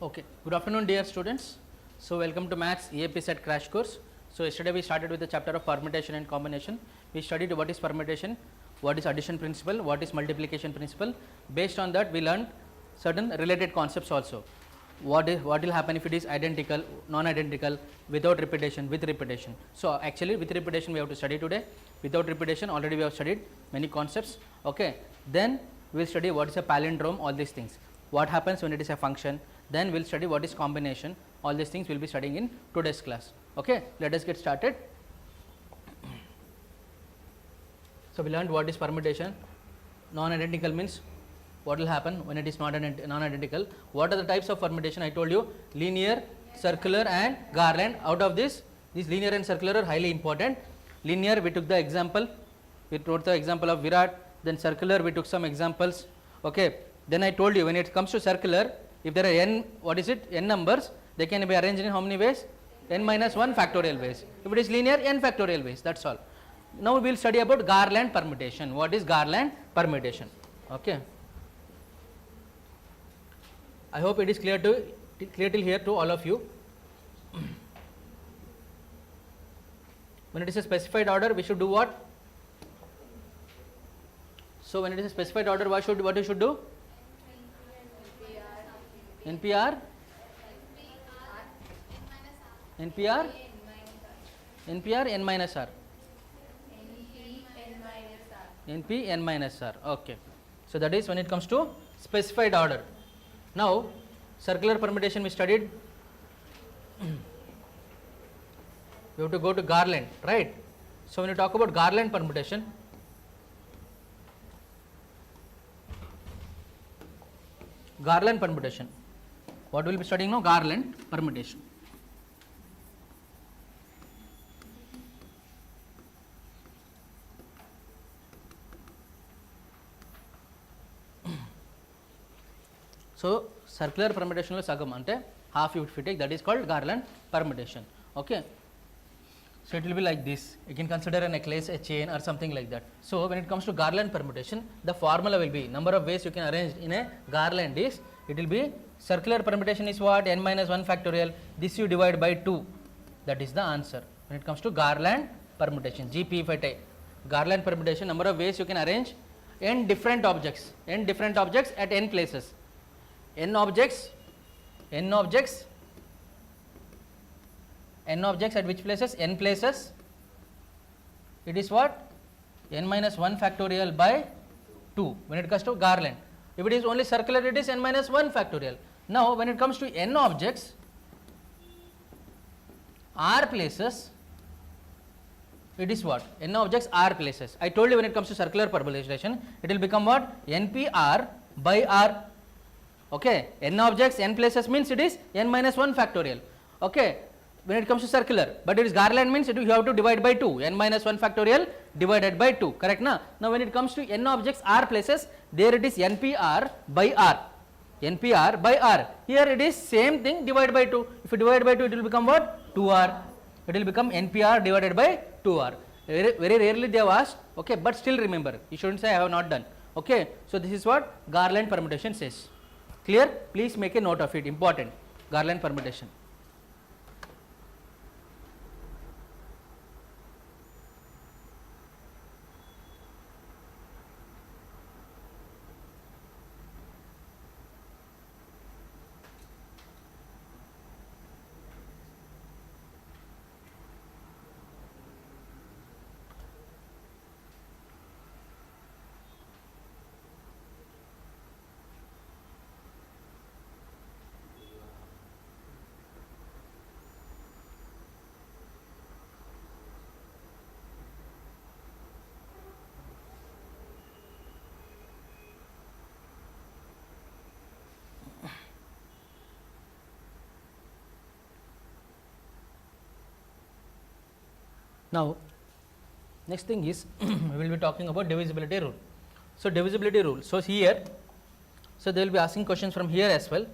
Okay, good afternoon dear students. So, welcome to Maths EAPCET Crash Course. So, yesterday we started with the chapter of permutation and combination. We studied what is permutation, what is addition principle, what is multiplication principle. Based on that we learned certain related concepts also. What will happen if it is identical, non-identical, without repetition, with repetition. So, actually with repetition we have to study today, without repetition already we have studied many concepts. Okay. Then we will study what is a palindrome, all these things. What happens when it is a function, then we will study what is combination, all these things we will be studying in today's class. Okay. Let us get started. So, we learned what is permutation, non-identical means what will happen when it is non-identical. What are the types of permutation? I told you linear, circular and garland. Out of this, these linear and circular are highly important. Linear we took the example, we wrote the example of Virat, then circular we took some examples. Okay. Then I told you when it comes to circular, if there are n, what is it, n numbers, they can be arranged in how many ways? N minus 1 factorial ways. If it is linear, n factorial ways, that is all. Now we will study about garland permutation. What is garland permutation? Okay. I hope it is clear till here to all of you. When it is a specified order, we should do what? So when it is a specified order, what you should do? NPR, NPR, NPR, N minus R, NP N minus R. Okay. So that is when it comes to specified order. Now circular permutation we studied. We have to go to garland, right? So when you talk about garland permutation, what we will be studying now? Garland permutation. So circular permutation lo sagam ante half if we take, that is called garland permutation. Okay. So it will be like this. You can consider a necklace, a chain or something like that. So when it comes to garland permutation, the formula will be number of ways you can arrange in a garland is, it will be circular permutation is what? N minus 1 factorial. This you divide by 2. That is the answer. When it comes to garland permutation, GP if I take garland permutation, number of ways you can arrange n different objects at n places. N objects at which places? N places. It is what? N minus 1 factorial by 2 when it comes to garland. If it is only circular, it is n minus 1 factorial. Now when it comes to n objects, r places, it is what? N objects r places. I told you when it comes to circular permutation, it will become what? NPR by r. Okay. N objects, n places means it is n minus 1 factorial. Okay. When it comes to circular, but it is garland means you have to divide by 2, n minus 1 factorial divided by 2, correct na? Now when it comes to n objects r places, there it is NPR by r, NPR by r. Here it is same thing, divide by 2. If you divide by 2, it will become what? 2r. It will become NPR divided by 2r. Very rarely they have asked, okay, but still remember, you shouldn't say I have not done. Okay. So this is what garland permutation says. Clear? Please make a note of it, important, garland permutation. Now next thing is we will be talking about divisibility rule. So divisibility rule. So here, so they will be asking questions from here as well.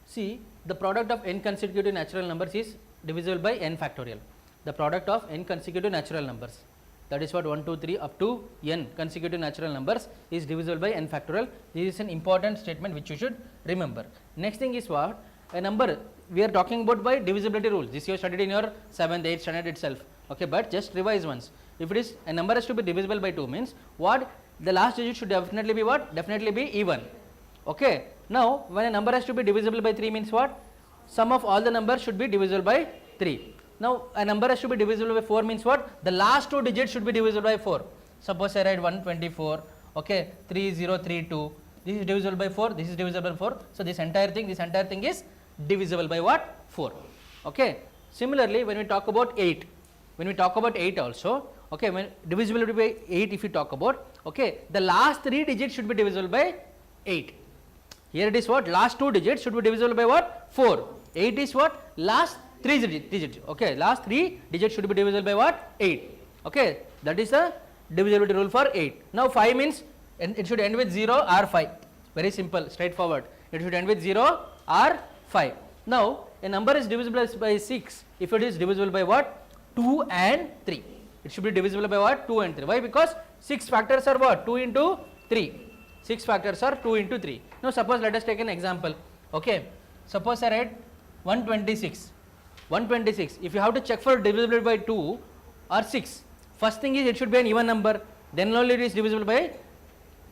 See, the product of n consecutive natural numbers is divisible by n factorial. The product of n consecutive natural numbers, that is what 1, 2, 3 up to n consecutive natural numbers is divisible by n factorial. This is an important statement which you should remember. Next thing is what? a number, we are talking about by divisibility rule. This you have studied in your 7th, 8th standard itself. Okay, but just revise once. If it is a number has to be divisible by 2 means what? The last digit should definitely be what? Definitely be even. Okay. Now, when a number has to be divisible by 3 means what? Sum of all the numbers should be divisible by 3. Now, a number has to be divisible by 4 means what? The last 2 digits should be divisible by 4. Suppose I write 124, okay, 3032. This is divisible by 4, this is divisible by 4. So, this entire thing is divisible by what? 4. Okay. Similarly, when we talk about 8, also, okay, when divisibility by 8 if you talk about, okay, the last 3 digits should be divisible by 8. Here it is what? Last 2 digits should be divisible by what? 4. 8 is what? Last 3 digits. Okay, last 3 digits should be divisible by what? 8. Okay, that is the divisibility rule for 8. Now 5 means it should end with 0 or 5. Very simple, straightforward. It should end with 0 or 5. Now a number is divisible by 6 if it is divisible by what? 2 and 3. It should be divisible by what? 2 and 3. Why? Because 6 factors are what? 2 into 3. 6 factors are 2 into 3. Now suppose let us take an example. Okay, suppose I write 126. 126. If you have to check for divisibility by 2 or 6, first thing is it should be an even number. Then only it is divisible by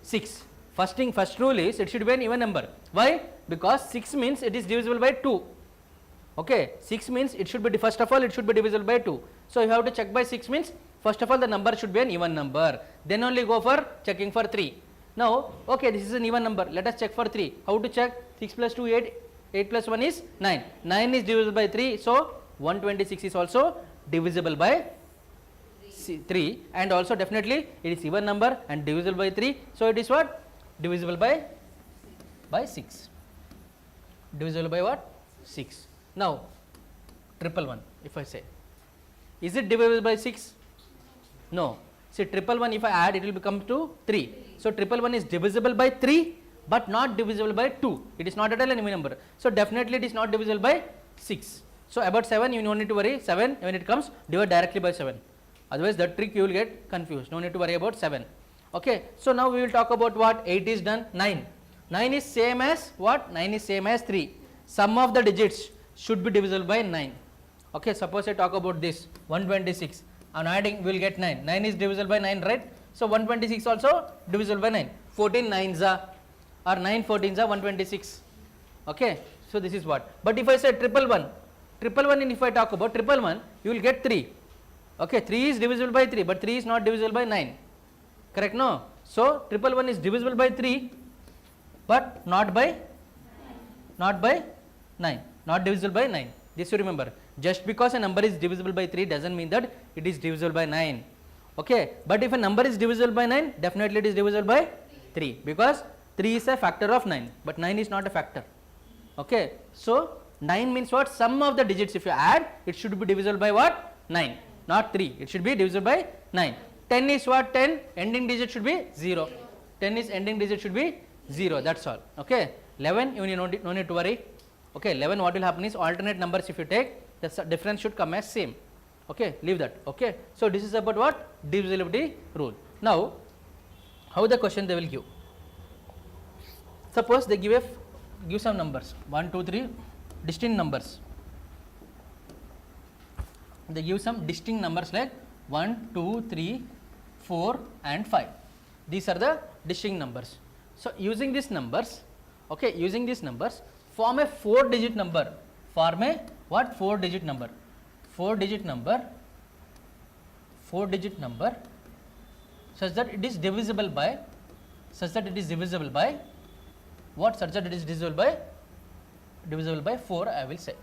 6. First rule is it should be an even number. Why? Because 6 means it is divisible by 2. Okay, 6 means it should be, first of all it should be divisible by 2. So you have to check by 6 means first of all the number should be an even number. Then only go for checking for 3. Now, okay, this is an even number. Let us check for 3. How to check? 6 plus 2, 8. 8 plus 1 is 9. 9 is divisible by 3. So, 126 is also divisible by 3. And also definitely it is even number and divisible by 3. So, it is what? Divisible by 6. Divisible by what? 6. Now, 111 if I say. Is it divisible by 6? No. See, 111 if I add, it will become to 3. So, 111 is divisible by 3 but not divisible by 2. It is not at all an even number. So, definitely it is not divisible by 6. So, about 7 you no need to worry. 7 when it comes, divide directly by 7. Otherwise, that trick you will get confused. No need to worry about 7. Okay. So, now we will talk about what? 8 is done. 9. 9 is same as what? 9 is same as 3. Sum of the digits should be divisible by 9. Okay. Suppose I talk about this 126. On adding we will get 9. 9 is divisible by 9, right? So, 126 also divisible by 9. 14 9s are or 9 14s are 126. Okay. So, this is what. But if I say 111, and if I talk about 111, you will get 3. Okay. 3 is divisible by 3, but 3 is not divisible by 9. Correct? No. So, 111 is divisible by 3, but not by 9. Not divisible by 9. This you remember. Just because a number is divisible by 3 doesn't mean that it is divisible by 9. Okay. But if a number is divisible by 9, definitely it is divisible by 3 because 3 is a factor of 9, but 9 is not a factor. Okay. So, 9 means what? Sum of the digits if you add, it should be divisible by what? 9, not 3. It should be divisible by 9. 10 is what? 10 ending digit should be 0. 10 is ending digit should be 0. That's all. Okay. 11 you no need to worry. Okay. 11 what will happen is alternate numbers if you take, the difference should come as same. Okay. Leave that. Okay. So, this is about what? Divisibility rule. Now, how the question they will give? Suppose they give some numbers 1, 2, 3 distinct numbers. They give some distinct numbers like 1, 2, 3, 4 and 5. These are the distinct numbers. So, using these numbers, okay, form a 4-digit number. Form a what? 4-digit number. 4-digit number such that it is divisible by what? Such that it is divisible by 4, I will say.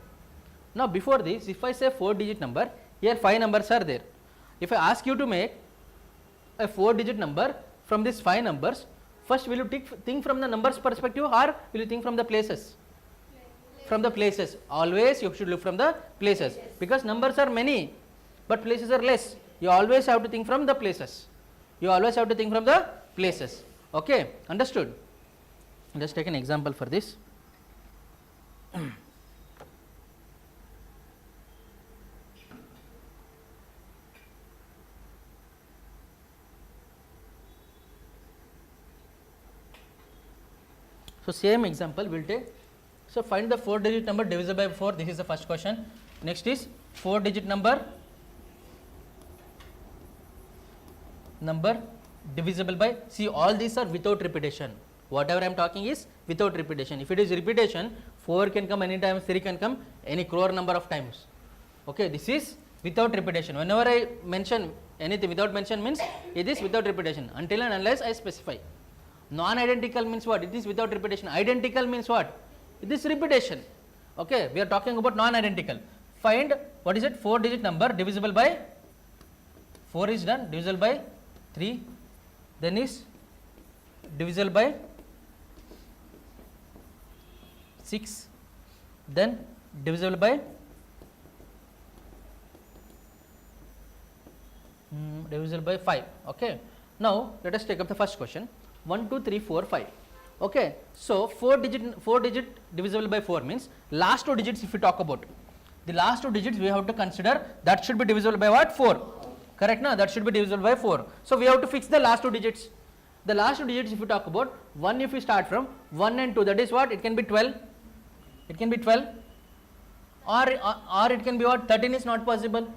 Now, before this, if I say 4-digit number, here 5 numbers are there. If I ask you to make a 4-digit number from these 5 numbers, first will you think from the numbers perspective or will you think from the places? From the places. Always you should look from the places because numbers are many but places are less. You always have to think from the places. Okay, understood? Let's take an example for this. So, same example we will take So find the 4-digit number divisible by 4. This is the first question. Next is 4-digit number divisible by, see all these are without repetition. Whatever I am talking is without repetition. If it is repetition, 4 can come anytime, 3 can come any crore number of times. Okay, this is without repetition. Whenever I mention anything without mention means it is without repetition until and unless I specify. Non-identical means what? It is without repetition. Identical means what? It is repetition. Okay, we are talking about non-identical. Find what is it? 4-digit number divisible by 4 is done, divisible by 3, then is divisible by 6, then divisible by divisible by 5. Okay. Now let us take up the first question. 1, 2, 3, 4, 5. Okay. So 4 digit divisible by 4 means last 2 digits. If we talk about the last 2 digits, we have to consider that should be divisible by what? 4. Correct na? That should be divisible by 4. So we have to fix the last 2 digits. The last 2 digits, if we talk about 1, if we start from 1 and 2, that is what? It can be 12. It can be 12, or it can be what? 13 is not possible.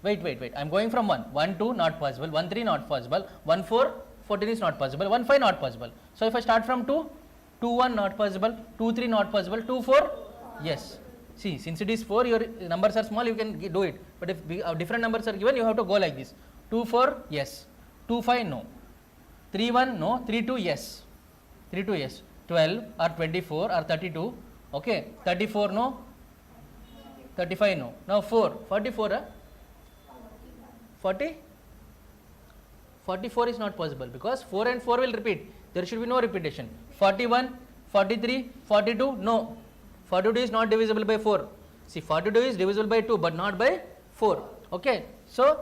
Wait. I am going from 1. 1, 2 not possible. 1, 3 not possible. 1, 4, 14 is not possible. 1, 5 not possible. So if I start from 2, 2, 1 not possible. 2, 3 not possible. 2, 4, yes. See, since it is 4, your numbers are small, you can do it. But if different numbers are given, you have to go like this. 2, 4, yes. 2, 5, no. 3, 1, no. 3, 2, yes. 3, 2, yes. 12 or 24 or 32. Okay. 34, no. 35, no. Now 4. 44, 40? 44 is not possible because 4 and 4 will repeat. There should be no repetition. 41, 43, 42, no. 42 is not divisible by 4. See, 42 is divisible by 2 but not by 4. Okay. So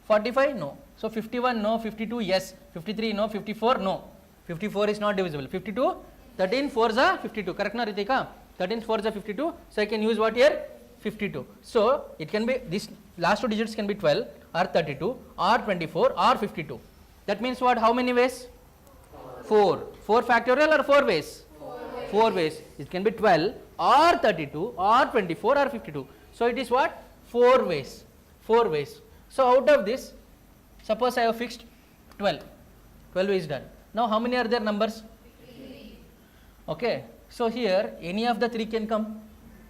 45, no. So 51, no. 52, yes. 53, no. 54, no. 54 is not divisible. 52, 13 4s are 52. Correct na Ritika? 13 4s are 52. So I can use what here? 52. So it can be, this last 2 digits can be 12 or 32 or 24 or 52. That means what? How many ways? 4. 4 factorial or 4 ways? 4 ways. It can be 12 or 32 or 24 or 52. So it is what? 4 ways. 4 ways. So out of this, suppose I have fixed 12. 12 is done. Now how many are there numbers? 3. Okay. So here any of the 3 can come.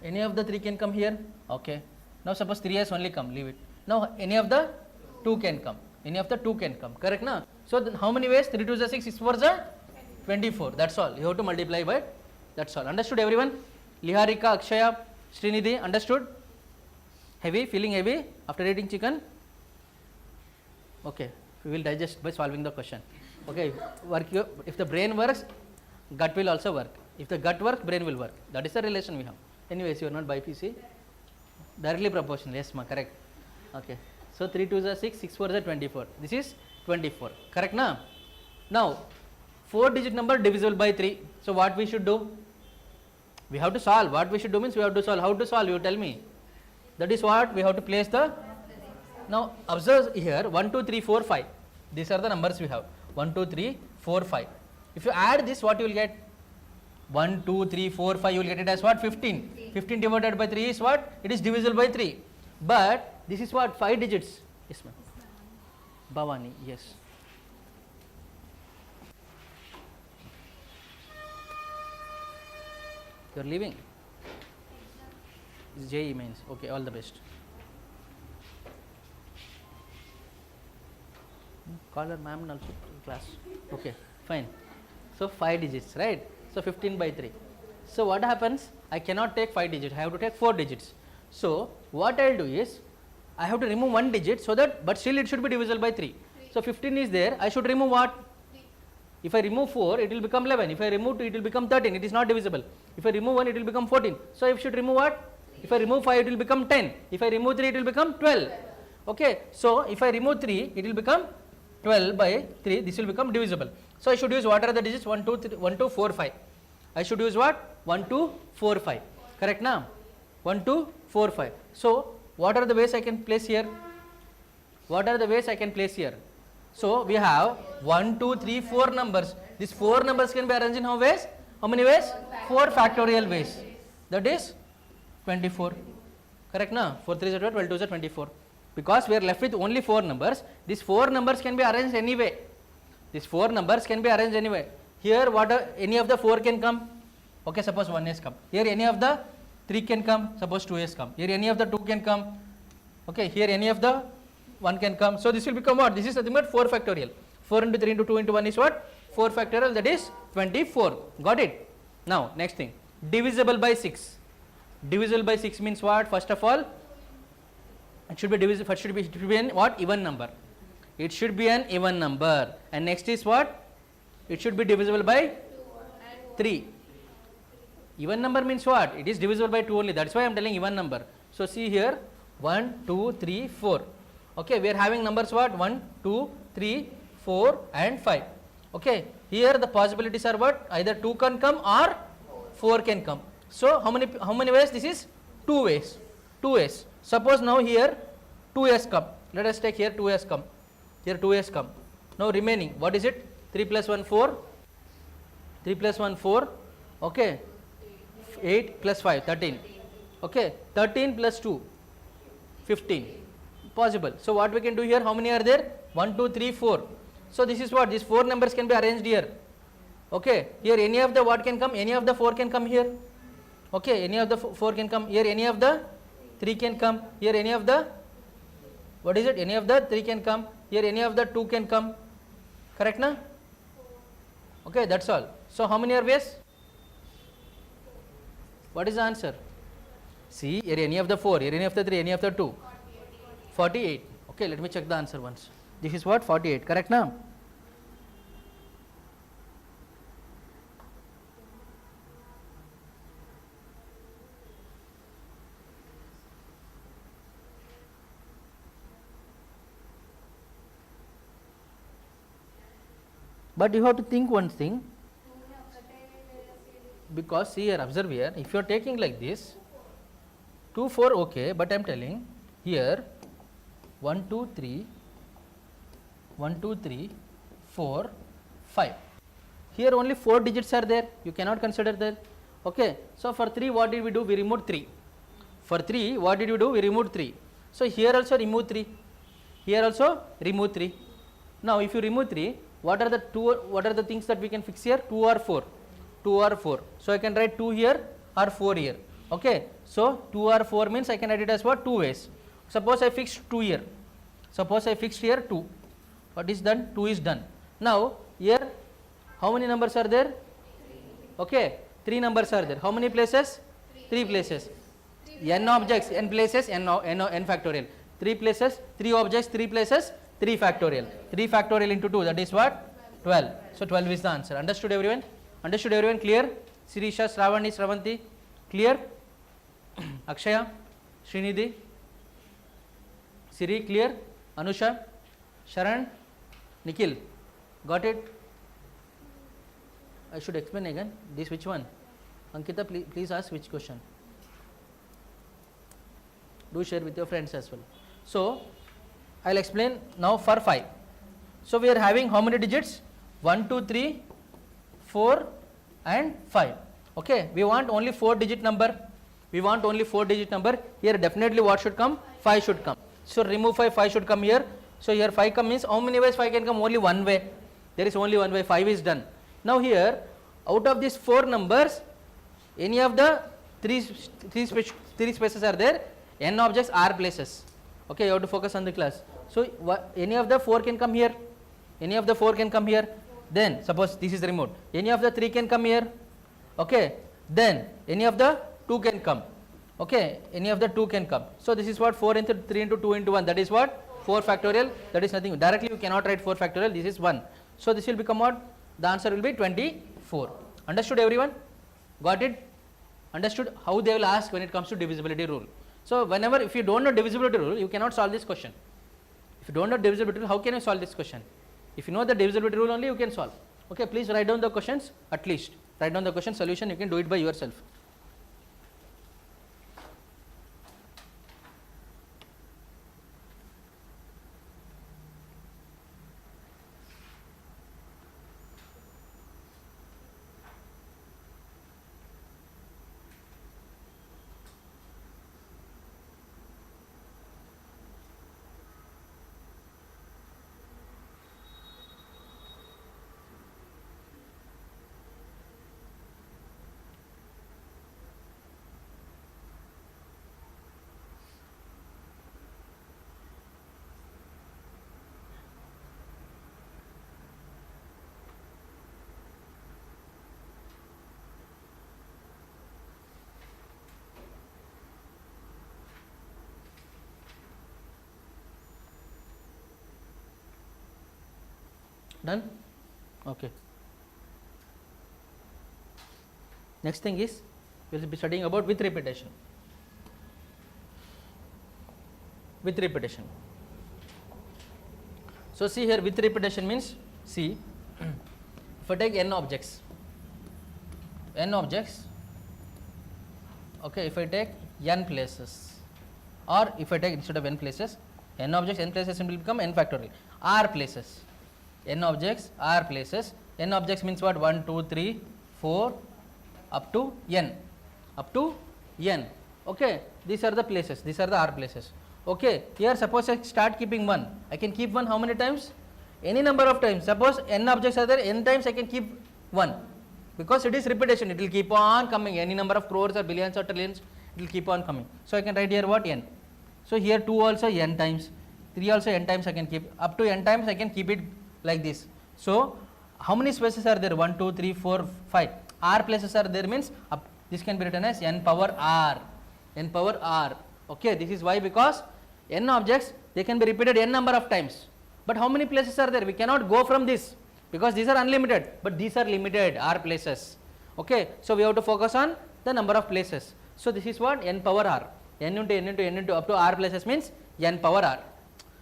Any of the 3 can come here. Okay. Now suppose 3 has only come. Leave it. Now any of the 2 can come. Any of the 2 can come. Correct na? So then how many ways? 3 2 is 6, 6 4 is 24. That's all. You have to multiply by. That's all. Understood everyone? Liharika, Akshaya, Srinidhi, understood? Heavy? Feeling heavy after eating chicken? Okay. We will digest by solving the question. Okay. If the brain works, gut will also work. If the gut works, brain will work. That is the relation we have. Anyways, you are not by PC. Directly proportional. Yes, ma, correct. Okay. So 3 2s are 6, 6 4s are 24. This is 24. Correct na? Now 4-digit number divisible by 3. So what we should do? We have to solve. What we should do means we have to solve. How to solve? You tell me. That is what we have to place the. Now observe here 1 2 3 4 5. These are the numbers we have. 1 2 3 4 5. If you add this, what you will get? 1 2 3 4 5. You will get it as what? 15. 15 divided by 3 is what? It is divisible by 3. But this is what? 5 digits. Yes, ma'am. Bhavani. Yes. You are leaving. It's JE means. Okay, all the best. Call her ma'am also class. Okay, fine. So 5 digits, right? So 15 by 3. So what happens? I cannot take 5 digits. I have to take 4 digits. So what I will do is I have to remove 1 digit so that, but still it should be divisible by 3. So 15 is there. I should remove what? If I remove 4, it will become 11. If I remove 2, it will become 13. It is not divisible. If I remove 1, it will become 14. So I should remove what? If I remove 5, it will become 10. If I remove 3, it will become 12. Okay. So if I remove 3, it will become 12 by 3. This will become divisible. So I should use what are the digits? 1, 2, 3, 1, 2, 4, 5. I should use what? 1, 2, 4, 5. Correct now? 1, 2, 4, 5. So what are the ways I can place here? What are the ways I can place here? So we have 1, 2, 3, 4 numbers. These 4 numbers can be arranged in how ways? How many ways? 4 factorial ways. That is 24. Correct na? 4 3 is 12, 2 is 24. Because we are left with only 4 numbers. These 4 numbers can be arranged anyway. These 4 numbers can be arranged anyway. Here what any of the 4 can come. Okay, suppose 1 has come. Here any of the 3 can come. Suppose 2 has come. Here any of the 2 can come. Okay, here any of the 1 can come. So this will become what? This is nothing but 4 factorial. 4 into 3 into 2 into 1 is what? 4 factorial, that is 24. Got it? Now next thing, divisible by 6. Divisible by 6 means what? First of all, it should be divisible. First should be an what? Even number. It should be an even number. And next is what? It should be divisible by 3. Even number means what? It is divisible by 2 only. That's why I am telling even number. So see here, 1, 2, 3, 4. Okay, we are having numbers what? 1, 2, 3, 4 and 5. Okay, here the possibilities are what? Either 2 can come or 4 can come. So how many ways? This is 2 ways. 2 ways. Suppose now here 2 has come. Let us take here 2 has come. Here 2 has come. Now remaining, what is it? 3 plus 1 4. 3 plus 1 4. Okay. 8 plus 5 13. Okay. 13 plus 2 15. Possible. So what we can do here? How many are there? 1 2 3 4. So this is what? These 4 numbers can be arranged here. Okay. Here any of the what can come? Any of the 4 can come here. Okay. Any of the 4 can come here. Any of the 3 can come here. Any of the what is it? Any of the 3 can come here. Any of the 2 can come. Correct na? Okay, that's all. So how many are ways? What is the answer? See, here any of the 4, here any of the 3, any of the 2. 48. Okay, let me check the answer once. This is what? 48. Correct now? But you have to think one thing, because see here, observe here, if you are taking like this, 2, 4, okay, but I am telling here 1, 2, 3, 1, 2, 3, 4, 5. Here only 4 digits are there, you cannot consider that. Okay. So for 3, what did we do? We removed 3. For 3, what did we do? We removed 3. So here also remove 3. Here also remove 3. Now if you remove 3, what are the things that we can fix here? 2 or 4. 2 or 4. So I can write 2 here or 4 here. Okay. So 2 or 4 means I can write it as what? 2 ways. Suppose I fixed 2 here. Suppose I fixed here 2. What is done? 2 is done. Now here how many numbers are there? Okay. 3 numbers are there. How many places? 3 places. N objects, n places, n factorial. 3 places, 3 objects, 3 places, 3 factorial. 3 factorial into 2, that is what? 12. So 12 is the answer. Understood everyone? Understood everyone? Clear? Sirisha, Shravani, Shravanti? Clear? Akshaya, Srinidhi, Siri, clear? Anusha, Sharan, Nikhil, got it? I should explain again. This which one? Ankita, please ask which question. Do share with your friends as well. So I will explain now for 5. So we are having how many digits? 1, 2, 3, 4 and 5. Okay. We want only 4 digit number. We want only 4 digit number. Here definitely what should come? 5 should come. So remove 5, 5 should come here. So here 5 come means how many ways 5 can come? Only one way. There is only one way. 5 is done. Now here out of these 4 numbers, any of the 3 spaces are there, n objects are places. Okay, you have to focus on the class. So any of the 4 can come here. Any of the 4 can come here. Then suppose this is the remote. Any of the 3 can come here. Okay. Then any of the 2 can come. Okay. Any of the 2 can come. So this is what? 4 into 3 into 2 into 1. That is what? 4 factorial. That is nothing. Directly you cannot write 4 factorial. This is 1. So this will become what? The answer will be 24. Understood everyone? Got it? Understood how they will ask when it comes to divisibility rule. So whenever, if you don't know divisibility rule, you cannot solve this question. If you don't know divisibility rule, how can you solve this question? If you know the divisibility rule only, you can solve. Okay, please write down the questions at least. Write down the question solution, you can do it by yourself. Done? Okay. Next thing is we will be studying about with repetition. With repetition. So see here, with repetition means, see, if I take n objects, okay, if I take n places, or if I take instead of n places, n objects, n places will become n factorial, r places, n objects, r places, n objects means what, 1, 2, 3, 4, up to n, okay, these are the places, these are the r places. Okay, here suppose I start keeping 1, I can keep 1 how many times? Any number of times. Suppose n objects are there, n times I can keep 1, because it is repetition, it will keep on coming, any number of crores or billions or trillions, it will keep on coming. So I can write here what, n. So here 2 also n times, 3 also n times I can keep, up to n times I can keep it like this. So how many spaces are there? 1, 2, 3, 4, 5. R places are there means this can be written as n power r. Okay, this is why, because n objects, they can be repeated n number of times. But how many places are there? We cannot go from this, because these are unlimited, but these are limited, r places. Okay, so we have to focus on the number of places. So this is what, n power r. N into n into n into up to r places means n power r.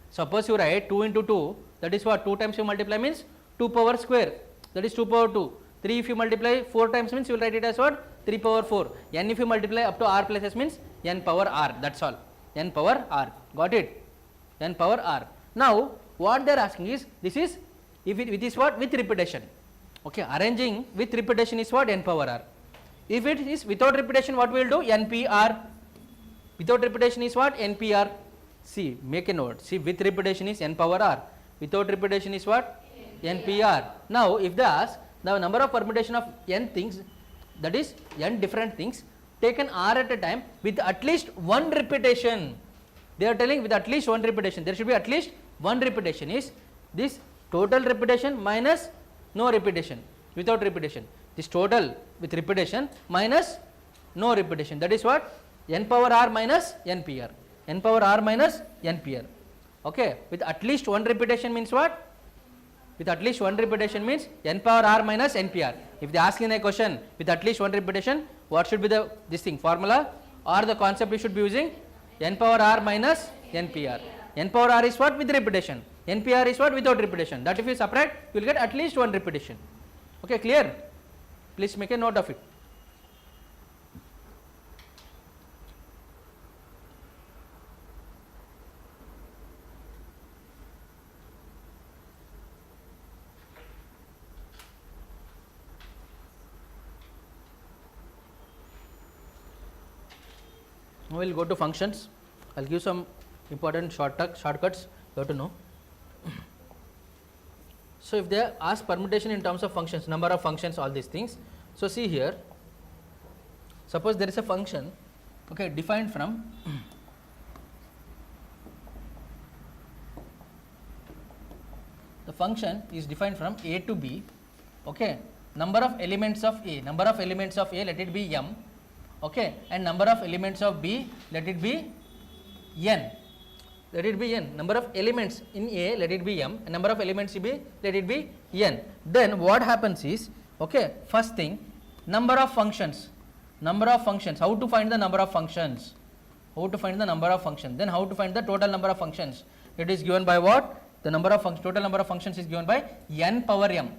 Suppose you write 2 into 2, that is what, 2 times you multiply means 2 power square, that is 2 power 2. 3 if you multiply 4 times means you will write it as what, 3 power 4. N if you multiply up to r places means n power r, that's all, n power r, got it, n power r. Now what they are asking is, this is, if it is what, with repetition. Okay, arranging with repetition is what, n power r. If it is without repetition, what we will do, npr. Without repetition is what, npr. See, make a note, see, with repetition is n power r, without repetition is what, npr. Now if they ask the number of permutation of n things, that is n different things, taken r at a time with at least one repetition. They are telling with at least one repetition, there should be at least one repetition, is this total repetition minus no repetition, without repetition, this total with repetition minus no repetition, that is what, n power r minus npr, n power r minus npr. Okay, with at least one repetition means what, with at least one repetition means n power r minus npr. If they ask in a question with at least one repetition, what should be the this thing, formula or the concept we should be using, n power r minus npr. N power r is what, with repetition, npr is what, without repetition. That if you subtract, you will get at least one repetition. Okay, clear? Please make a note of it. Now we will go to functions. I will give some important shortcuts you have to know. So if they ask permutation in terms of functions, number of functions, all these things. So see here, suppose there is a function, okay, defined from the function is defined from a to b, okay, number of elements of a, let it be m, okay, and number of elements of b, let it be n, number of elements in a, let it be m, and number of elements in b, let it be n. Then what happens is, okay, first thing, number of functions, how to find the number of functions, then how to find the total number of functions. It is given by what, the number of total number of functions is given by n power m,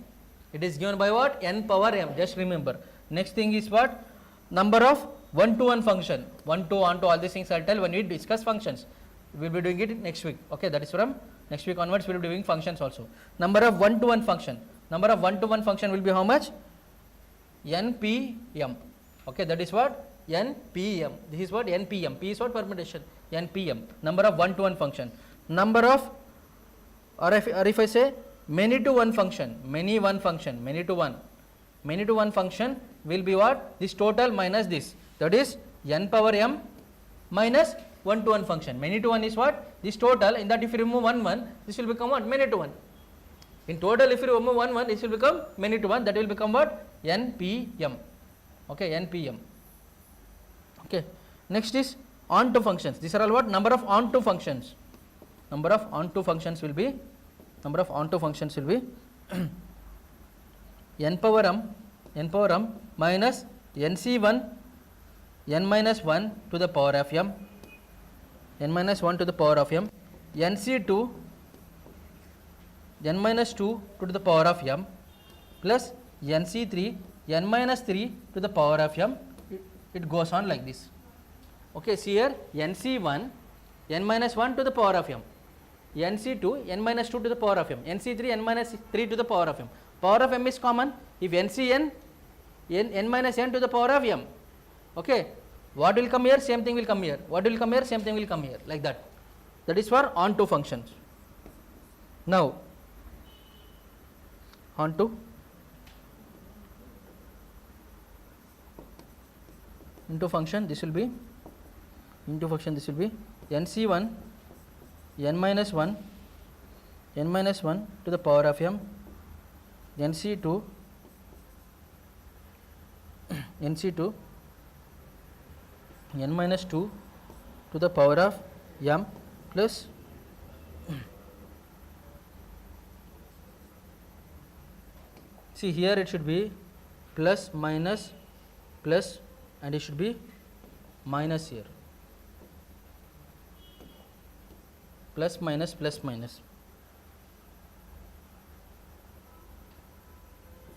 it is given by what, n power m, just remember. Next thing is what, number of one-to-one function, one-to-one to all these things I will tell when we discuss functions. We will be doing it next week, okay, that is from next week onwards we will be doing functions also. Number of one-to-one function, will be how much, npm, okay, that is what, npm, this is what, npm, p is what, permutation, npm, number of one-to-one function. Number of, or if I say many to one function, many to one function will be what, this total minus this, that is n power m minus one to one function. Many to one is what, this total, in that if you remove 1 this will become what, many to one. In total if you remove 1 this will become many to one, that will become what, npm, okay, npm. Okay, next is onto functions. These are all what, number of onto functions, will be n power m minus nc1 n minus 1 to the power of m, n minus 1 to the power of m, nc2 n minus 2 to the power of m plus nc3 n minus 3 to the power of m. It goes on like this. Okay, see here nc1 n minus 1 to the power of m, nc2 n minus 2 to the power of m, nc3 n minus 3 to the power of m. Power of m is common. If ncn n minus n to the power of m, okay, what will come here? Same thing will come here. What will come here? Same thing will come here, like that. That is for onto functions. Now onto into function, this will be nc1 n minus 1 to the power of m, nc2 n minus 2 to the power of m plus see here it should be plus minus plus and it should be minus here, plus minus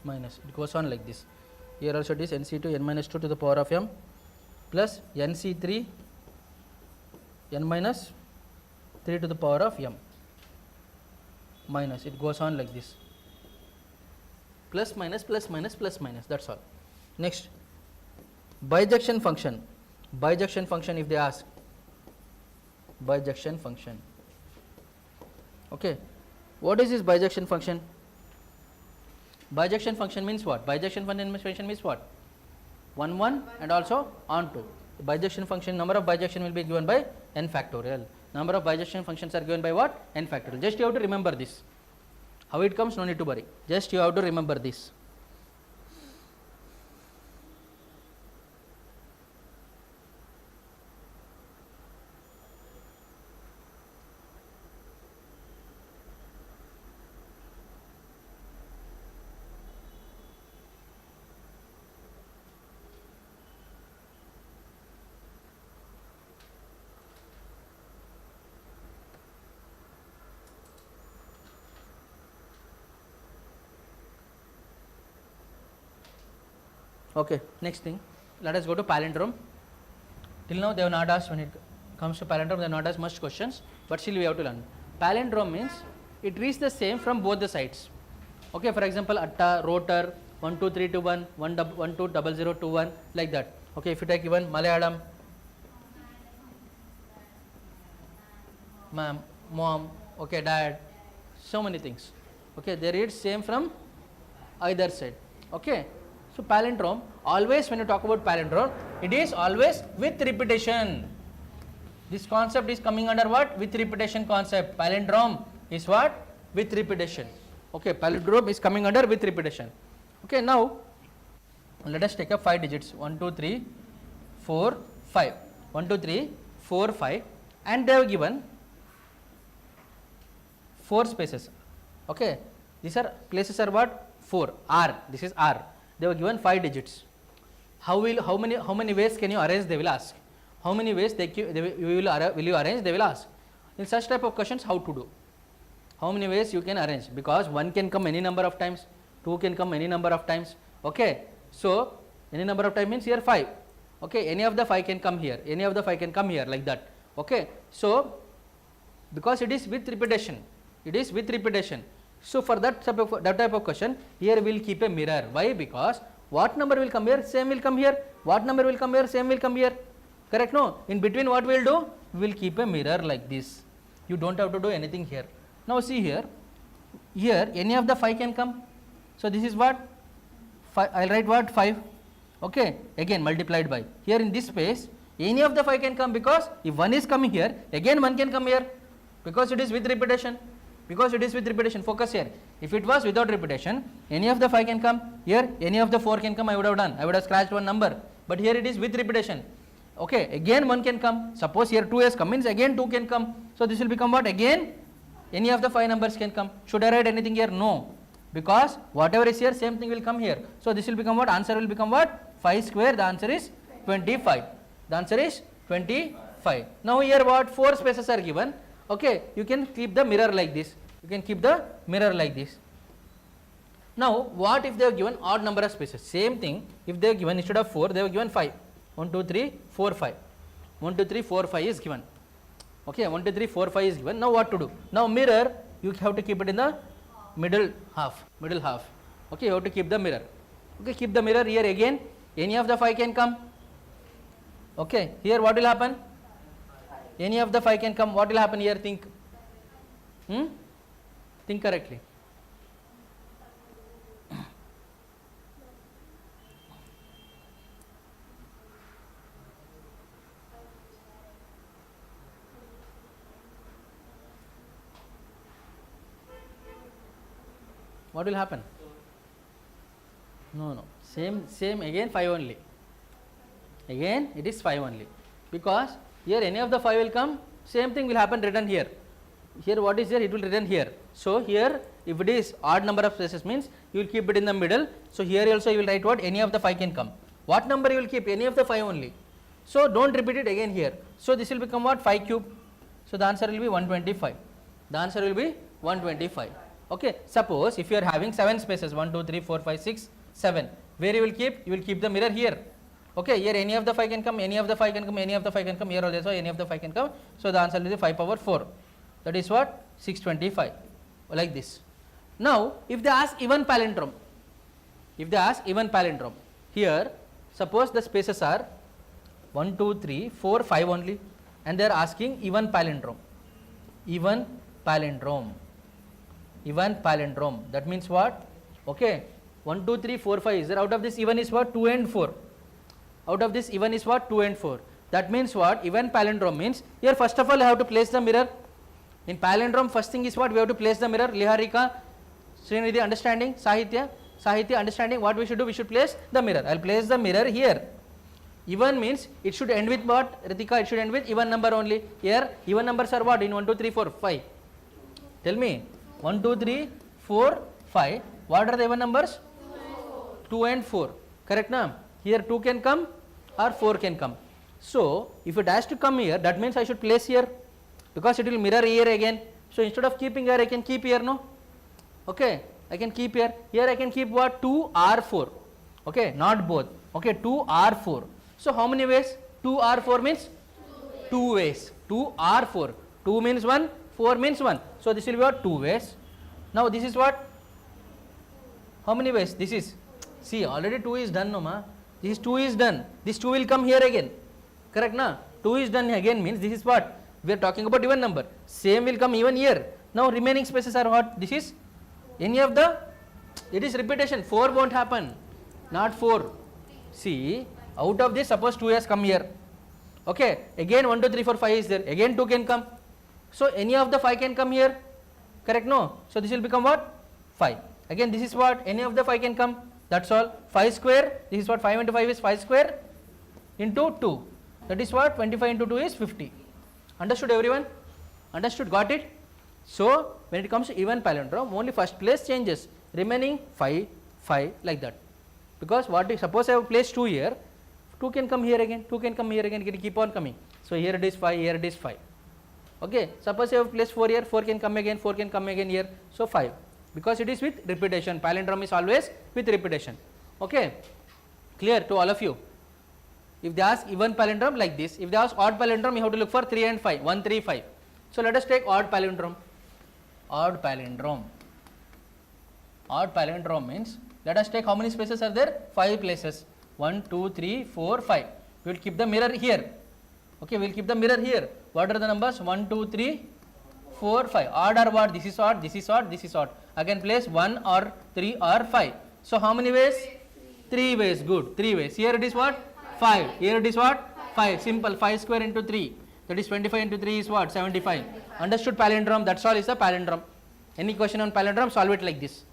minus, it goes on like this. Here also it is nc2 n minus 2 to the power of m plus nc3 n minus 3 to the power of m minus, it goes on like this, plus minus, that's all. Next, bijection function if they ask, bijection function. Okay, what is this bijection function? Bijection function means what? Bijection function means what? 1 1 and also onto. The bijection function, number of bijection will be given by n factorial. Number of bijection functions are given by what? N factorial. Just you have to remember this. How it comes, no need to worry. Just you have to remember this. Okay, next thing, let us go to palindrome. Till now they have not asked, when it comes to palindrome they have not asked much questions, but still we have to learn. Palindrome means it reads the same from both the sides. Okay, for example, atta, rotor, 1 2 3 2 1, 1 2 0 0 2 1, like that. Okay, if you take even Malayalam, ma'am, mom, okay, dad, so many things. Okay, they read same from either side. Okay. So palindrome, always when you talk about palindrome, it is always with repetition. This concept is coming under what? With repetition concept. Palindrome is what? With repetition. Okay, palindrome is coming under with repetition. Okay, now let us take up 5 digits, 1 2 3 4 5, 1 2 3 4 5, and they have given 4 spaces. Okay, these are places are what? 4, R, this is R. They were given 5 digits. How many ways can you arrange? They will ask. How many ways will you arrange? They will ask. In such type of questions, how to do? How many ways you can arrange? Because 1 can come any number of times, 2 can come any number of times. Okay, so any number of times means here 5. Okay, any of the 5 can come here, any of the 5 can come here, like that. Okay, so because it is with repetition, so for that type of question, here we will keep a mirror. Why? Because what number will come here, same will come here. What number will come here, same will come here. Correct? No? In between what we will do? We will keep a mirror like this. You don't have to do anything here. Now see here. Here any of the 5 can come. So this is what? I will write what? 5. Okay. Again multiplied by. Here in this space, any of the 5 can come, because if 1 is coming here, again 1 can come here, because it is with repetition. Focus here. If it was without repetition, any of the 5 can come here, any of the 4 can come. I would have done, I would have scratched one number, but here it is with repetition. Okay, again 1 can come. Suppose here 2 has come, means again 2 can come. So this will become what? Again any of the 5 numbers can come. Should I write anything here? No. because whatever is here same thing will come here. So this will become what? Answer will become what? 5 square. The answer is 25. The answer is 25. Now here what? 4 spaces are given. Okay, you can keep the mirror like this. You can keep the mirror like this. Now what if they have given odd number of spaces? Same thing, if they have given instead of 4 they have given 5. 1 2 3 4 5. 1 2 3 4 5 is given. Okay, 1 2 3 4 5 is given. Now what to do? Now mirror you have to keep it in the middle half. Okay, you have to keep the mirror. Okay, keep the mirror here again. Any of the 5 can come. Okay, here what will happen? Any of the 5 can come. What will happen here? Think. Think correctly. What will happen? No, same again 5 only. Again it is 5 only, because here any of the 5 will come, same thing will happen written here. Here what is here? It will written here. So here if it is odd number of spaces means you will keep it in the middle. So here also you will write what? Any of the 5 can come. What number you will keep? Any of the 5 only. So don't repeat it again here. So this will become what? 5 cube. So the answer will be 125. The answer will be 125. Okay, suppose if you are having 7 spaces, 1 2 3 4 5 6 7, where you will keep? You will keep the mirror here. Okay, here any of the 5 can come, any of the 5 can come, any of the 5 can come, here also any of the 5 can come. So the answer will be 5 power 4. That is what? 625. Like this. Now if they ask even palindrome, here suppose the spaces are 1 2 3 4 5 only, and they are asking even palindrome. That means what? Okay, 1 2 3 4 5 is there. Out of this even is what? 2 and 4. Out of this even is what? 2 and 4. That means what? Even palindrome means here first of all I have to place the mirror. In palindrome first thing is what? We have to place the mirror. Liharika, Srinidhi understanding, Sahitya understanding what we should do? We should place the mirror. I will place the mirror here. Even means it should end with what? Ritika, it should end with even number only. Here even numbers are what? In 1 2 3 4 5. Tell me. 1 2 3 4 5. What are the even numbers? 2 and 4. Correct now? Here 2 can come or 4 can come. So if it has to come here, that means I should place here, because it will mirror here again. So instead of keeping here I can keep here, no? Okay, I can keep here. Here I can keep what? 2 or 4. Okay, not both. Okay, 2 or 4. So how many ways? 2 or 4 means 2 ways. 2 or 4. 2 means 1, 4 means 1. So this will be what? 2 ways. Now this is what? How many ways? This is, see, already 2 is done, no ma? This is 2 is done. This 2 will come here again. Correct na? 2 is done again means this is what? We are talking about even number. Same will come even here. Now remaining spaces are what? This is any of the, it is repetition. 4 won't happen. Not 4. See, out of this suppose 2 has come here. Okay, again 1 2 3 4 5 is there. Again 2 can come. So any of the 5 can come here. Correct, no? So this will become what? 5. Again this is what? Any of the 5 can come. That's all. 5 square. This is what? 5 into 5 is 5 square into 2. That is what? 25 into 2 is 50. Understood everyone? Understood? Got it? So when it comes to even palindrome, only first place changes. Remaining 5, 5 like that. Because what if suppose I have placed 2 here, 2 can come here again, 2 can come here again, it can keep on coming. So here it is 5, here it is 5. Okay, suppose I have placed 4 here, 4 can come again, 4 can come again here, so 5. Because it is with repetition. Palindrome is always with repetition. Okay, clear to all of you? If they ask even palindrome like this, if they ask odd palindrome, you have to look for 3 and 5, 1 3 5. So let us take odd palindrome. Odd palindrome means, let us take how many spaces are there? 5 places. 1 2 3 4 5. We will keep the mirror here. Okay, we will keep the mirror here. What are the numbers? 1 2 3 4 5. Odd or what? This is odd, this is odd, this is odd. Again place 1 or 3 or 5. So how many ways? 3 ways. Good. 3 ways. Here it is what? 5. Here it is what? 5. Simple. 5 square into 3. That is 25 into 3 is what? 75. Understood palindrome? That's all is a palindrome. Any question on palindrome? Solve it like this.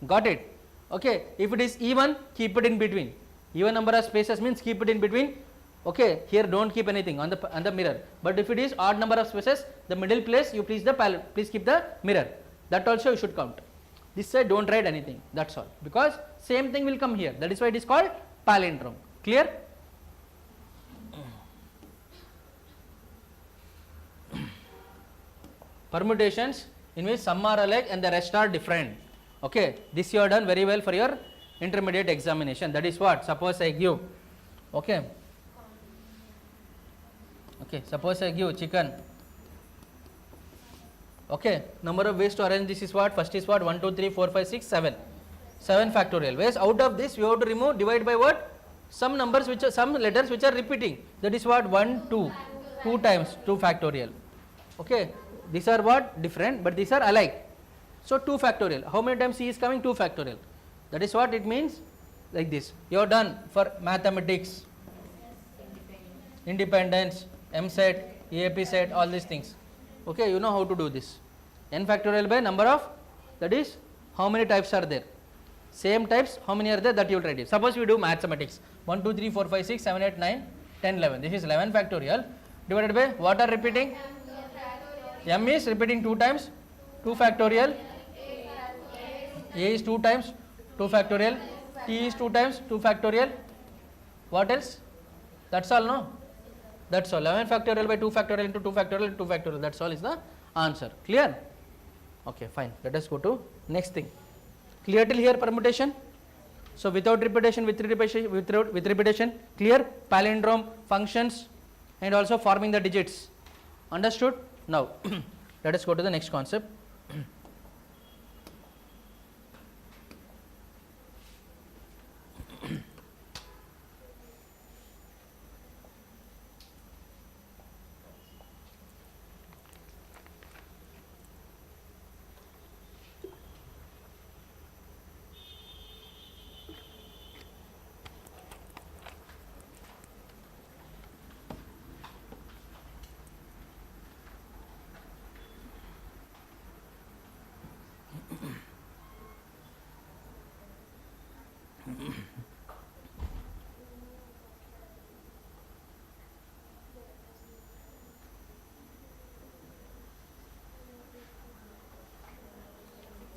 Got it? Okay. If it is even, keep it in between. Even number of spaces means keep it in between. Okay. Here don't keep anything on the mirror. But if it is odd number of spaces, the middle place you please keep the mirror. That also you should count. This side don't write anything, that's all, because same thing will come here. That is why it is called palindrome. Clear? Permutations in which some are alike and the rest are different. Okay, this you have done very well for your intermediate examination. That is what, suppose I give, okay, suppose I give chicken. Okay, number of ways to arrange this is what? First is what? 1, 2, 3, 4, 5, 6, 7. 7 factorial ways. Out of this, you have to remove, divide by what? Some numbers which are, some letters which are repeating. That is what? 1, 2. 2 times 2 factorial. Okay, these are what? Different, but these are alike. So 2 factorial. How many times C is coming? 2 factorial. That is what it means. Like this. You are done for mathematics, independence, EAPCET, EAPCET, all these things. Okay, you know how to do this. N factorial by number of, that is how many types are there. Same types, how many are there, that you will write it. Suppose we do mathematics. 1, 2, 3, 4, 5, 6, 7, 8, 9, 10, 11. This is 11 factorial divided by what are repeating? M is repeating 2 times, 2 factorial. A is 2 times, 2 factorial. T is 2 times, 2 factorial. What else? That's all, no? That's all. 11 factorial by 2 factorial into 2 factorial into 2 factorial. That's all is the answer. Clear? Okay, fine. Let us go to next thing. Clear till here permutation? So without repetition, with repetition, clear? Palindrome, functions, and also forming the digits. Understood? Now let us go to the next concept.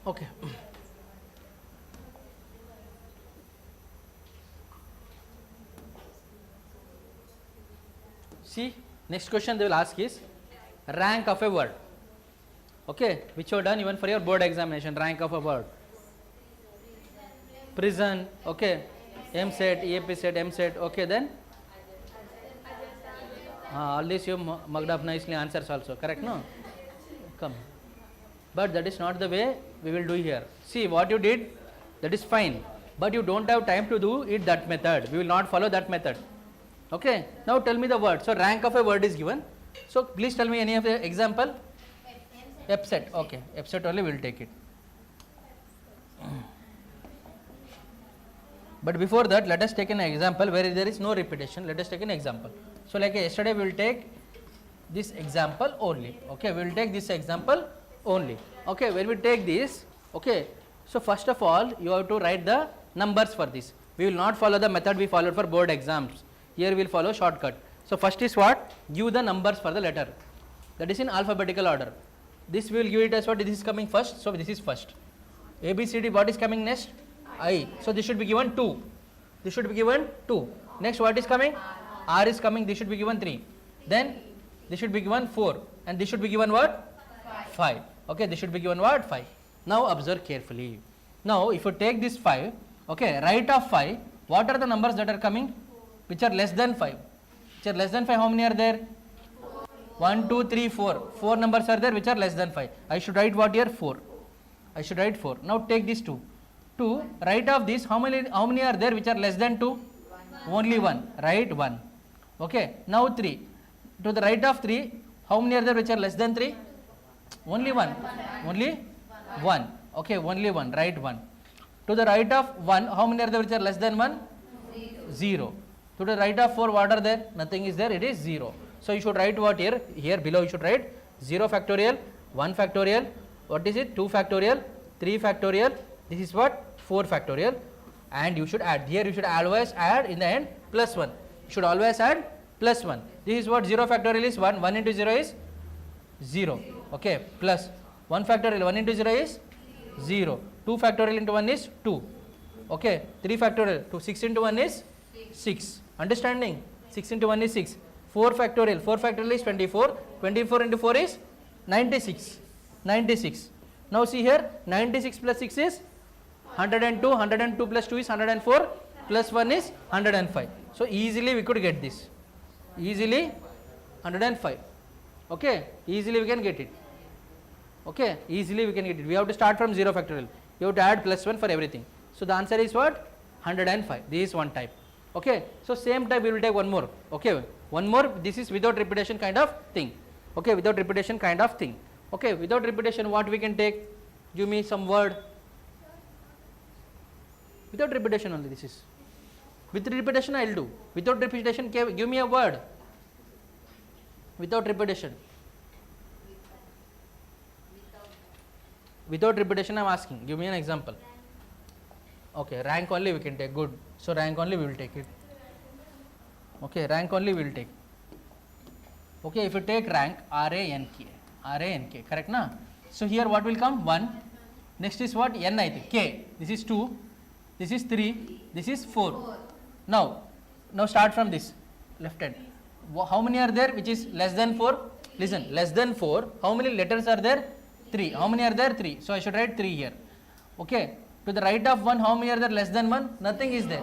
Okay. See, next question they will ask is rank of a word. Okay, which you have done even for your board examination. Rank of a word. Prison. Okay. EAPCET, EAPCET, M.CET. Okay, then all this you mugged up nicely. Answers also correct, no? Come. But that is not the way we will do here. See what you did, that is fine, but you don't have time to do it that method. We will not follow that method. Okay. Now tell me the word. So rank of a word is given. So please tell me any of the example. EAPCET. Okay. EAPCET only we will take it. But before that, let us take an example where there is no repetition. Let us take an example. So like yesterday we will take this example only. Okay. We will take this example only. Okay, when we take this, okay, so first of all you have to write the numbers for this. We will not follow the method we followed for board exams. Here we will follow shortcut. So first is what? Give the numbers for the letter. That is in alphabetical order. This we will give it as what? This is coming first. So this is first. A, B, C, D, what is coming next? I. So this should be given 2. This should be given 2. Next what is coming? R is coming. This should be given 3. Then this should be given 4. And this should be given what? 5. Okay, this should be given what? 5. Now observe carefully. Now if you take this 5, okay, right of 5, what are the numbers that are coming which are less than 5? Which are less than 5, how many are there? 1, 2, 3, 4. 4 numbers are there which are less than 5. I should write what here? 4. I should write 4. Now take this 2. 2, right of this, how many are there which are less than 2? 1. Only 1. Write 1. Okay, now 3. To the right of 3, how many are there which are less than 3? Only 1. Only 1. Okay, only 1. Write 1. To the right of 1, how many are there which are less than 1? 0. To the right of 4, what are there? Nothing is there. It is 0. So you should write what here? Here below you should write 0 factorial, 1 factorial. What is it? 2 factorial, 3 factorial. This is what? 4 factorial. And you should add. Here you should always add in the end plus 1. You should always add plus 1. This is what? 0 factorial is 1. 1 into 0 is 0. Okay, plus 1 factorial, 1 into 0 is 0. 2 factorial into 1 is 2. Okay, 3 factorial to 6 into 1 is 6. Understanding? 6 into 1 is 6. 4 factorial is 24. 24 into 4 is 96. 96. Now see here, 96 plus 6 is 102. 102 plus 2 is 104. Plus 1 is 105. So easily we could get this. Easily 105. Okay, easily we can get it. Okay, easily we can get it. We have to start from 0 factorial. You have to add plus 1 for everything. So the answer is what? 105. This is one type. Okay, so same type we will take one more. Okay, one more. This is without repetition kind of thing. Okay, without repetition kind of thing. Okay, without repetition what we can take? Give me some word. Without repetition only this is. With repetition I will do. Without repetition give me a word. Without repetition. Without repetition I am asking. Give me an example. Okay, rank only we can take. Good. So rank only we will take it. Okay, rank only we will take. Okay, if you take rank RANK. RANK, correct na? So here what will come? 1. Next is what? N I think. K. This is 2. This is 3. This is 4. Now start from this left hand. How many are there which is less than 4? Listen, less than 4. How many letters are there? 3. How many are there? 3. So I should write 3 here. Okay. To the right of 1, how many are there less than 1? Nothing is there.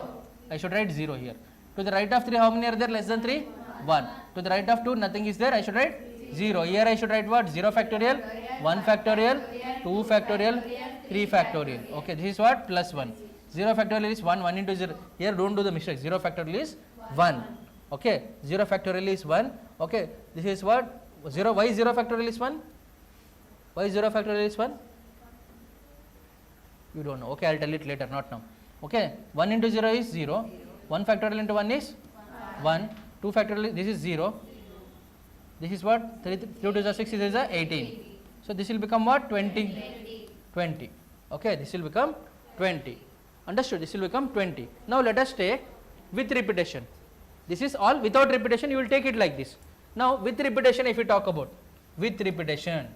I should write 0 here. To the right of 3, how many are there less than 3? 1. To the right of 2, nothing is there. I should write 0. Here I should write what? 0 factorial, 1 factorial, 2 factorial, 3 factorial. Okay, this is what? Plus 1. 0 factorial is 1, 1 into 0. Here don't do the mistake. 0 factorial is 1. Okay, 0 factorial is 1. Okay, this is what? 0. Why 0 factorial is 1? Why 0 factorial is 1? You don't know. Okay, I will tell it later, not now. Okay, 1 into 0 is 0. 1 factorial into 1 is 1. 2 factorial, this is 0. This is what? 3 to the 6 is 18. So this will become what? 20. 20. Okay, this will become 20. Understood? This will become 20. Now let us take with repetition. This is all without repetition, you will take it like this. Now with repetition, if we talk about with repetition.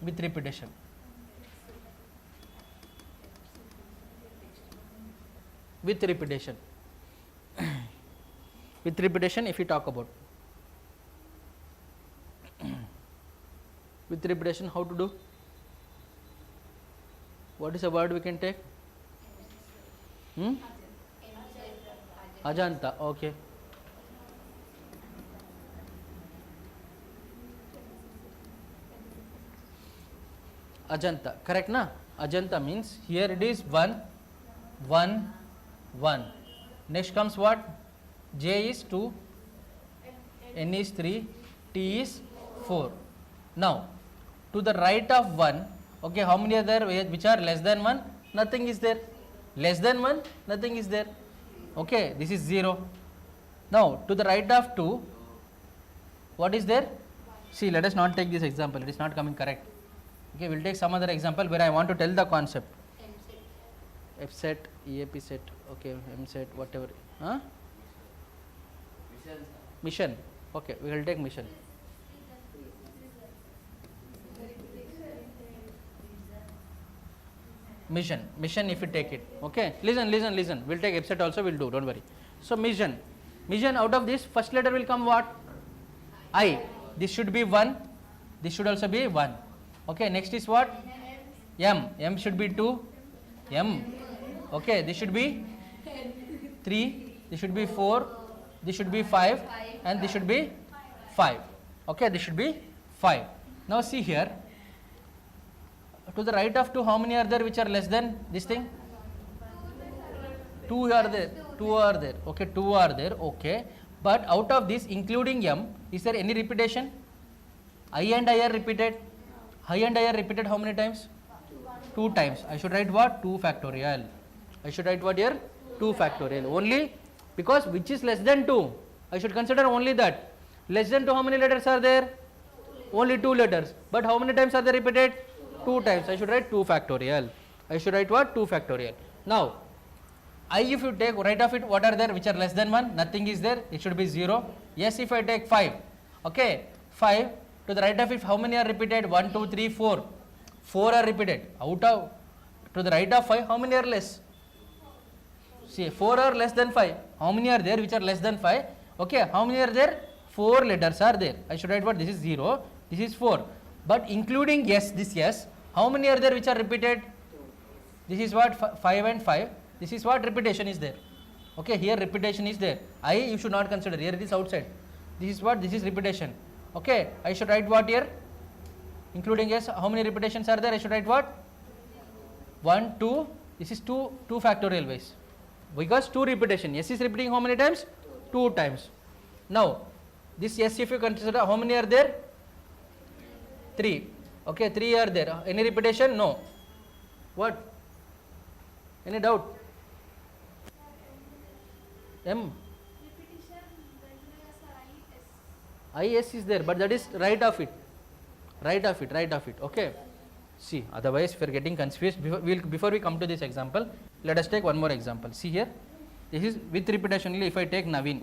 With repetition. With repetition. With repetition, if we talk about. With repetition, how to do? What is a word we can take? Ajanta, okay. Ajanta, correct na? Ajanta means here it is 1, 1, 1. Next comes what? J is 2, N is 3, T is 4. Now, to the right of 1, okay, how many are there which are less than 1? Nothing is there. Less than 1, nothing is there. Okay, this is 0. Now, to the right of 2, what is there? See, let us not take this example, it is not coming correct. Okay, we will take some other example where I want to tell the concept. EAPCET, EAPCET, okay, M.CET, whatever. Huh? Mission. Okay, we will take mission. Mission if you take it. Okay, listen. We'll take EAPCET also, we'll do, don't worry. So mission, out of this first letter will come what? I. This should be 1. This should also be 1. Okay, next is what? M should be 2. M. Okay, this should be 3. This should be 4. This should be 5. And this should be 5. Okay, this should be 5. Now see here. To the right of 2, how many are there which are less than this thing? 2 are there. 2 are there. Okay, 2 are there. Okay. But out of this, including M, is there any repetition? I and I are repeated. I and I are repeated how many times? 2 times. I should write what? 2 factorial. I should write what here? 2 factorial. Only because which is less than 2? I should consider only that. Less than 2, how many letters are there? Only 2 letters. But how many times are they repeated? 2 times. I should write 2 factorial. I should write what? 2 factorial. Now, I if you take right of it, what are there which are less than 1? Nothing is there. It should be 0. Yes, if I take 5. Okay, 5. To the right of it, how many are repeated? 1, 2, 3, 4. 4 are repeated. Out of, to the right of 5, how many are less? See, 4 are less than 5. How many are there which are less than 5? Okay, how many are there? 4 letters are there. I should write what? This is 0, this is 4. But including yes, this yes, how many are there which are repeated? This is what? 5 and 5. This is what? Repetition is there. Okay, here repetition is there. I you should not consider. Here it is outside. This is what? This is repetition. Okay, I should write what here? Including yes, how many repetitions are there? I should write what? 1, 2. This is 2 factorial ways. Because 2 repetition. Yes is repeating how many times? 2 times. Now, this yes if you consider, how many are there? 3. Okay, 3 are there. Any repetition? No. What? Any doubt? M. IS is there, but that is right of it. Right of it. Okay. See, otherwise if you are getting confused, before we come to this example, let us take one more example. See here, this is with repetition only. If I take Naveen,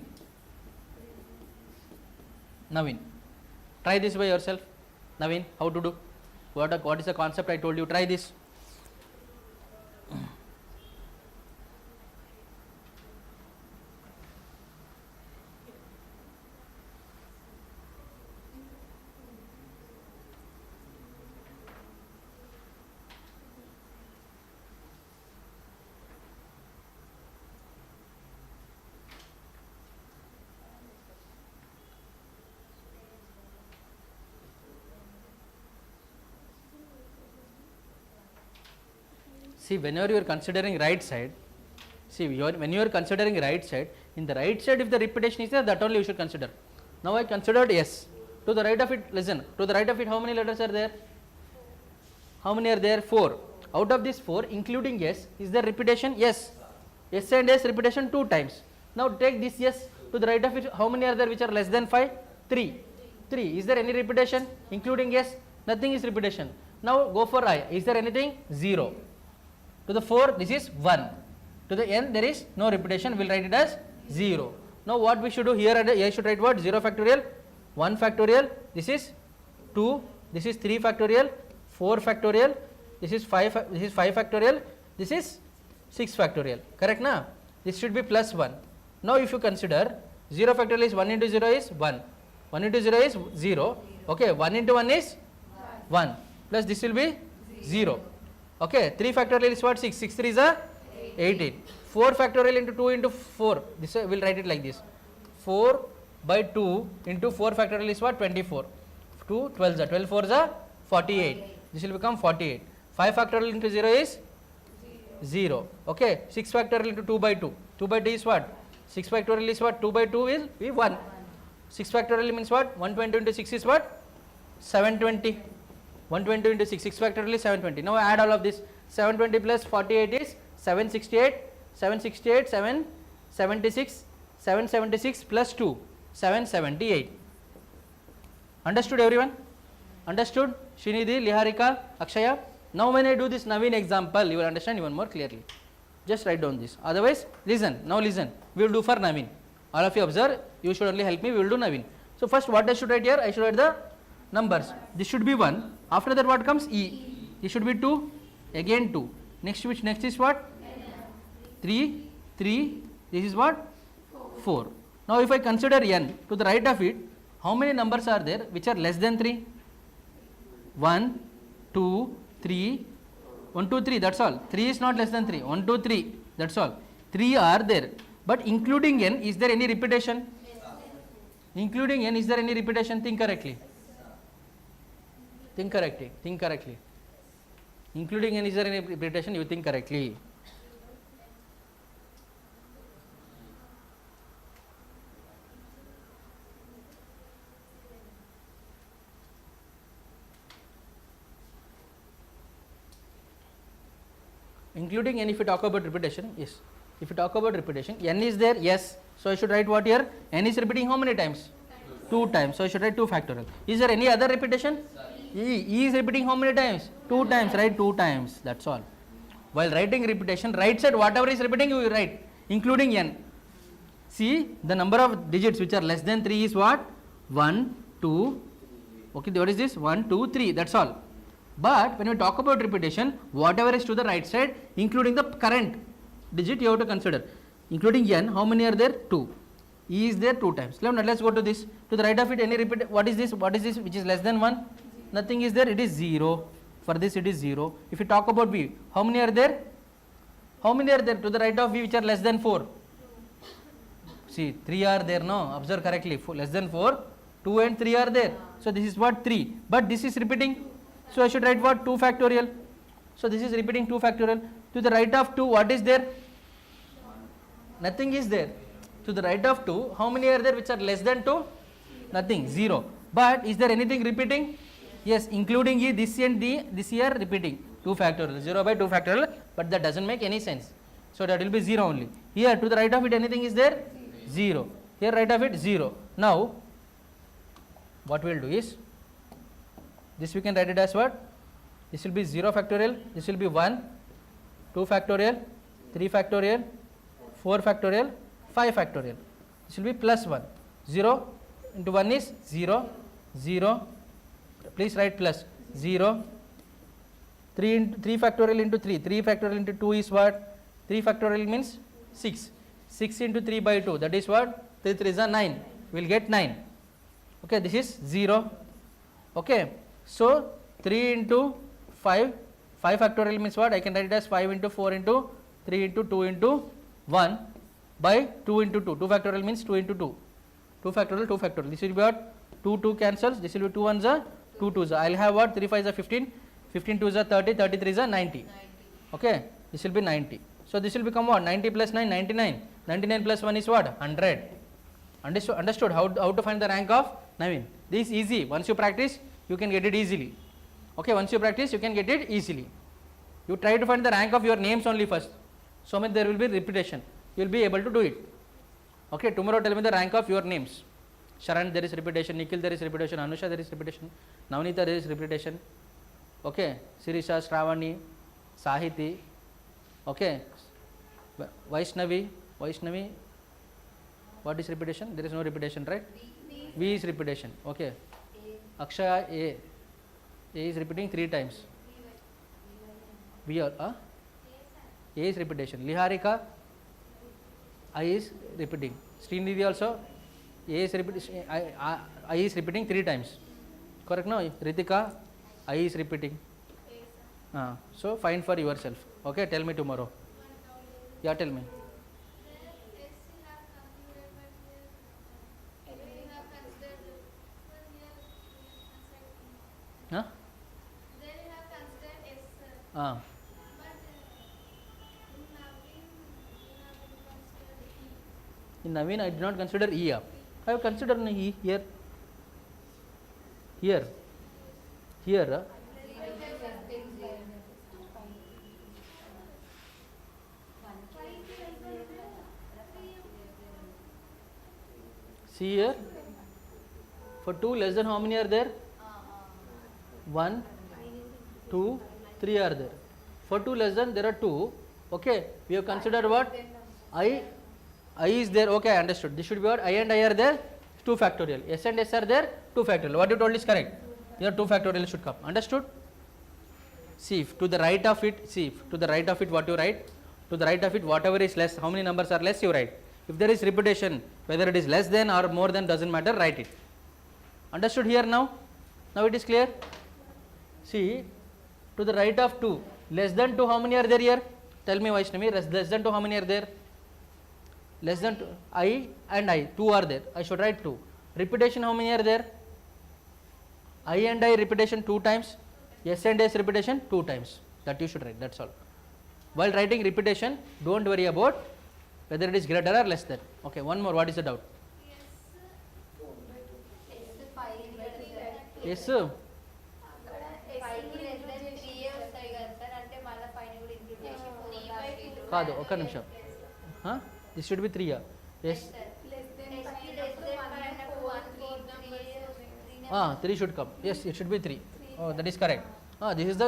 try this by yourself. Naveen, how to do? What is the concept I told you? Try this. See, whenever you are considering right side, when you are considering right side, in the right side if the repetition is there, that only you should consider. Now I considered yes. To the right of it, listen, to the right of it how many letters are there? How many are there? 4. Out of this 4, including yes, is there repetition? Yes. Yes and yes repetition 2 times. Now take this yes, to the right of it, how many are there which are less than 5? 3. Is there any repetition? Including yes, nothing is repetition. Now go for I. Is there anything? 0. To the 4, this is 1. To the n, there is no repetition. We will write it as 0. Now what we should do here? I should write what? 0 factorial, 1 factorial. This is 2. This is 3 factorial, 4 factorial. This is 5. This is 5 factorial. This is 6 factorial. Correct na? This should be plus 1. Now if you consider 0 factorial is 1 into 0 is 1. 1 into 0 is 0. Okay, 1 into 1 is 1. Plus this will be 0. Okay, 3 factorial is what? 6. 6 3 is a 18. 4 factorial into 2 into 4. This we will write it like this. 4 by 2 into 4 factorial is what? 24. 2 12 is a 12 4 is a 48. This will become 48. 5 factorial into 0 is 0. Okay, 6 factorial into 2 by 2. 2 by 2 is what? 6 factorial is what? 2 by 2 will be 1. 6 factorial means what? 120 into 6 is what? 720. 120 into 6, 6 factorial is 720. Now add all of this. 720 plus 48 is 768, 768, 776, 776 plus 2, 778. Understood everyone? Understood? Srinidhi, Liharika, Akshaya? Now when I do this Naveen example, you will understand even more clearly. Just write down this. Otherwise, listen. Now listen. We will do for Naveen. All of you observe. You should only help me. We will do Naveen. So first what I should write here? I should write the numbers. This should be 1. After that what comes? E. This should be 2. Again 2. Next is what? 3. This is what? 4. Now if I consider n, to the right of it, how many numbers are there which are less than 3? 1, 2, 3. 1, 2, 3, that's all. 3 is not less than 3. 1, 2, 3, that's all. 3 are there. But including n, is there any repetition? Including n, is there any repetition? Think correctly. Think correctly. Including n, is there any repetition? You think correctly. Including n, if you talk about repetition, yes. If you talk about repetition, n is there, yes. So I should write what here? N is repeating how many times? 2 times. So I should write 2 factorial. Is there any other repetition? E is repeating how many times? 2 times, right? 2 times. That's all. While writing repetition, right side whatever is repeating you will write, including n. See, the number of digits which are less than 3 is what? 1, 2. Okay, what is this? 1, 2, 3. That's all. But when we talk about repetition, whatever is to the right side, including the current digit, you have to consider. Including n, how many are there? 2. E is there 2 times. Now let's go to this. To the right of it, any repeat. What is this? What is this which is less than 1? Nothing is there. It is 0. For this, it is 0. If you talk about V, how many are there? How many are there to the right of V which are less than 4? See, 3 are there. No, observe correctly. Less than 4, 2 and 3 are there. So this is what? 3. But this is repeating. So I should write what? 2 factorial. So this is repeating 2 factorial. To the right of 2, what is there? Nothing is there. To the right of 2, how many are there which are less than 2? Nothing, 0. But is there anything repeating? Yes, including E, this and this here repeating 2 factorial, 0 by 2 factorial, but that doesn't make any sense. So that will be 0 only. Here to the right of it, anything is there? 0. Here right of it, 0. Now what we will do is, this we can write it as what? This will be 0 factorial, this will be 1, 2 factorial, 3 factorial, 4 factorial, 5 factorial. This will be plus 1. 0 into 1 is 0, 0. Please write plus 0. 3 factorial into 3. 3 factorial into 2 is what? 3 factorial means 6. 6 into 3 by 2. That is what? 3 3 is 9. We will get 9. Okay, this is 0. Okay. So 3 into 5. 5 factorial means what? I can write it as 5 into 4 into 3 into 2 into 1 by 2 into 2. 2 factorial means 2 into 2. 2 factorial, 2 factorial. This will be what? 2 2 cancels. This will be 2 1s are 2 2s. I will have what? 3 5s are 15. 15 2s are 30. 33 is 90. Okay. This will be 90. So this will become what? 90 plus 9, 99. 99 plus 1 is what? 100. Understood how to find the rank of Naveen? This is easy. Once you practice, you can get it easily. Okay. Once you practice, you can get it easily. You try to find the rank of your names only first. So much there will be repetition. You will be able to do it. Okay. Tomorrow tell me the rank of your names. Sharan, there is repetition. Nikhil, there is repetition. Anusha, there is repetition. Navneeta, there is repetition. Okay. Sirisha, Shravani, Sahiti. Okay. Vaishnavi. What is repetition? There is no repetition, right? V is repetition. Okay. Akshaya, A is repeating 3 times. V or A is repetition. Liharika, I is repeating. Srinidhi also, A is repeating. I is repeating 3 times. Correct? No? Ritika, I is repeating. So find for yourself. Okay, tell me tomorrow. Yeah, tell me. Huh? In Naveen, I did not consider E. I have considered E here. Here. See here. For 2 less than how many are there? 1, 2, 3 are there. For 2 less than there are 2. Okay. We have considered what? I is there. Okay, I understood. This should be what? I and I are there. 2 factorial. S and S are there. 2 factorial. What you told is correct. Here 2 factorial should come. Understood? See, to the right of it, what you write? To the right of it, whatever is less, how many numbers are less, you write. If there is repetition, whether it is less than or more than, doesn't matter, write it. Understood here now? Now it is clear? See, to the right of 2, less than 2, how many are there here? Tell me, Vaishnavi, less than 2, how many are there? Less than 2, I and I, 2 are there. I should write 2. Repetition, how many are there? I and I repetition 2 times. S and S repetition 2 times. That you should write, that's all. While writing repetition, don't worry about whether it is greater or less than. Okay, one more, what is the doubt? Yes. కాదు ఒక్క నిమిషం this should be 3 yes 3 should come. Yes, it should be 3. Oh, that is correct. This is the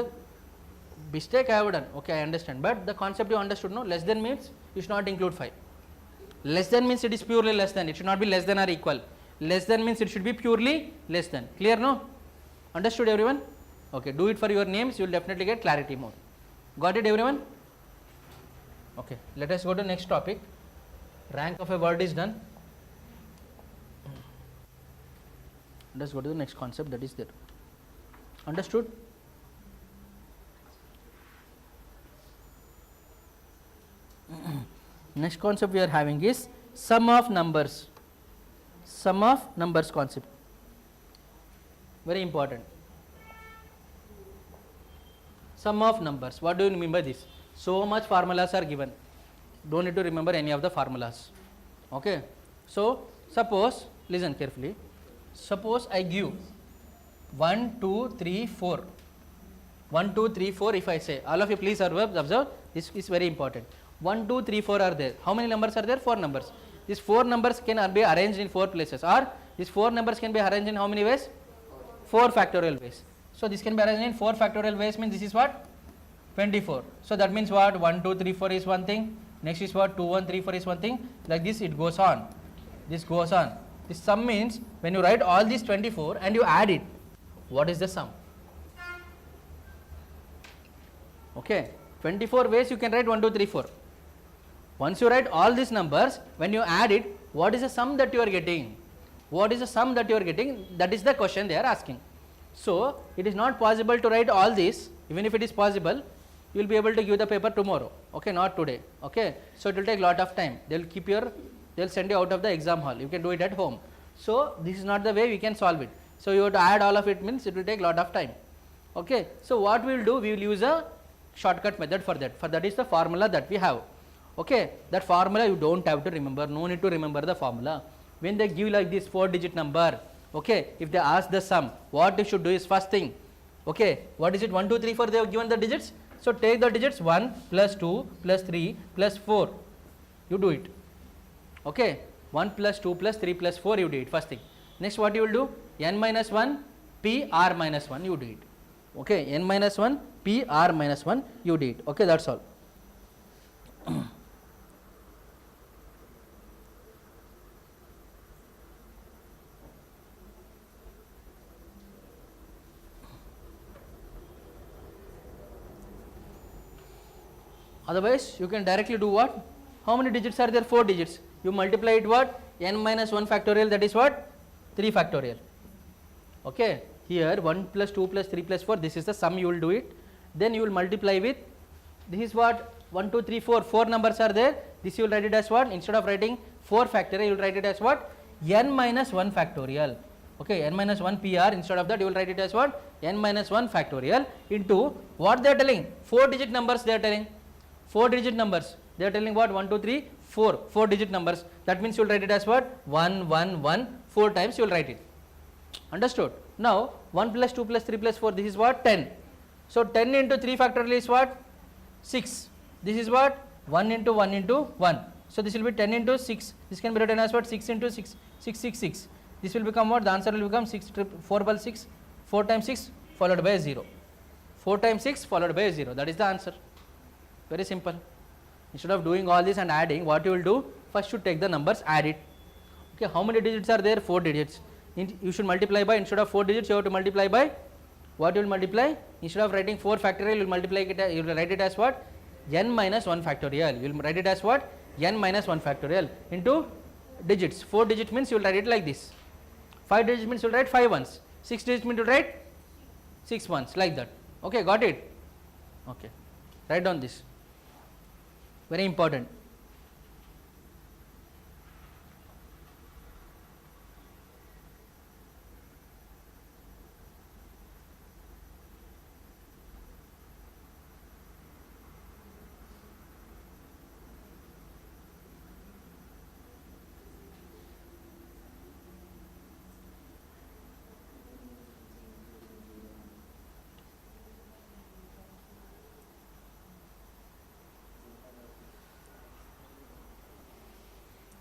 mistake I have done. Okay, I understand, but the concept you understood. No, less than means you should not include 5. Less than means it is purely less than. It should not be less than or equal. Less than means it should be purely less than. Clear? No? Understood everyone? Okay, do it for your names, you will definitely get clarity more. Got it everyone? Okay, let us go to next topic. Rank of a word is done. Let us go to the next concept that is there. Understood? Next concept we are having is sum of numbers. Sum of numbers concept. Very important. Sum of numbers. What do you mean by this? So much formulas are given. Don't need to remember any of the formulas. Okay. So suppose, listen carefully. Suppose I give 1, 2, 3, 4. 1, 2, 3, 4 if I say. All of you please observe. This is very important. 1, 2, 3, 4 are there. How many numbers are there? 4 numbers. These 4 numbers can be arranged in 4 places, or these 4 numbers can be arranged in how many ways? 4 factorial ways. So this can be arranged in 4 factorial ways, means this is what? 24. So that means what? 1, 2, 3, 4 is one thing. Next is what? 2, 1, 3, 4 is one thing. Like this it goes on. This goes on. This sum means when you write all these 24 and you add it, what is the sum? Okay. 24 ways you can write 1, 2, 3, 4. Once you write all these numbers, when you add it, what is the sum that you are getting? What is the sum that you are getting? That is the question they are asking. So it is not possible to write all this. Even if it is possible, you will be able to give the paper tomorrow. Okay, not today. Okay, so it will take lot of time. They will send you out of the exam hall. You can do it at home. So this is not the way we can solve it. So you have to add all of it, means it will take lot of time. Okay, so what we will do? We will use a shortcut method for that. For that is the formula that we have. Okay, that formula you don't have to remember. No need to remember the formula. When they give like this 4-digit number, okay, if they ask the sum, what you should do is first thing. Okay, what is it? 1, 2, 3, 4. They have given the digits. So take the digits 1 plus 2 plus 3 plus 4. You do it. Okay, 1 plus 2 plus 3 plus 4 you do it first thing. Next what you will do? N minus 1 P R minus 1 you do it. Okay, N minus 1 P R minus 1 you do it. Okay, that's all. Otherwise, you can directly do what? How many digits are there? 4 digits. You multiply it what? N minus 1 factorial, that is what? 3 factorial. Okay. Here 1 plus 2 plus 3 plus 4, this is the sum you will do it. Then you will multiply with, this is what? 1, 2, 3, 4. 4 numbers are there. This you will write it as what? Instead of writing 4 factorial, you will write it as what? N minus 1 factorial. Okay. N minus 1 PR. Instead of that, you will write it as what? N minus 1 factorial into what they are telling? 4-digit numbers they are telling. 4-digit numbers. They are telling what? 1, 2, 3, 4. 4-digit numbers. That means you will write it as what? 1, 1, 1. 4 times you will write it. Understood? Now 1 plus 2 plus 3 plus 4. This is what? 10. So 10 into 3 factorial is what? 6. This is what? 1 into 1 into 1. So this will be 10 into 6. This can be written as what? 6 into 6. 6, 6, 6. This will become what? The answer will become 6 4 plus 6. 4 times 6 followed by a 0. 4 times 6 followed by a 0. That is the answer. Very simple. Instead of doing all this and adding, what you will do? First you take the numbers, add it. Okay, how many digits are there? 4 digits. You should multiply by, instead of 4 digits, you have to multiply by, what you will multiply? Instead of writing 4 factorial, you will multiply it, you will write it as what? N minus 1 factorial. You will write it as what? N minus 1 factorial into digits. 4 digits means you will write it like this. 5 digits means you will write 5 ones. 6 digits means you will write 6 ones, like that. Okay, got it? Okay, write down this. Very important.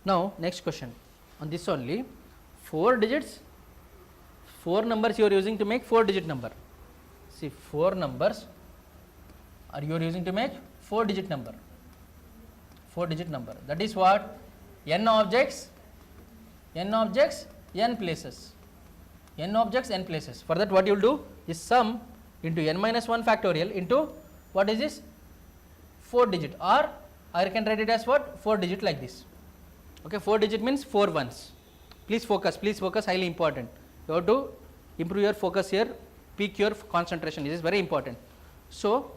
Now next question on this only. 4 digits, 4 numbers you are using to make 4-digit number. See, 4 numbers are you are using to make 4-digit number. 4-digit number. That is what? N objects, N places. N objects, N places. For that what you will do is sum into n minus 1 factorial into what is this 4 digit, or I can write it as what 4 digit like this. Okay, 4 digit means 4 ones. Please focus, highly important. You have to improve your focus here, peak your concentration. This is very important. So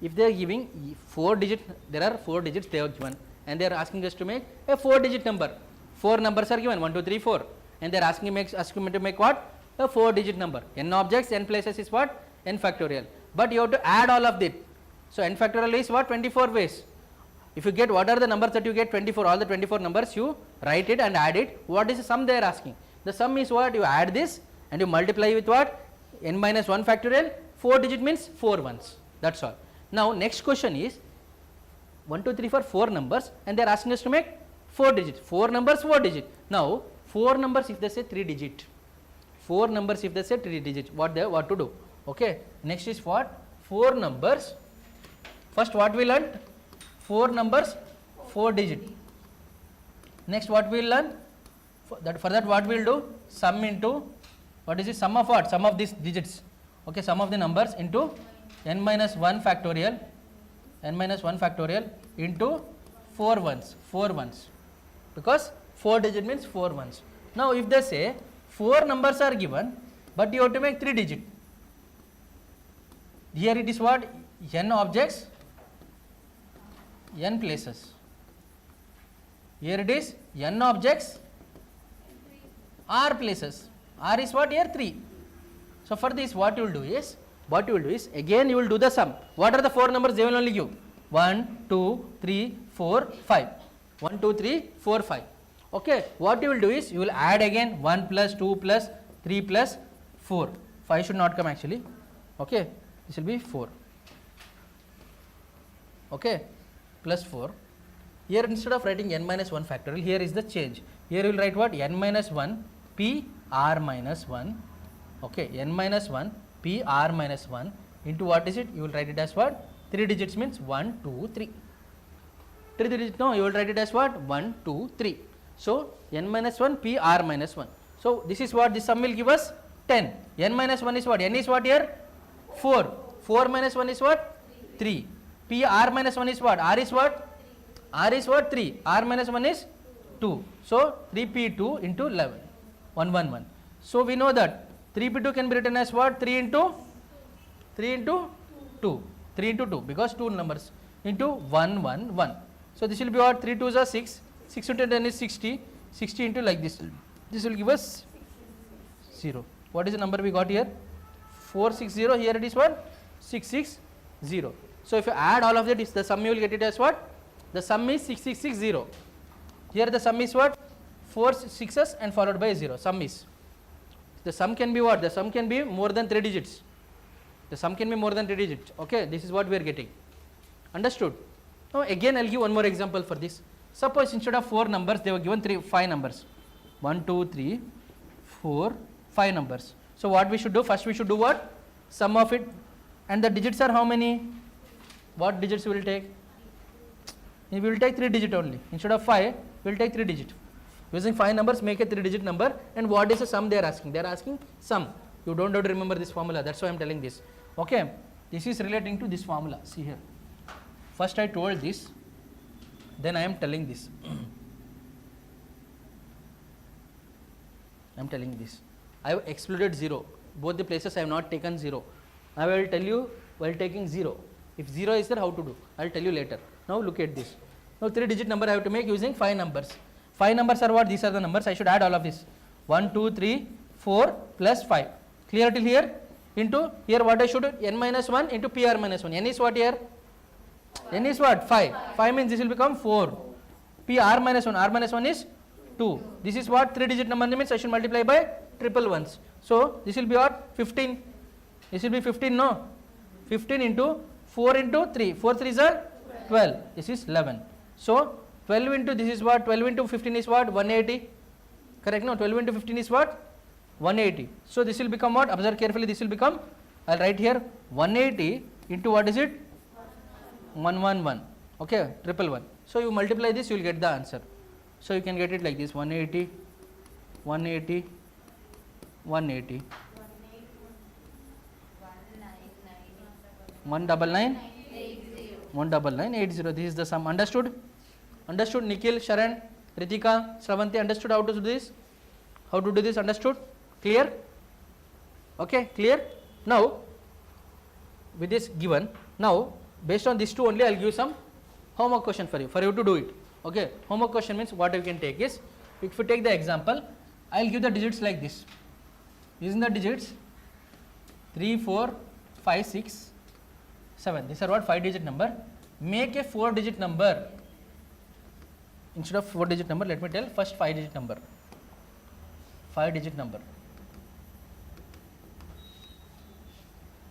if they are giving 4 digit, there are 4 digits they have given, and they are asking us to make a 4 digit number. 4 numbers are given 1, 2, 3, 4, and they are asking me to make what a 4 digit number. N objects, n places is what n factorial, but you have to add all of it. So n factorial is what 24 ways. If you get what are the numbers that you get 24, all the 24 numbers you write it and add it. What is the sum they are asking? The sum is what you add this and you multiply with what n minus 1 factorial. 4 digit means 4 ones, that's all. Now next question is 1, 2, 3, 4 numbers, and they are asking us to make 4 digits. 4 numbers 4 digit. Now 4 numbers if they say 3 digit, 4 numbers if they say 3 digit, what to do? Okay, next is what 4 numbers. First what we learned, 4 numbers 4 digit. Next what we will learn, for that what we will do, sum into what is the sum of what, sum of these digits. Okay, sum of the numbers into n minus 1 factorial, n minus 1 factorial into 4 ones, because 4 digit means 4 ones. Now if they say 4 numbers are given, but you have to make 3 digit. Here it is what n objects, n places. Here it is n objects, r places. R is what here 3. So for this what you will do is again you will do the sum. What are the 4 numbers they will only give? 1, 2, 3, 4, 5. 1, 2, 3, 4, 5. Okay, what you will do is you will add again 1 plus 2 plus 3 plus 4. 5 should not come actually. Okay, this will be 4. Okay, plus 4. Here instead of writing n minus 1 factorial, here is the change. Here you will write what n minus 1 p r minus 1. Okay, n minus 1 p r minus 1 into what is it? You will write it as what? 3 digits means 1, 2, 3. 3 digits, no, you will write it as what? 1, 2, 3. So n minus 1 p r minus 1. So this is what, this sum will give us 10. N minus 1 is what? N is what here? 4. 4 minus 1 is what? 3. P r minus 1 is what? R is what? R is what? 3. R minus 1 is 2. So 3p2 into 11. 1, 1, 1. So we know that 3p2 can be written as what? 3 into 2. 3 into 2, because 2 numbers into 1, 1, 1. So this will be what? 3 2s are 6. 6 into 10 is 60. 60 into like this. This will give us 0. What is the number we got here? 460. Here it is what? 660. So if you add all of that, the sum you will get it as what? The sum is 6660. Here the sum is what? 4 6s and followed by 0. Sum is. The sum can be what? The sum can be more than 3 digits. The sum can be more than 3 digits. Okay, this is what we are getting. Understood? Now again I will give one more example for this. Suppose instead of 4 numbers they were given 5 numbers. 1, 2, 3, 4, 5 numbers. So what we should do? First we should do what? Sum of it. And the digits are how many? What digits we will take? We will take 3 digit only. Instead of 5, we will take 3 digit. Using 5 numbers, make a 3 digit number. And what is the sum they are asking? They are asking sum. You don't have to remember this formula. That's why I am telling this. Okay. This is relating to this formula. See here. First I told this. Then I am telling this. I am telling this. I have excluded 0. Both the places I have not taken 0. I will tell you while taking 0. If 0 is there, how to do? I will tell you later. Now look at this. Now 3 digit number I have to make using 5 numbers. 5 numbers are what? These are the numbers. I should add all of this. 1, 2, 3, 4 plus 5. Clear till here? Into here what I should do? N minus 1 into PR minus 1. N is what here? N is what? 5. 5 means this will become 4. PR minus 1. R minus 1 is 2. This is what? 3 digit number means I should multiply by triple ones. So this will be what? 15. This will be 15, no? 15 into 4 into 3. 4 3s are 12. This is 11. So 12 into this is what? 12 into 15 is what? 180. Correct? No? 12 into 15 is what? 180. So this will become what? Observe carefully. This will become, I will write here 180 into what is it? 111. Okay? Triple 1. So you multiply this, you will get the answer. So you can get it like this: 180, 180, 180. 199 19980. This is the sum. Understood? Understood? Nikhil, Sharan, Ritika, Sravanti, understood how to do this? How to do this? Understood? Clear? Okay, clear? Now, with this given, now based on these two only I will give some homework question for you to do it. Okay, homework question means what you can take is, if you take the example, I will give the digits like this. Using the digits 3, 4, 5, 6, 7. These are what 5-digit number. Make a 4-digit number. Instead of 4-digit number, let me tell first 5-digit number. 5-digit number.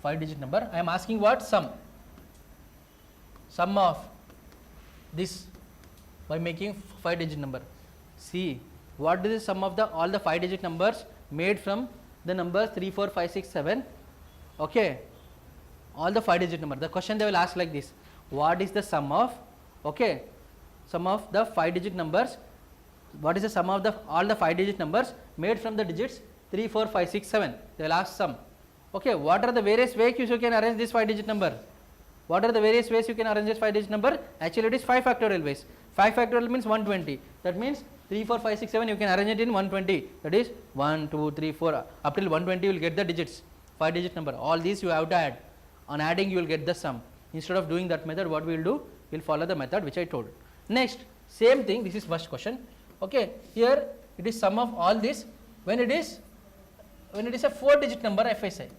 5-digit number. I am asking what? Sum. Sum of this by making 5-digit number. See, what is the sum of the all the 5-digit numbers made from the numbers 3, 4, 5, 6, 7. Okay, all the 5-digit number. The question they will ask like this: what is the sum of, okay, sum of the 5-digit numbers? What is the sum of the all the 5-digit numbers made from the digits 3, 4, 5, 6, 7? They will ask sum. Okay, what are the various ways you can arrange this 5-digit number? What are the various ways you can arrange this 5-digit number? Actually, it is 5 factorial ways. 5 factorial means 120. That means 3, 4, 5, 6, 7, you can arrange it in 120. That is 1, 2, 3, 4. Up till 120, you will get the digits, 5-digit number. All these you have to add. On adding, you will get the sum. Instead of doing that method, what we will do? We will follow the method which I told. Next, same thing. This is first question. Okay, here it is sum of all this. When it is a 4-digit number, if I say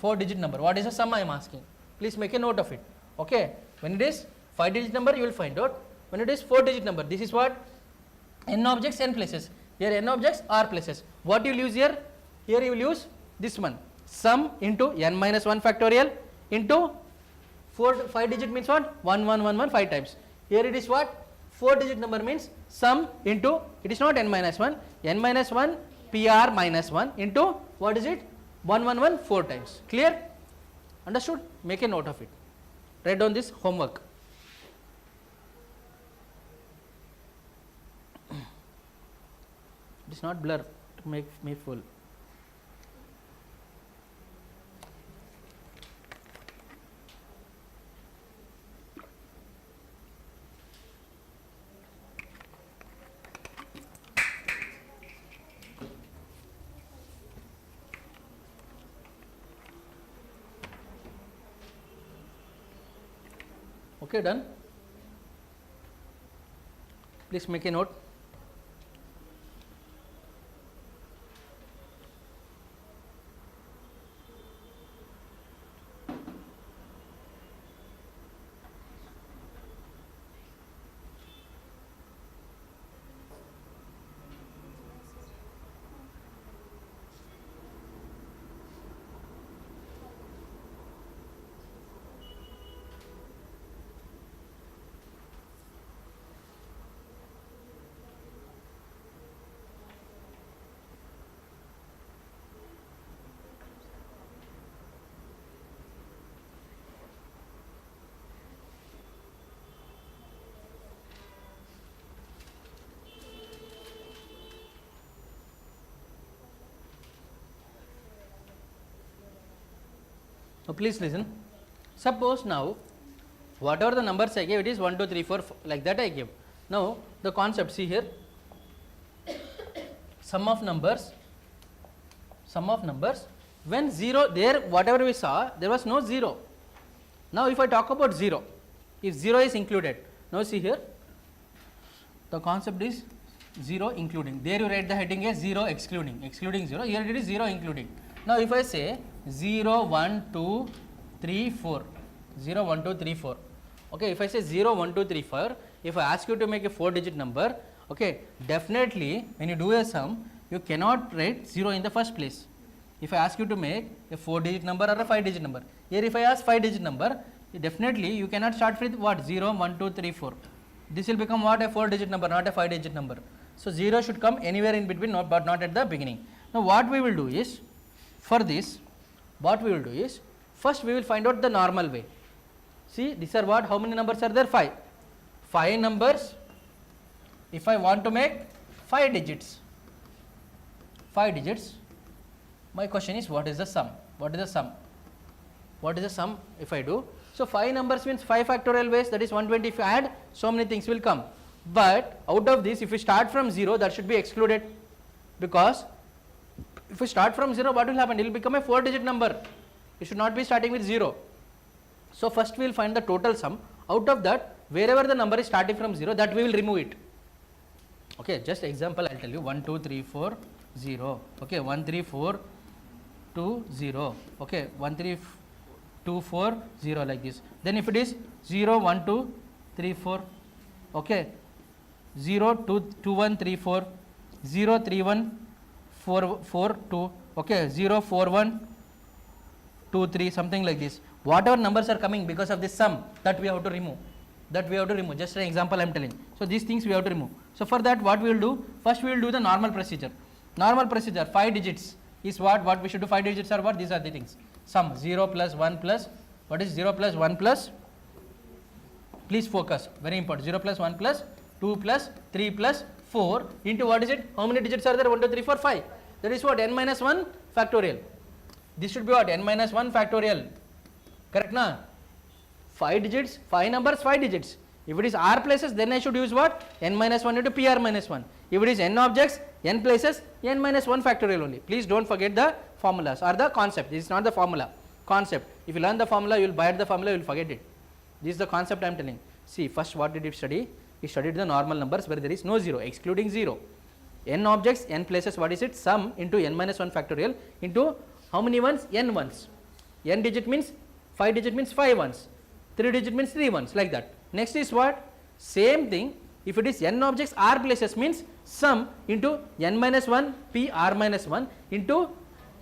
4-digit number, what is the sum I am asking? Please make a note of it. Okay, when it is 5-digit number, you will find out. When it is 4-digit number, this is what? N objects, n places. Here n objects, r places. What you will use here? Here you will use this one. Sum into n minus 1 factorial into 5-digit means what? 1, 1, 1, 1, 5 times. Here it is what? 4-digit number means sum into, it is not n minus 1 PR minus 1 into, what is it? 1, 1, 1, 4 times. Clear? Understood? Make a note of it. Write down this homework. It is not blur to make me full. Okay, done. Please make a note. Now, please listen. Suppose now, whatever the numbers I gave, it is 1, 2, 3, 4, like that I gave. Now, the concept, see here, sum of numbers, when 0, there whatever we saw, there was no 0. Now, if I talk about 0, if 0 is included, now see here, the concept is 0 including. There you write the heading as 0 excluding, 0, here it is 0 including. Now, if I say 0, 1, 2, 3, 4, 0, 1, 2, 3, 4. Okay, if I say 0, 1, 2, 3, 4, if I ask you to make a 4-digit number, okay, definitely when you do a sum, you cannot write 0 in the first place. If I ask you to make a 4-digit number or a 5-digit number, here if I ask 5-digit number, definitely you cannot start with what? 0, 1, 2, 3, 4. This will become what? A 4-digit number, not a 5-digit number. So, 0 should come anywhere in between, but not at the beginning. Now, what we will do is, for this, what we will do is, first we will find out the normal way. See, these are what? How many numbers are there? 5. 5 numbers. If I want to make 5 digits, my question is, what is the sum? What is the sum? what is the sum if I do? So 5 numbers means 5 factorial ways, that is 120. If you add, so many things will come. But out of this, if you start from 0, that should be excluded, because if you start from 0, what will happen? It will become a 4-digit number. You should not be starting with 0. So first we will find the total sum. Out of that, wherever the number is starting from 0, that we will remove it. Okay, just example I will tell you. 1 2 3 4 0. Okay, 1 3 4 2 0. Okay, 1 3 2 4 0, like this. Then if it is 0 1 2 3 4, okay, 0 2 2 1 3 4, 0 3 1 4 4 2, okay, 0 4 1 2 3, something like this. Whatever numbers are coming because of this sum, that we have to remove. Just an example I am telling. So these things we have to remove. So for that, what we will do? First we will do the normal procedure. 5 digits is what we should do. 5 digits are what? These are the things. Sum 0 plus 1 plus, what is 0 plus 1 plus? Please focus, very important. 0 plus 1 plus 2 plus 3 plus 4 into what is it? How many digits are there? 1 2 3 4 5. That is what? N minus 1 factorial. This should be what? N minus 1 factorial. Correct na? 5 digits, 5 numbers, 5 digits. If it is r places, then I should use what? N minus 1 into pr minus 1. If it is n objects, n places, n minus 1 factorial only. Please don't forget the formulas or the concept. This is not the formula. Concept. If you learn the formula, you will buy the formula, you will forget it. This is the concept I am telling. See, first what did you study? We studied the normal numbers where there is no 0, excluding 0. N objects, n places, what is it? Sum into n minus 1 factorial into how many ones? N ones. N digit means 5 digit means 5 ones. 3 digit means 3 ones, like that. Next is what? Same thing. If it is n objects r places means sum into n minus 1 p r minus 1 into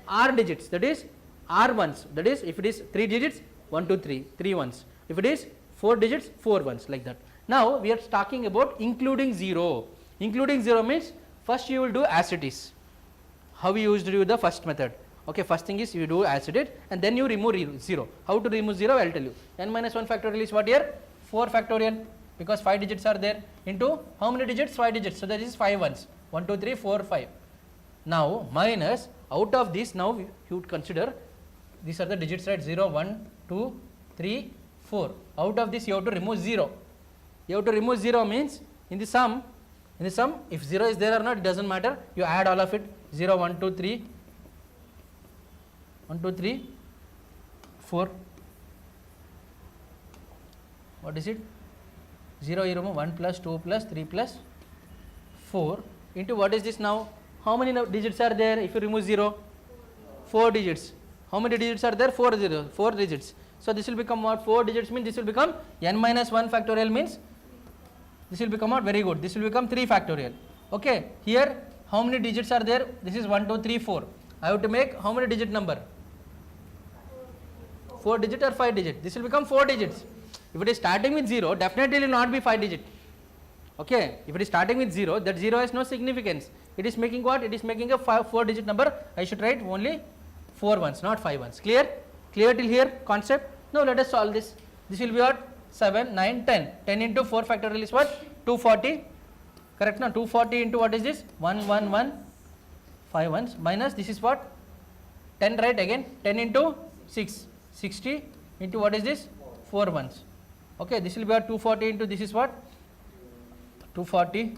r digits, that is r ones. That is, if it is 3 digits, 1 2 3, 3 ones. If it is 4 digits, 4 ones, like that. Now we are talking about including 0. Including 0 means first you will do as it is. How we used to do the first method. Okay, first thing is you do as it is and then you remove 0. How to remove 0? I will tell you. N minus 1 factorial is what here? 4 factorial, because 5 digits are there, into how many digits? 5 digits. So that is 5 ones. 1 2 3 4 5. Now minus, out of this, now you would consider these are the digits, right? 0 1 2 3 4. Out of this you have to remove 0. You have to remove 0 means in the sum if 0 is there or not, it doesn't matter. You add all of it. 0 1 2 3 1 2 3 4. What is it? 0 you remove 1 plus 2 plus 3 plus 4 into what is this now? How many digits are there if you remove 0? 4 digits. How many digits are there? 4 digits. So this will become what? 4 digits means this will become n minus 1 factorial means this will become what? Very good. This will become 3 factorial. Okay. Here how many digits are there? This is 1 2 3 4. I have to make how many digit number? 4 digit or 5 digit? This will become 4 digits. If it is starting with 0, definitely it will not be 5 digit. Okay. If it is starting with 0, that 0 has no significance. It is making what? It is making a 4 digit number. I should write only 4 ones, not 5 ones. Clear? Clear till here concept? Now let us solve this. This will be what? 7, 9, 10. 10 into 4 factorial is what? 240. Correct now? 240 into what is this? 1, 1, 1, 5 ones minus this is what? 10, right? Again 10 into 6, 60 into what is this? 4 ones. Okay, this will be what? 240 into this is what? 240,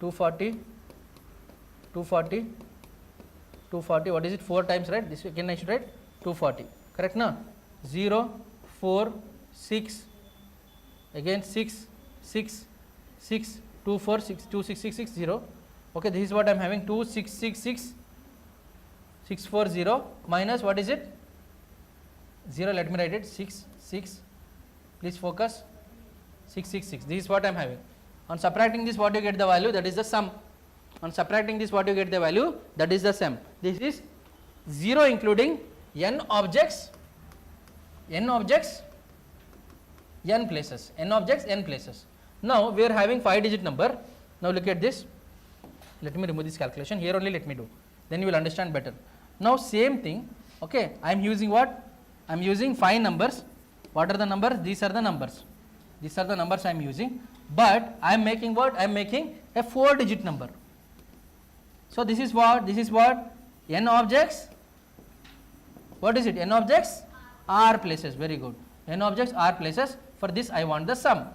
240, 240, 240. What is it? 4 times, right? This again I should write 240. Correct now? 0, 4, 6, again 6, 6, 6, 2, 4, 6, 2, 6, 6, 6, 0. Okay, this is what I am having. 2, 6, 6, 6, 6, 4, 0 minus what is it? 0. Let me write it. 6, 6. Please focus. 6, 6, 6. This is what I am having. On subtracting this, what you get the value? That is the sum. On subtracting this, what you get the value? That is the sum. This is 0 including n objects, n places, n objects, n places. Now we are having 5 digit number. Now look at this. Let me remove this calculation. Here only let me do. Then you will understand better. Now same thing. Okay, I am using what? I am using 5 numbers. What are the numbers? These are the numbers. These are the numbers I am using. But I am making what? I am making a 4 digit number. So this is what? This is what? N objects. What is it? N objects? R places. Very good. N objects R places. For this I want the sum.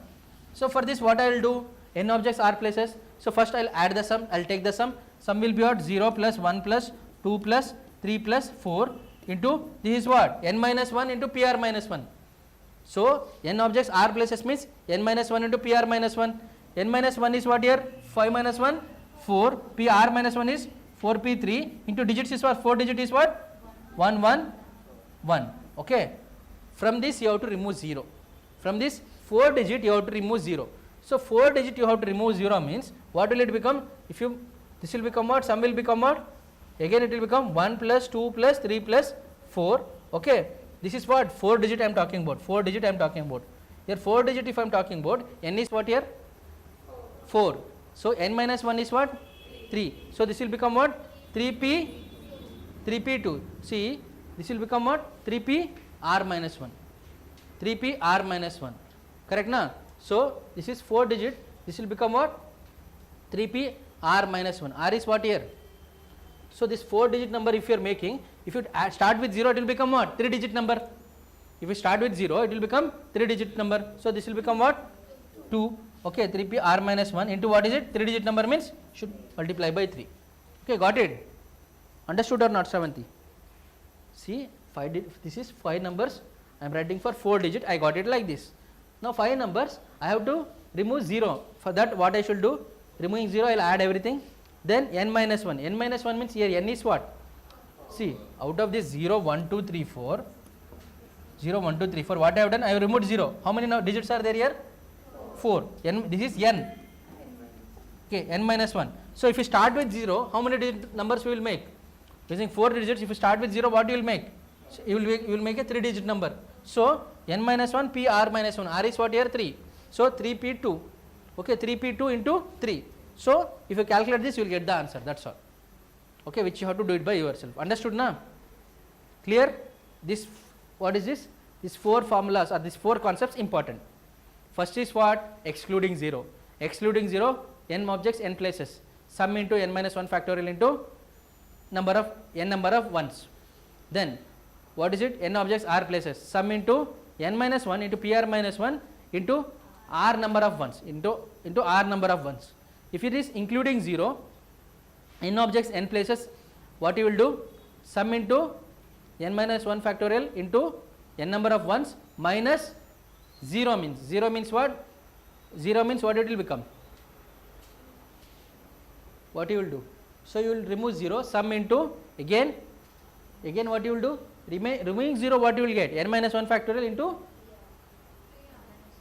So for this what I will do? N objects R places. So first I will add the sum. I will take the sum. Sum will be what? 0 plus 1 plus 2 plus 3 plus 4 into this is what? N minus 1 into PR minus 1. So N objects R places means N minus 1 into PR minus 1. N minus 1 is what here? 5 minus 1 4. PR minus 1 is 4P3 into digits is what? 4 digit is what? 1 1 1. Okay. From this you have to remove 0. From this 4 digit you have to remove 0. So 4 digit you have to remove 0 means what will it become? If you this will become what? Sum will become what? Again it will become 1 plus 2 plus 3 plus 4. Okay. This is what? 4 digit I am talking about. 4 digit I am talking about. Here 4 digit if I am talking about, N is what here? 4. So N minus 1 is what? 3. So this will become what? 3P2. See, this will become what? 3P R minus 1. 3P R minus 1. Correct na? So this is 4 digit. This will become what? 3P R minus 1. R is what here? So this 4 digit number if you are making, if you start with 0 it will become what? 3 digit number. If you start with 0 it will become 3 digit number. So this will become what? 2. Okay, 3P R minus 1 into what is it? 3 digit number means should multiply by 3. Okay, got it? Understood or not, Shravanti? See, this is 5 numbers. I am writing for 4 digit. I got it like this. Now 5 numbers. I have to remove 0. For that what I should do? Removing 0 I will add everything. Then N minus 1. N minus 1 means here N is what? See, out of this 0, 1, 2, 3, 4. 0, 1, 2, 3, 4. What I have done? I have removed 0. How many now digits are there here? 4. N, this is N. Okay, N minus 1. So if you start with 0, how many digit numbers we will make? Using 4 digits, if you start with 0, what you will make? So you will make a 3 digit number. So N minus 1, P R minus 1. R is what here? 3. So 3P2. Okay, 3P2 into 3. So if you calculate this, you will get the answer. That's all. Okay, which you have to do it by yourself. Understood na? Clear? This, what is this? These 4 formulas or these 4 concepts important. First is what? Excluding 0. Excluding 0, N objects, N places. Sum into N minus 1 factorial into number of N number of ones. Then what is it? N objects R places. Sum into N minus 1 into PR minus 1 into R number of ones into R number of ones. If it is including 0, N objects N places, what you will do? Sum into N minus 1 factorial into N number of ones minus 0 means what? 0 means what it will become? What you will do? So you will remove 0, sum into again what you will do? Removing 0, what you will get? N minus 1 factorial into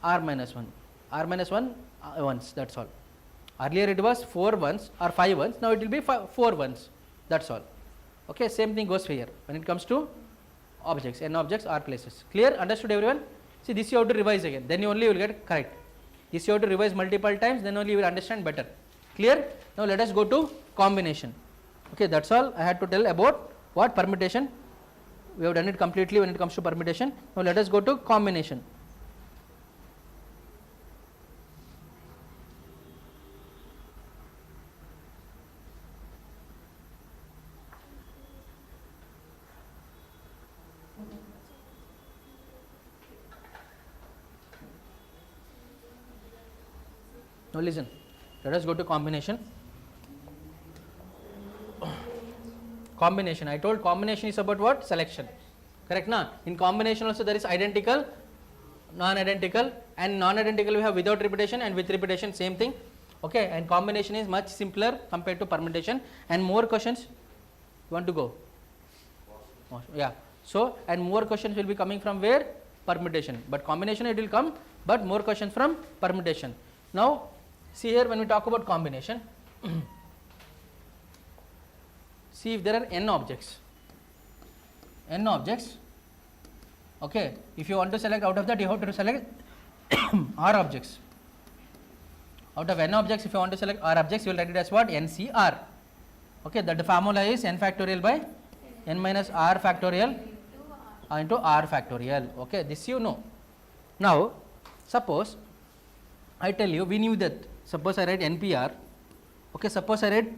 R minus 1. R minus 1 ones, that's all. Earlier it was 4 ones or 5 ones, now it will be 4 ones, that's all. Okay, same thing goes here when it comes to objects, N objects, R places. Clear? Understood everyone? See, this you have to revise again, then you only will get correct. This you have to revise multiple times, then only you will understand better. Clear? Now let us go to combination. Okay, that's all I had to tell about what? Permutation. We have done it completely when it comes to permutation. Now let us go to combination. Now listen, let us go to combination. Combination, I told combination is about what? Selection. Correct na? In combination also there is identical, non-identical, and non-identical we have without repetition and with repetition, same thing. Okay, and combination is much simpler compared to permutation. And more questions, you want to go? Yeah. So and more questions will be coming from where? Permutation. But combination it will come, but more questions from permutation. Now see here when we talk about combination, see if there are N objects, okay, if you want to select out of that you have to select R objects. Out of N objects if you want to select R objects you will write it as what? NCR. Okay, that the formula is N factorial by N minus R factorial into R factorial. Okay, this you know. Now suppose I tell you, we knew that, suppose I write NPR, okay, suppose I write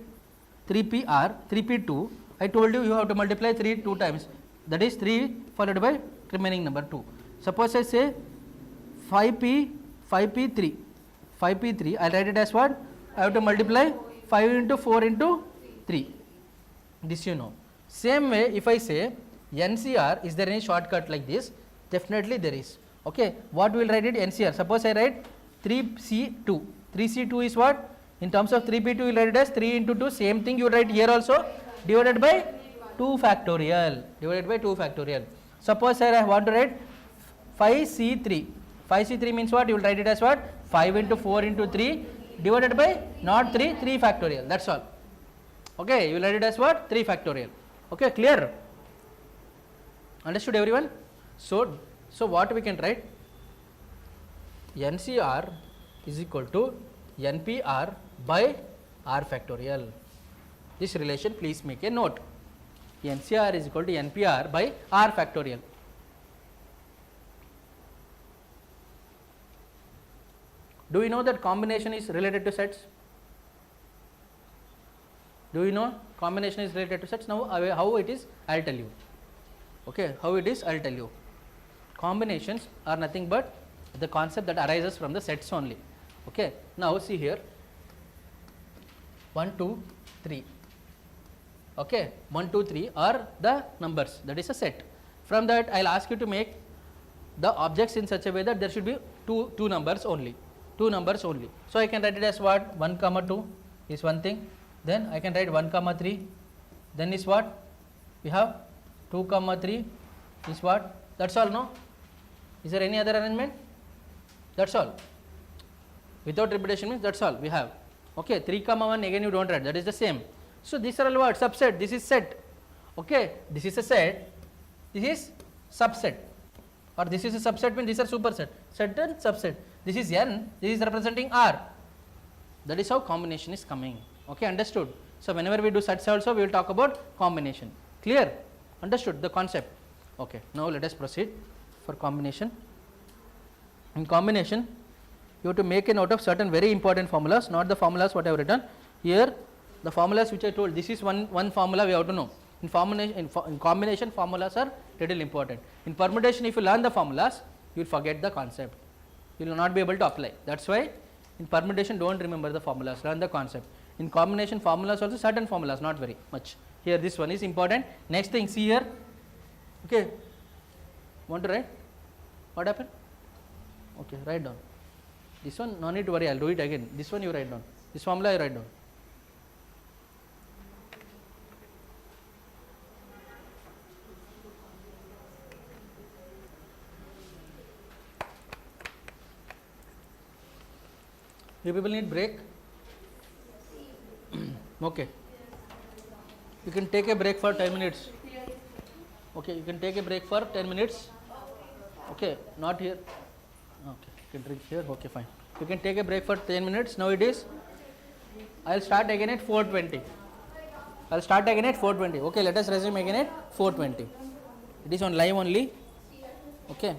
3PR, 3P2, I told you you have to multiply 3 2 times, that is 3 followed by remaining number 2. Suppose I say 5p3. 5p3, I'll write it as what? I have to multiply 5 into 4 into 3. This you know. Same way, if I say NCR, is there any shortcut like this? Definitely there is. Okay, what we will write it? NCR. Suppose I write 3C2. 3C2 is what? In terms of 3p2, you will write it as 3 into 2. Same thing you will write here also, divided by 2 factorial. Divided by 2 factorial. Suppose I want to write 5C3. 5C3 means what? You will write it as what? 5 into 4 into 3 divided by not 3, 3 factorial. That's all. Okay, you will write it as what? 3 factorial. Okay, clear? Understood everyone? So what we can write? NCR is equal to NPR by R factorial. This relation, please make a note. NCR is equal to NPR by R factorial. Do you know that combination is related to sets? Do you know combination is related to sets? Now how it is, I will tell you. Okay, how it is, I will tell you. Combinations are nothing but the concept that arises from the sets only. Okay, now see here 1, 2, 3. Okay, 1, 2, 3 are the numbers, that is a set. From that I will ask you to make the objects in such a way that there should be two numbers only. 2 numbers only. So I can write it as what? 1, 2 is one thing. Then I can write 1, 3. Then is what? We have 2, 3 is what? That's all, no? Is there any other arrangement? That's all. Without repetition means that's all we have. Okay, 3, 1 again you don't write, that is the same. So these are all what? Subset. This is set. Okay, this is a set. This is subset. Or this is a subset means these are superset. Set and subset. This is N, this is representing R. That is how combination is coming. Okay, understood? So whenever we do sets also, we will talk about combination. Clear? Understood the concept? Okay, now let us proceed for combination. In combination, you have to make a note of certain very important formulas, not the formulas what I have written. Here, the formulas which I told, this is one formula we have to know. In combination, formulas are little important. In permutation, if you learn the formulas, you will forget the concept. You will not be able to apply. That's why in permutation, don't remember the formulas, learn the concept. In combination, formulas also, certain formulas, not very much. Here this one is important. Next thing, see here. Okay, want to write? What happened? Okay, write down. This one, no need to worry, I will do it again. This one you write down. This formula you write down. You people need break? Okay. You can take a break for 10 minutes. Okay, you can take a break for 10 minutes. Okay, not here. Okay, you can drink here. Okay, fine. You can take a break for 10 minutes. Now it is. I will start again at 4:20. I will start again at 4:20. Okay, let us resume again at 4:20. It is on live only. Okay.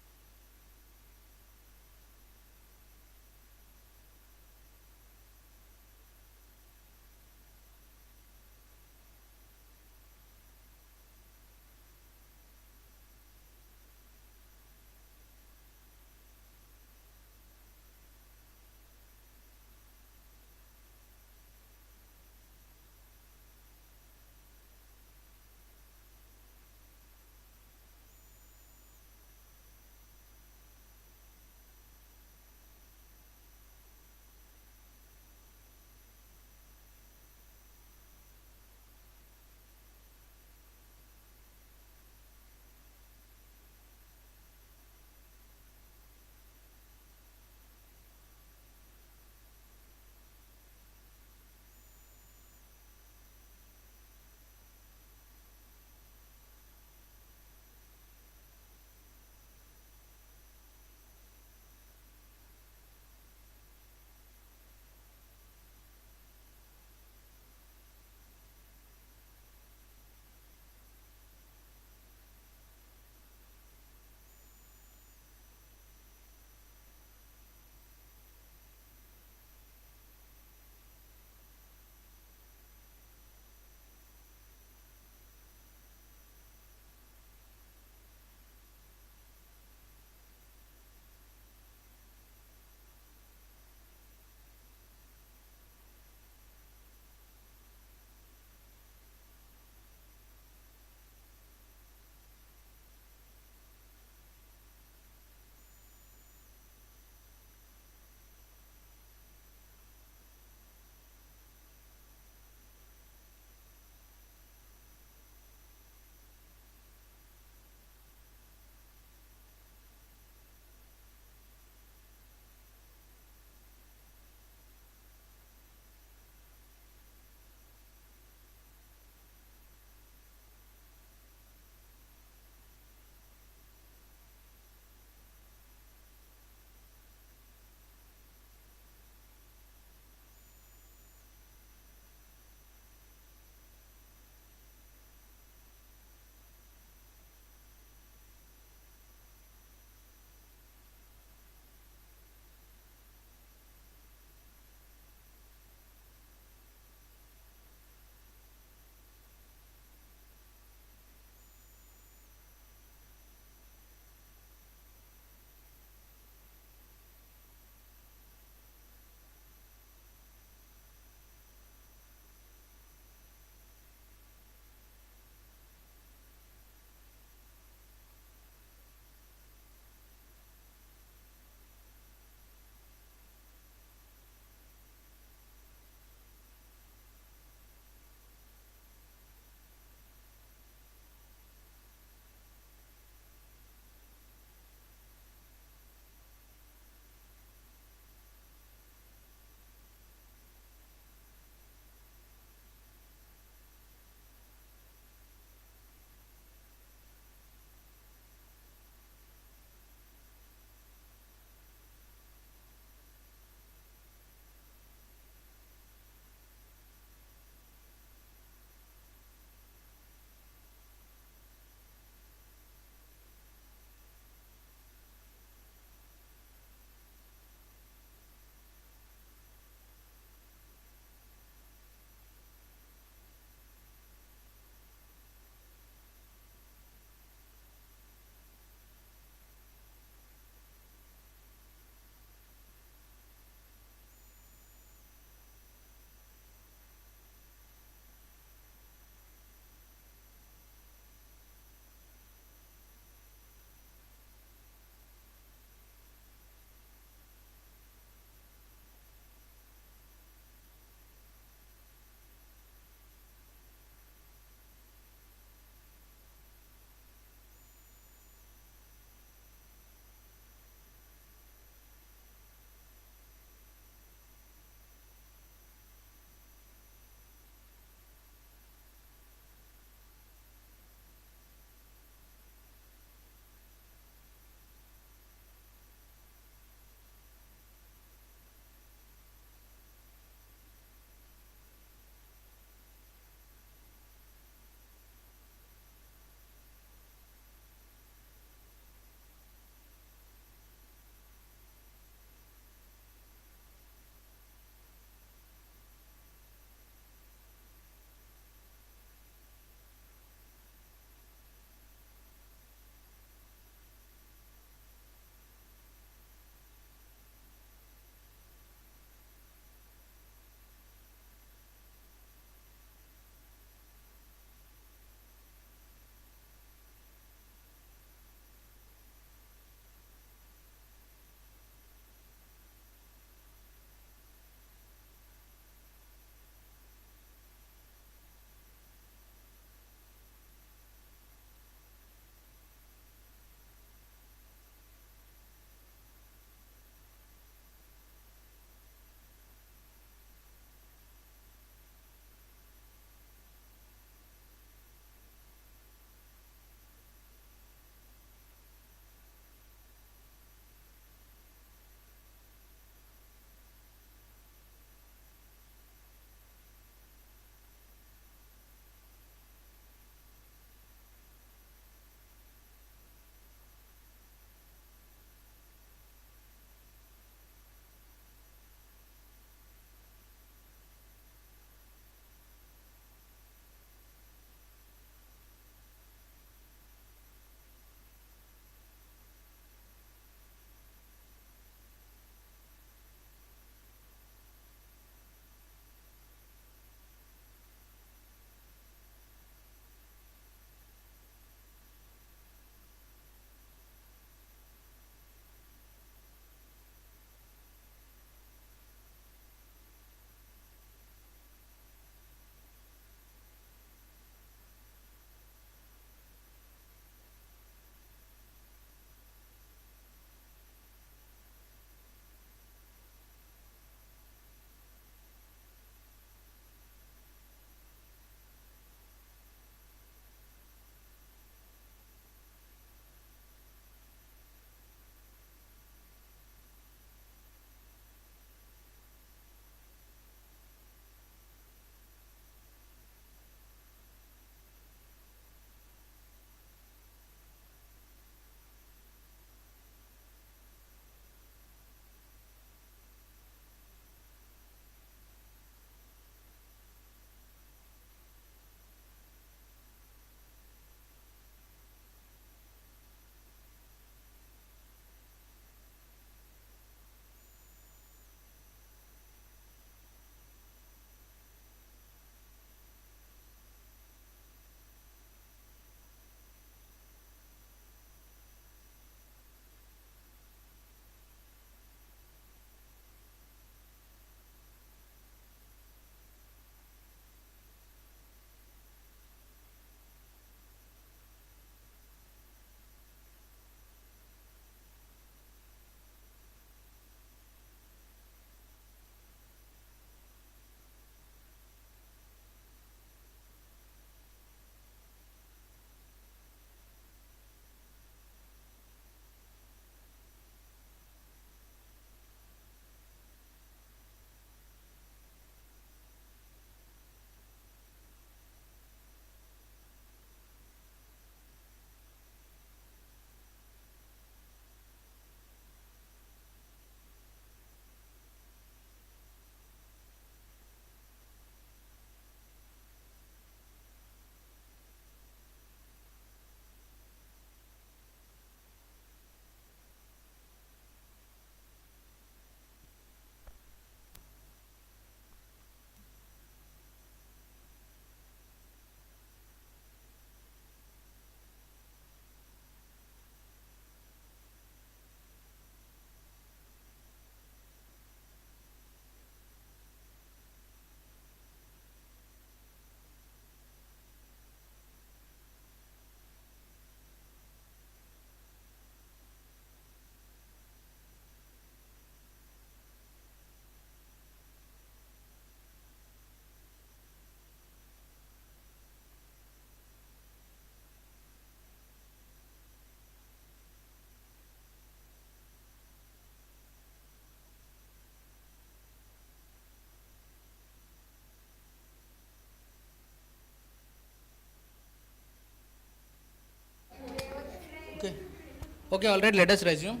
Okay, all right, let us resume.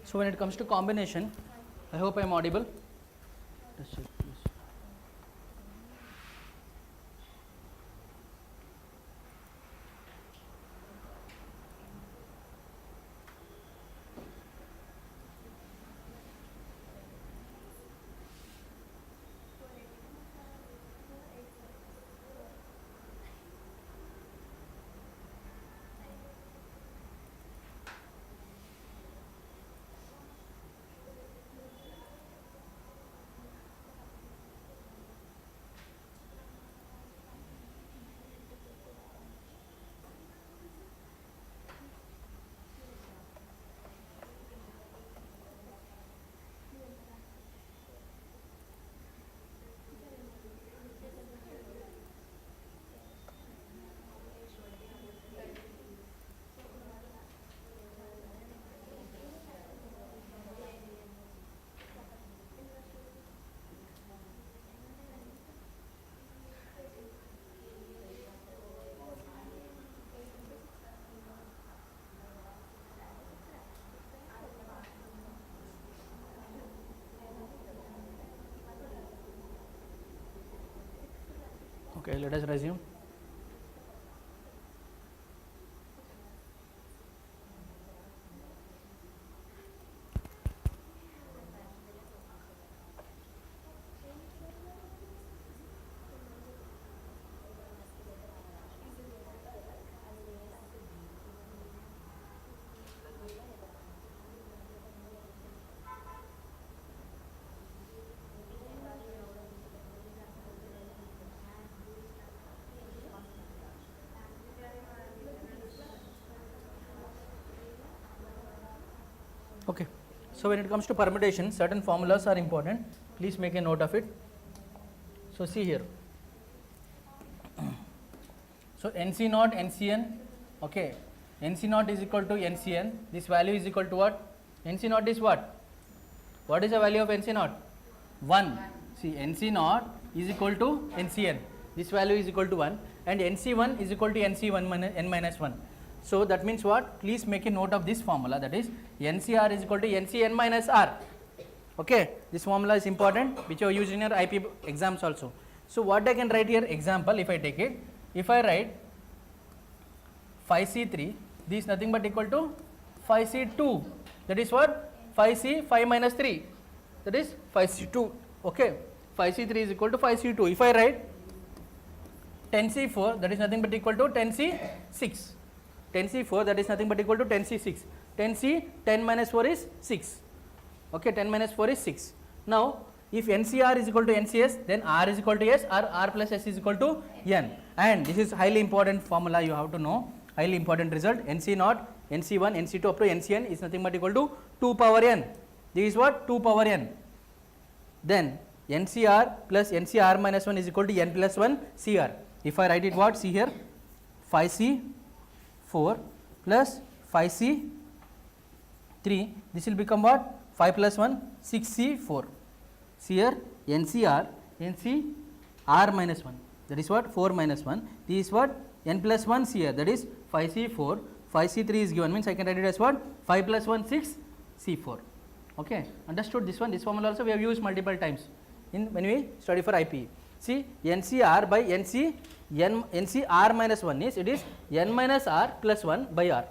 So when it comes to combination, I hope I am audible. Let's check this. Okay, let us resume. Okay. So when it comes to permutation, certain formulas are important. Please make a note of it. So see here. So NC naught, NCN, okay. NC naught is equal to NCN. This value is equal to what? NC naught is what? What is the value of NC naught? 1. See, NC naught is equal to NCN. This value is equal to 1. And NC1 is equal to NC1 minus n minus 1. So that means what? Please make a note of this formula, that is NCR is equal to NCN minus R. Okay, this formula is important, which you are used in your IP exams also. So what I can write here, example, if I take it, if I write 5C3, this is nothing but equal to 5C2. That is what? 5C 5 minus 3. That is 5C2. Okay, 5C3 is equal to 5C2. If I write 10C4, that is nothing but equal to 10C6. 10C4, that is nothing but equal to 10C6. 10C 10 minus 4 is 6. Okay, 10 minus 4 is 6. Now, if NCR is equal to NCS, then R is equal to S, or R plus S is equal to N. And this is highly important formula, you have to know, highly important result. NC naught, NC1, NC2 up to NCN is nothing but equal to 2 power N. This is what? 2 power N. Then NCR plus NCR minus 1 is equal to N plus 1 CR. If I write it what? See here, 5C4 plus 5C3, this will become what? 5 plus 1, 6C4. See here, NCR, NCR minus 1, that is what? 4 minus 1. This is what? N plus 1 CR, that is 5C4, 5C3 is given, means I can write it as what? 5 plus 1, 6C4. Okay, understood this one? This formula also we have used multiple times in when we study for IPE. See, NCR by NCR minus 1 is, it is N minus R plus 1 by R.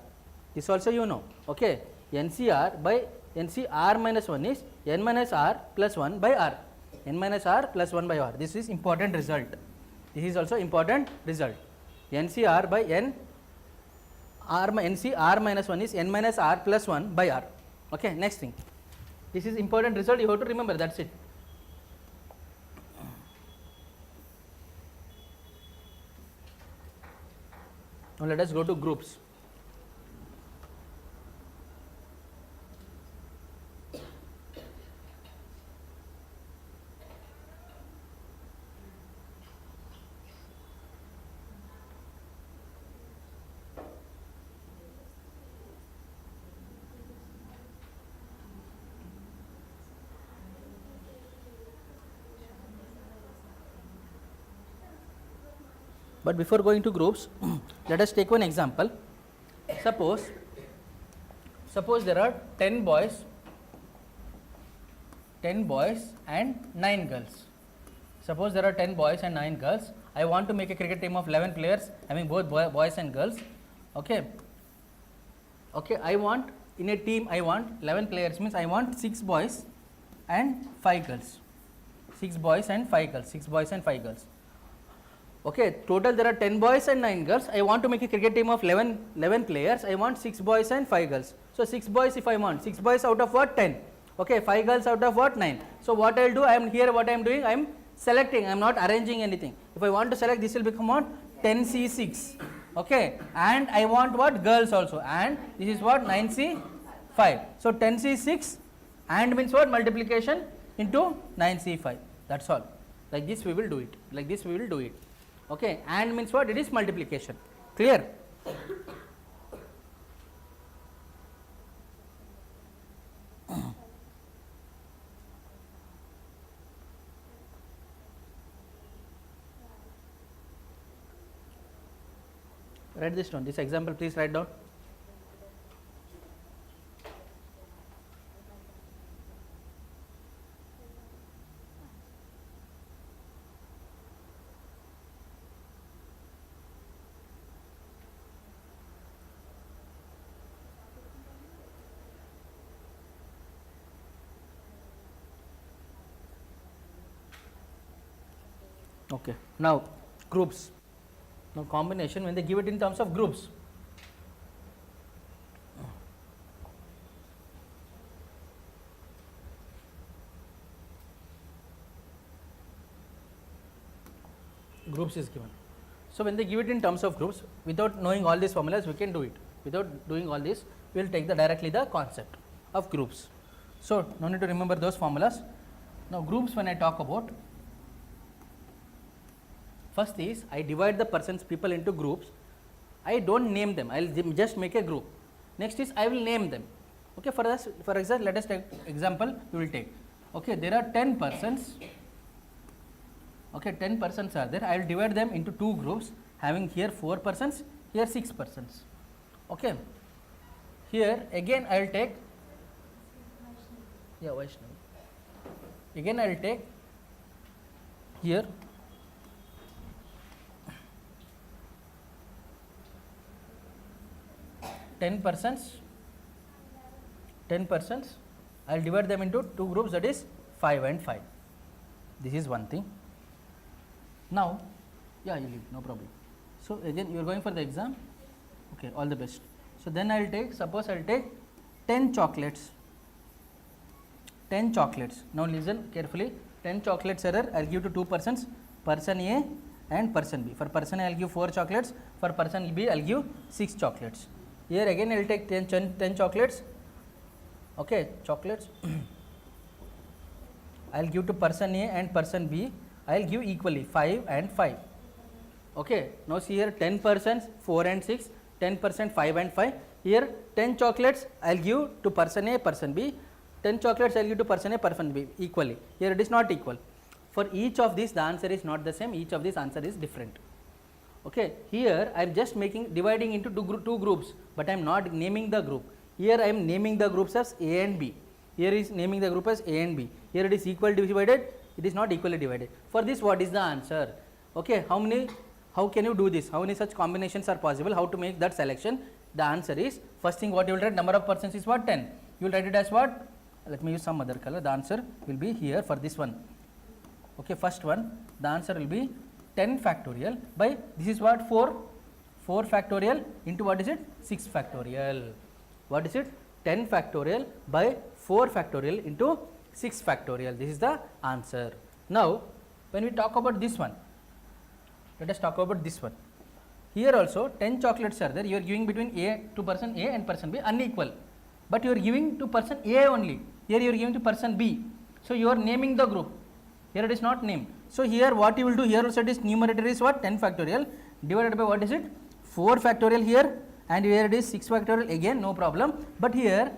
This also you know. Okay, NCR by NCR minus 1 is N minus R plus 1 by R. N minus R plus 1 by R. This is important result. This is also important result. NCR by NCR minus 1 is N minus R plus 1 by R. Okay, next thing. This is important result, you have to remember, that's it. Now let us go to groups. But before going to groups, let us take one example. Suppose there are 10 boys and 9 girls. Suppose there are 10 boys and 9 girls. I want to make a cricket team of 11 players having both boys and girls. Okay. I want in a team, I want 11 players, means I want 6 boys and 5 girls. 6 boys and 5 girls. 6 boys and 5 girls. Okay, total there are 10 boys and 9 girls. I want to make a cricket team of 11 players. I want 6 boys and 5 girls. So 6 boys if I want, 6 boys out of what? 10. Okay, 5 girls out of what? 9. So what I will do, I am here, what I am doing, I am selecting, I am not arranging anything. If I want to select, this will become what? 10C6. Okay, and I want what? Girls also, and this is what? 9C5. So 10C6 and means what? Multiplication into 9C5. That's all. Like this we will do it. Like this we will do it. Okay, and means what? It is multiplication. Clear? Write this down. This example, please write down. Okay. Now groups. Now combination, when they give it in terms of groups. Groups is given. So when they give it in terms of groups, without knowing all these formulas, we can do it. Without doing all this, we will take directly the concept of groups. So no need to remember those formulas. Now groups, when I talk about, first is I divide the people into groups. I don't name them, I will just make a group. Next is I will name them. Okay, for example, let us take example we will take. Okay, there are 10 persons. Okay, 10 persons are there. I will divide them into 2 groups, having here 4 persons, here 6 persons. Okay, here again I will take, Vaishnavi. Again I will take here 10 persons, I will divide them into 2 groups, that is 5 and 5. This is one thing. Now, you leave, no problem. So again you are going for the exam. Okay, all the best. So then I will take, suppose I will take 10 chocolates. 10 chocolates. Now listen carefully. 10 chocolates error I will give to 2 persons, person A and person B. For person A I will give 4 chocolates, for person B I will give 6 chocolates. Here again I will take 10 chocolates. Okay, chocolates. I will give to person A and person B. I will give equally 5 and 5. Okay, now see here 10 persons 4 and 6, 10% 5 and 5. Here 10 chocolates I will give to person A, person B. 10 chocolates I will give to person A, person B equally. Here it is not equal. For each of these the answer is not the same, each of these answer is different. Okay, here I am just dividing into two groups, but I am not naming the group. Here I am naming the groups as A and B. Here is naming the group as A and B. Here it is equally divided, it is not equally divided. For this, what is the answer? Okay, how can you do this? How many such combinations are possible? How to make that selection? The answer is, first thing what you will write, number of persons is what? 10. You will write it as what? Let me use some other color. The answer will be here for this one. Okay, first one, the answer will be 10 factorial by, this is what? 4 factorial into what is it? 6 factorial. What is it? 10 factorial by 4 factorial into 6 factorial. This is the answer. Now, when we talk about this one, let us talk about this one. Here also 10 chocolates are there. You are giving between A to person A and person B unequal, but you are giving to person A only. Here you are giving to person B. So you are naming the group. Here it is not named. So here what you will do, here also it is numerator is what? 10 factorial divided by what is it? 4 factorial here, and here it is 6 factorial again, no problem. But here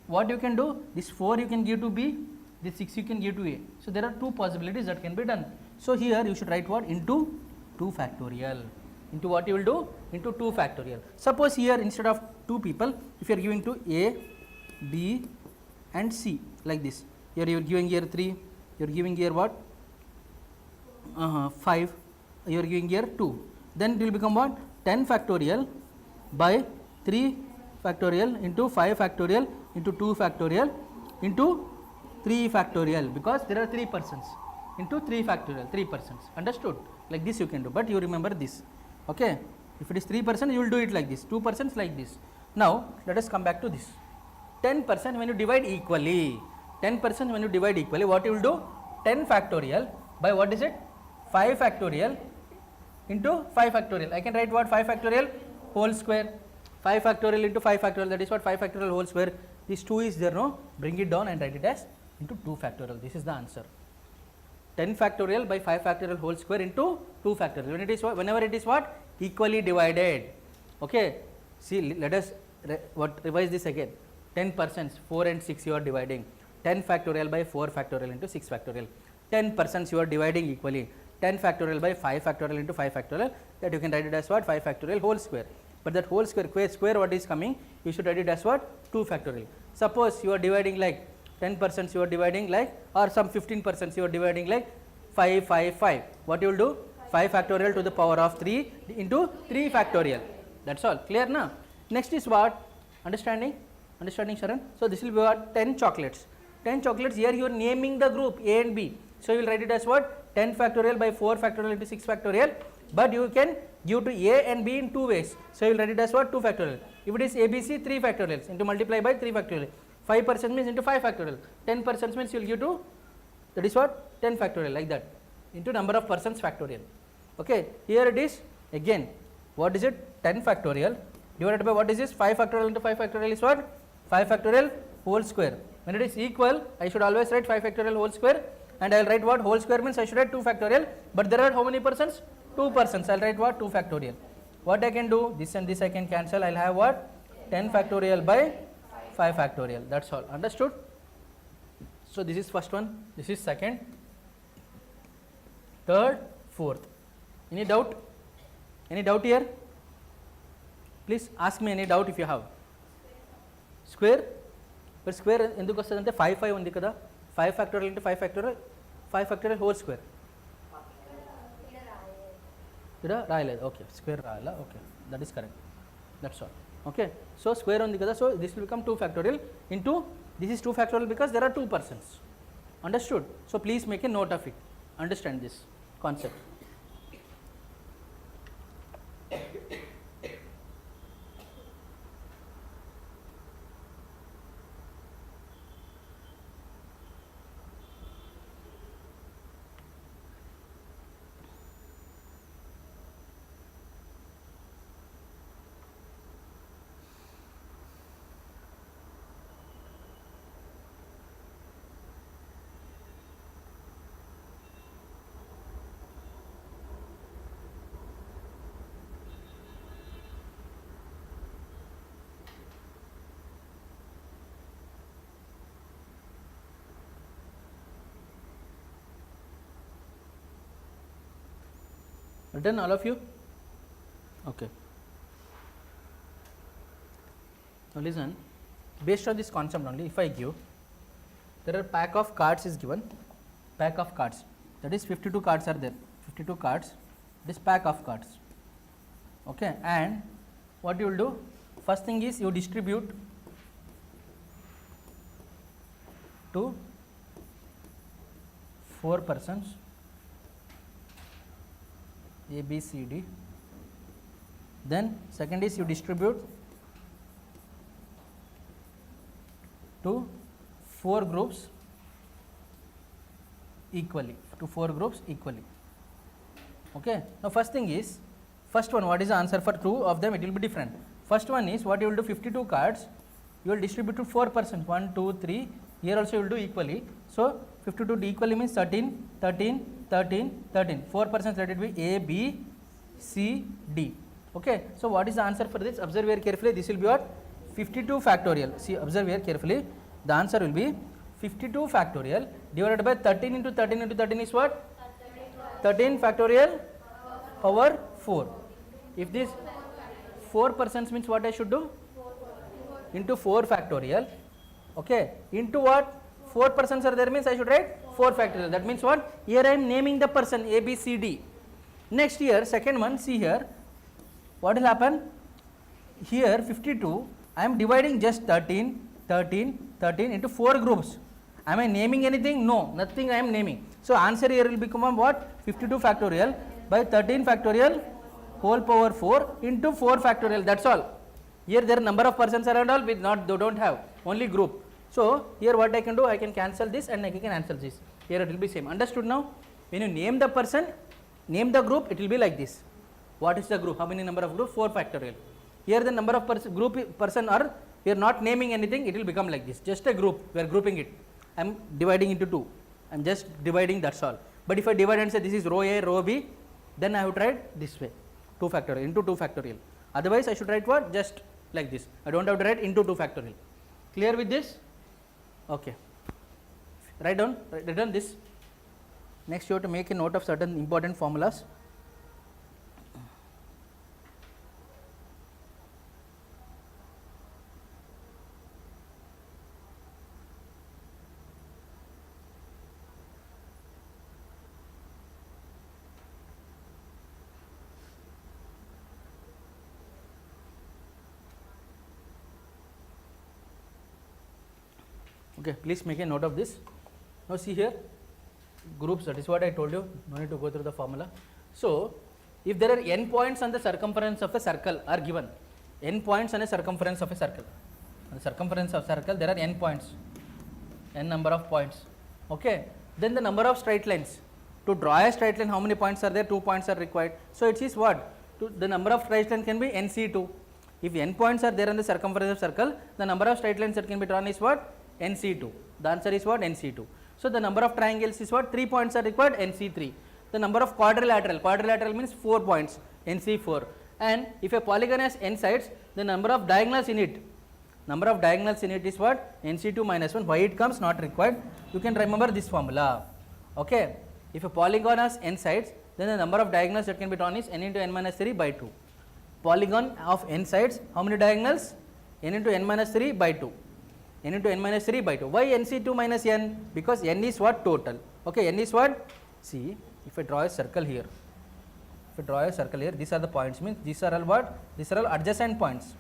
what you can do, this 4 you can give to B, this 6 you can give to A. So there are two possibilities that can be done. So here you should write what? Into 2 factorial. into what you will do, into 2 factorial. Suppose here instead of 2 people, if you are giving to A, B and C like this, here you are giving here 3, you are giving here what, 5, you are giving here 2, then it will become what, 10 factorial by 3 factorial into 5 factorial into 2 factorial into 3 factorial, because there are 3 persons, into 3 factorial, 3 persons, understood? Like this you can do, but you remember this, okay? If it is 3 persons, you will do it like this, 2 persons like this. Now let us come back to this. 10% when you divide equally, 10% when you divide equally, what you will do? 10 factorial by what is it? 5 factorial into 5 factorial. I can write what? 5 factorial whole square, 5 factorial into 5 factorial, that is what, 5 factorial whole square. This 2 is there, no? Bring it down and write it as into 2 factorial. This is the answer. 10 factorial by 5 factorial whole square into 2 factorial. When it is what? Whenever it is what? Equally divided. Okay. See, let us revise this again. 10%, 4 and 6 you are dividing. 10 factorial by 4 factorial into 6 factorial. 10% you are dividing equally. 10 factorial by 5 factorial into 5 factorial, that you can write it as what? 5 factorial whole square. But that whole square, what is coming, you should write it as what? 2 factorial. Suppose you are dividing like 10% you are dividing like, or some 15% you are dividing like 5, 5, 5. What you will do? 5 factorial to the power of 3 into 3 factorial. That's all. Clear now? Next is what? Understanding? Understanding, Sharan? So this will be what? 10 chocolates. 10 chocolates, here you are naming the group A and B. So you will write it as what? 10 factorial by 4 factorial into 6 factorial. But you can give to A and B in 2 ways. So you will write it as what? 2 factorial. If it is ABC, 3 factorials into multiply by 3 factorial. 5% means into 5 factorial. 10% means you will give to, that is what? 10 factorial, like that, into number of persons factorial. Okay. Here it is again. What is it? 10 factorial divided by what is this? 5 factorial into 5 factorial is what? 5 factorial whole square. When it is equal, I should always write 5 factorial whole square, and I will write what? Whole square means I should write 2 factorial, but there are how many persons? 2 persons. I will write what? 2 factorial. What I can do? This and this I can cancel. I will have what? 10 factorial by 5 factorial. That's all. Understood? So this is first one, this is second, third, fourth. Any doubt? Any doubt here? Please ask me any doubt if you have. Square? But square ఎందుకు వస్తుందంటే 5 5 ఉంది కదా, 5 factorial into 5 factorial, 5 factorial whole square. ఇక్కడ రాయలేదు. Okay, square రాయాలా? Okay, that is correct. That's all. Okay, so square ఉంది కదా, so this will become 2 factorial into, this is 2 factorial because there are 2 persons. Understood? So please make a note of it. Understand this concept. Done, all of you? Okay. Now listen, based on this concept only, if I give, there are pack of cards is given, pack of cards, that is 52 cards are there, 52 cards, this pack of cards. Okay, and what you will do? First thing is you distribute to 4 persons, A, B, C, D. Then second is you distribute to 4 groups equally, to 4 groups equally. Okay. Now first thing is, first one, what is the answer for 2 of them? It will be different. First one is what you will do, 52 cards you will distribute to 4 persons, 1, 2, 3, here also you will do equally. So 52 equally means 13, 13, 13, 13, 4 persons, let it be A, B, C, D. Okay. So what is the answer for this? Observe here carefully, this will be what? 52 factorial. See, observe here carefully, the answer will be 52 factorial divided by 13 into 13 into 13 is what? 13 factorial power 4. If this 4% means what I should do? Into 4 factorial, okay, into what? 4% are there means I should write 4 factorial. That means what? Here I am naming the person A, B, C, D. Next here, second one, see here, what will happen? Here 52, I am dividing just 13, 13, 13 into 4 groups. Am I naming anything? No, nothing I am naming. So answer here will become what? 52 factorial by 13 factorial whole power 4 into 4 factorial. That's all. Here there are number of persons around all, we don't have, only group. So here what I can do, I can cancel this and I can answer this. Here it will be same. Understood now? When you name the person, name the group, it will be like this. What is the group? How many number of group? 4 factorial. Here the number of person are, we are not naming anything, it will become like this. Just a group, we are grouping it. I am dividing into 2. I am just dividing, that's all. But if I divide and say this is row A, row B, then I have to write this way, 2 factorial into 2 factorial. Otherwise I should write what? Just like this. I don't have to write into 2 factorial. Clear with this? Okay. Write down this. Next you have to make a note of certain important formulas. Okay, please make a note of this. Now see here, groups, that is what I told you, no need to go through the formula. So if there are n points on the circumference of a circle are given, n points on a circumference of a circle, on the circumference of circle there are n points, n number of points, okay, then the number of straight lines. To draw a straight line, how many points are there? 2 points are required. So it is what? The number of straight lines can be NC2. If n points are there on the circumference of circle, the number of straight lines that can be drawn is what? NC2. The answer is what? NC2. So the number of triangles is what? 3 points are required, NC3. The number of quadrilateral means 4 points, NC4. And if a polygon has n sides, the number of diagonals in it is what? NC2 minus 1. Why it comes? Not required. You can remember this formula. Okay. If a polygon has n sides, then the number of diagonals that can be drawn is n into n minus 3 by 2. Polygon of n sides, how many diagonals? N into n minus 3 by 2. N into n minus 3 by 2. Why NC2 minus n? Because n is what? Total. Okay, n is what? See, if I draw a circle here, these are the points, means these are all what? These are all adjacent points.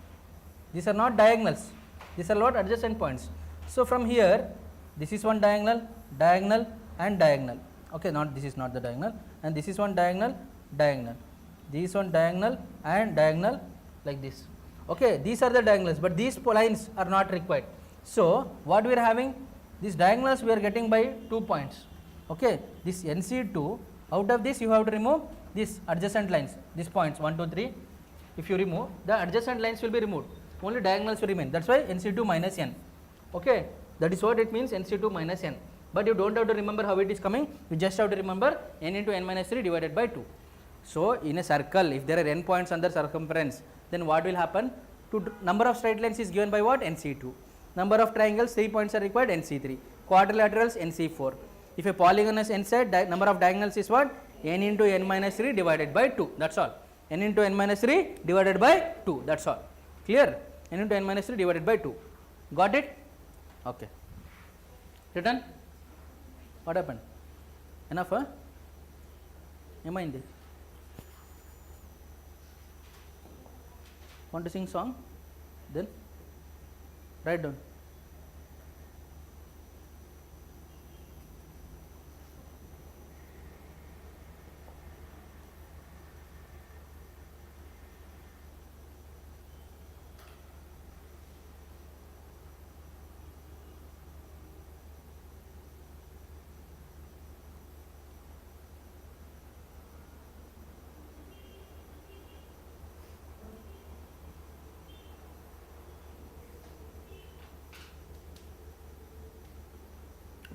These are not diagonals. These are what? Adjacent points. So from here, this is one diagonal, diagonal and diagonal. Okay, this is not the diagonal, and this is one diagonal, diagonal. This one diagonal and diagonal like this. Okay, these are the diagonals, but these lines are not required. So what we are having? These diagonals we are getting by 2 points. Okay, this NC2, out of this you have to remove these adjacent lines, these points 1, 2, 3. If you remove, the adjacent lines will be removed, only diagonals will remain. That's why NC2 minus n. Okay, that is what it means, NC2 minus n. But you don't have to remember how it is coming, you just have to remember n into n minus 3 divided by 2. So in a circle, if there are n points on the circumference, then what will happen? Number of straight lines is given by what? NC2. Number of triangles, 3 points are required, NC3. Quadrilaterals, NC4. If a polygon has n side, number of diagonals is what? N into n minus 3 divided by 2. That's all. N into n minus 3 divided by 2. That's all. Clear? N into n minus 3 divided by 2. Got it? Okay. Written? What happened? Enough, huh? Mind? Want to sing song? Then write down.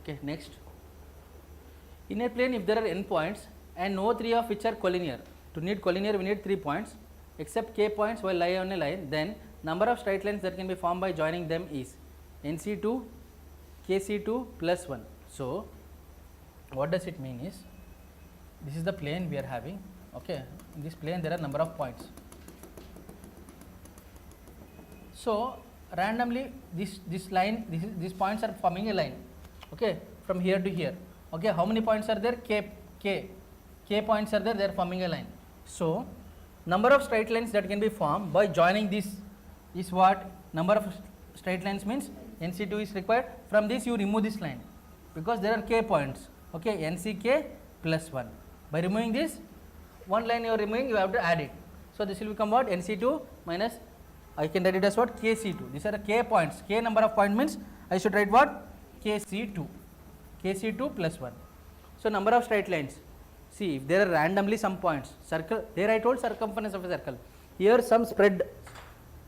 Okay, next. In a plane, if there are n points and no 3 of which are collinear, to need collinear we need 3 points except k points while lie on a line, then number of straight lines that can be formed by joining them is NC2, KC2 plus 1. So what does it mean is, this is the plane we are having. Okay, in this plane there are number of points. So randomly this line, these points are forming a line, okay, from here to here. Okay, how many points are there? K points are there, they are forming a line. So number of straight lines that can be formed by joining this is what? Number of straight lines means NC2 is required. From this you remove this line because there are k points, okay, NCK plus 1. By removing this one line you are removing, you have to add it. So this will become what? NC2 minus, I can write it as what? KC2. These are the k points. K number of point means I should write what? KC2. KC2 plus 1. So number of straight lines. See, if there are randomly some points, circle, there I told circumference of a circle. Here some spread,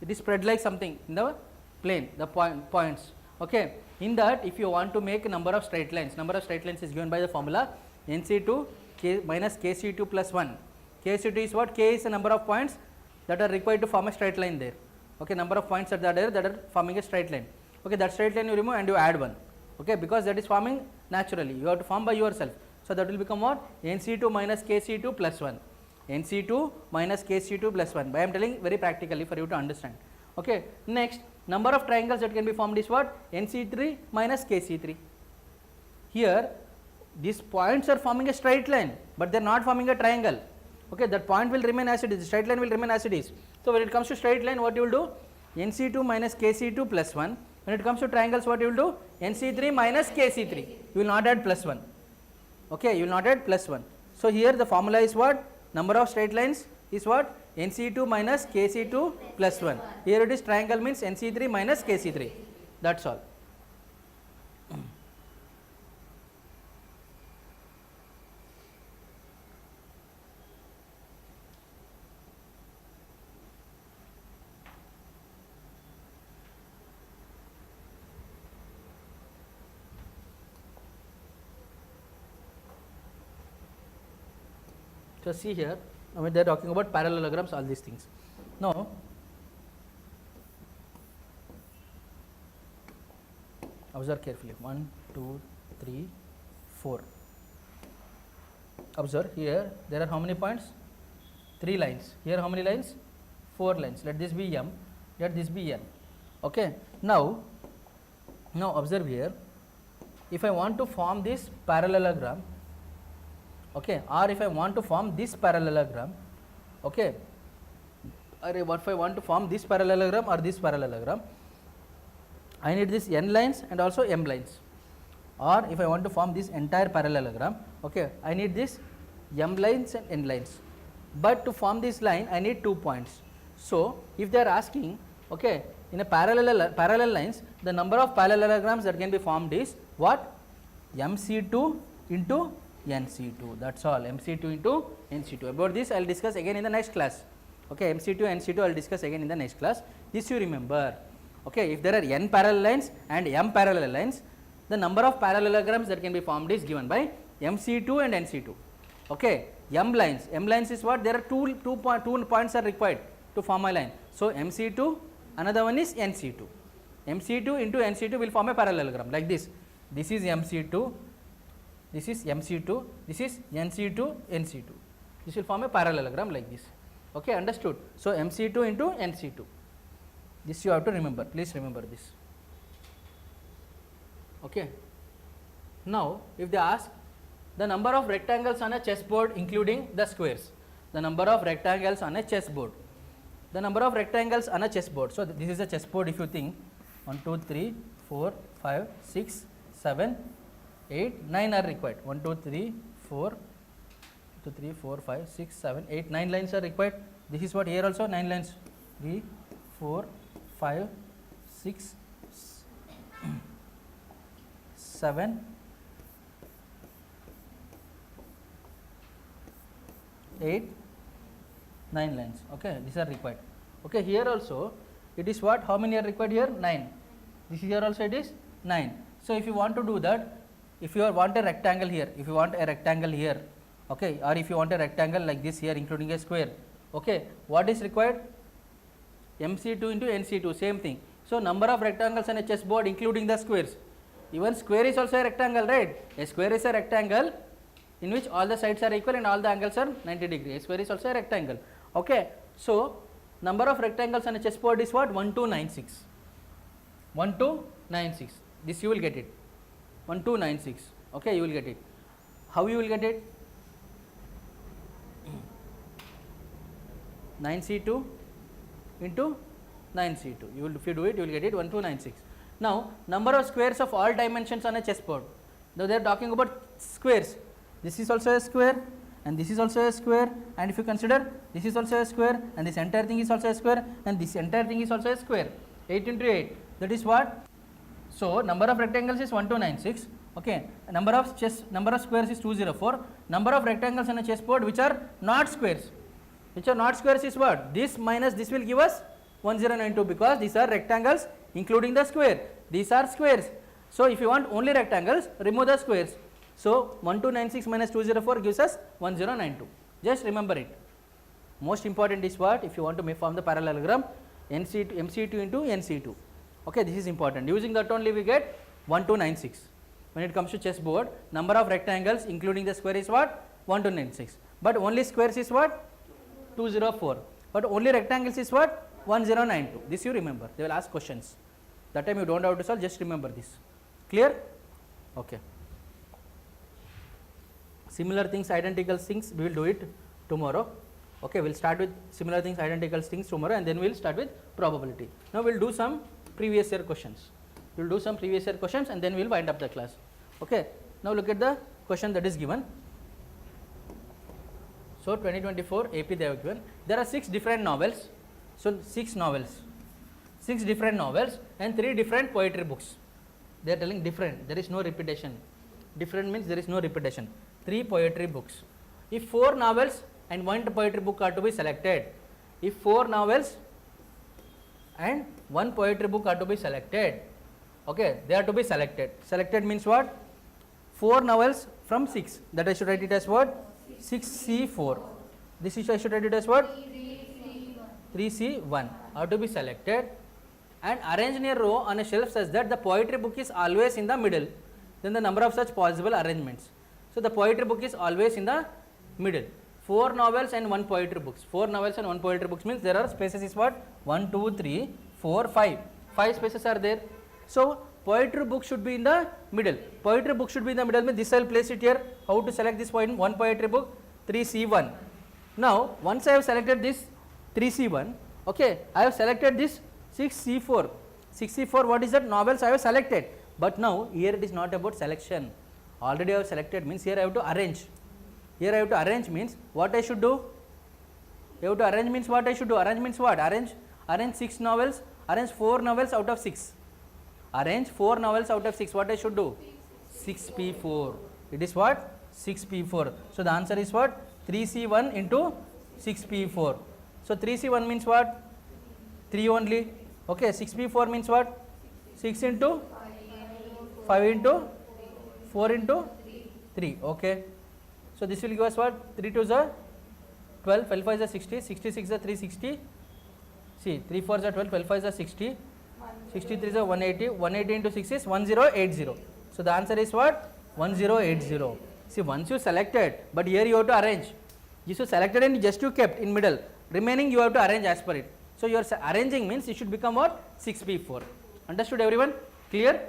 it is spread like something in the plane, the points. Okay. In that, if you want to make a number of straight lines is given by the formula NC2 K minus KC2 plus 1. KC2 is what? K is the number of points that are required to form a straight line there. Okay, number of points that are there that are forming a straight line. Okay, that straight line you remove and you add 1. Okay, because that is forming naturally, you have to form by yourself. So that will become what? NC2 minus KC2 plus 1. NC2 minus KC2 plus 1. But I am telling very practically for you to understand. Okay, next, number of triangles that can be formed is what? NC3 minus KC3. Here these points are forming a straight line, but they are not forming a triangle. Okay, that point will remain as it is, the straight line will remain as it is. So when it comes to straight line, what you will do? NC2 minus KC2 plus 1. When it comes to triangles, what you will do? NC3 minus KC3. You will not add plus 1. Okay, you will not add plus 1. So here the formula is what? Number of straight lines is what? NC2 minus KC2 plus 1. Here it is triangle means NC3 minus KC3. That's all. So see here, I mean they are talking about parallelograms, all these things. Now observe carefully. 1, 2, 3, 4. Observe here, there are how many points? 3 lines. Here how many lines? 4 lines. Let this be M, let this be N. Okay. Now observe here, if I want to form this parallelogram, okay, or if I want to form this parallelogram, okay, or what if I want to form this parallelogram or this parallelogram, I need this N lines and also M lines. Or if I want to form this entire parallelogram, okay, I need this M lines and N lines. But to form this line, I need 2 points. So if they are asking, okay, in a parallel lines, the number of parallelograms that can be formed is what? MC2 into NC2, that's all. MC2 into NC2. About this I will discuss again in the next class. Okay, MC2 NC2 I will discuss again in the next class. This you remember. Okay, if there are N parallel lines and M parallel lines, the number of parallelograms that can be formed is given by MC2 and NC2. Okay, M lines is what? There are two points are required to form a line. So MC2, another one is NC2. MC2 into NC2 will form a parallelogram like this. This is MC2. This is MC2, this is NC2, NC2. This will form a parallelogram like this. Okay, understood? So MC2 into NC2. This you have to remember. Please remember this. Okay. Now, if they ask the number of rectangles on a chessboard including the squares, the number of rectangles on a chessboard, the number of rectangles on a chessboard. So this is a chessboard. If you think 1, 2, 3, 4, 5, 6, 7, 8, 9 are required. 1, 2, 3, 4, 2, 3, 4, 5, 6, 7, 8, 9 lines are required. This is what here also 9 lines. 3, 4, 5, 6, 7, 8, 9 lines. Okay, these are required. Okay, here also it is what? How many are required here? 9. This here also it is 9. So if you want to do that, if you want a rectangle here, okay, or if you want a rectangle like this here including a square, okay, what is required? MC2 into NC2, same thing. So number of rectangles on a chessboard including the squares. Even square is also a rectangle, right? A square is a rectangle in which all the sides are equal and all the angles are 90 degrees. A square is also a rectangle. Okay, so number of rectangles on a chessboard is what? 1, 2, 9, 6. 1, 2, 9, 6. This you will get it. 1, 2, 9, 6. Okay, you will get it. How you will get it? 9c2 into 9c2. You will, if you do it, you will get it 1, 2, 9, 6. Now, number of squares of all dimensions on a chessboard. Now, they are talking about squares. This is also a square, and this is also a square, and if you consider this is also a square, and this entire thing is also a square, and this entire thing is also a square. 8 into 8, that is what? So, number of rectangles is 1, 2, 9, 6. Okay, number of squares is 204. Number of rectangles on a chessboard which are not squares. Which are not squares is what? This minus this will give us 1092, because these are rectangles including the square. These are squares. So, if you want only rectangles, remove the squares. So, 1296 minus 204 gives us 1092. Just remember it. Most important is what? If you want to form the parallelogram, MC2 into NC2. Okay, this is important. Using that only we get 1296. When it comes to chessboard, number of rectangles including the square is what? 1296. But only squares is what? 204. But only rectangles is what? 1092. This you remember. They will ask questions. That time you don't have to solve, just remember this. Clear? Okay. Similar things, identical things, we will do it tomorrow. Okay, we will start with similar things, identical things tomorrow, and then we will start with probability. Now, we will do some previous year questions. We will do some previous year questions, and then we will wind up the class. Okay. Now, look at the question that is given. So, 2024 AP they have given. There are 6 different novels. So, 6 novels. 6 different novels and 3 different poetry books. They are telling different, there is no repetition. Different means there is no repetition. 3 poetry books. If 4 novels and 1 poetry book are to be selected, if 4 novels and 1 poetry book are to be selected, okay, they are to be selected. Selected means what? 4 novels from 6, that I should write it as what? 6C4. This is I should write it as what? 3C1 are to be selected and arranged in a row on a shelf such that the poetry book is always in the middle. Then the number of such possible arrangements. So, the poetry book is always in the middle. 4 novels and 1 poetry books. 4 novels and 1 poetry books means there are spaces is what? 1, 2, 3, 4, 5. 5 spaces are there. So, poetry book should be in the middle. Poetry book should be in the middle means this I will place it here. How to select this point? 1 poetry book, 3C1. Now, once I have selected this 3C1, okay, I have selected this 6C4. 6C4, what is that? Novels I have selected. But now, here it is not about selection. Already I have selected means here I have to arrange. Here I have to arrange means what I should do? You have to arrange means what I should do? Arrange means what? Arrange 6 novels, arrange 4 novels out of 6. Arrange 4 novels out of 6. What I should do? 6P4. It is what? 6P4. So, the answer is what? 3C1 into 6P4. So, 3C1 means what? 3 only. Okay, 6P4 means what? 6 into 5 into 4 into 3. Okay. So, this will give us what? 3 2 is 12, 12 5 is 60, 66 is 360. See, 3 4 is 12, 12 5 is 60, 63 is 180, 180 into 6 is 1080. So, the answer is what? 1080. See, once you selected, but here you have to arrange. You should selected and just you kept in middle. Remaining you have to arrange as per it. So, your arranging means it should become what? 6P4. Understood everyone? Clear?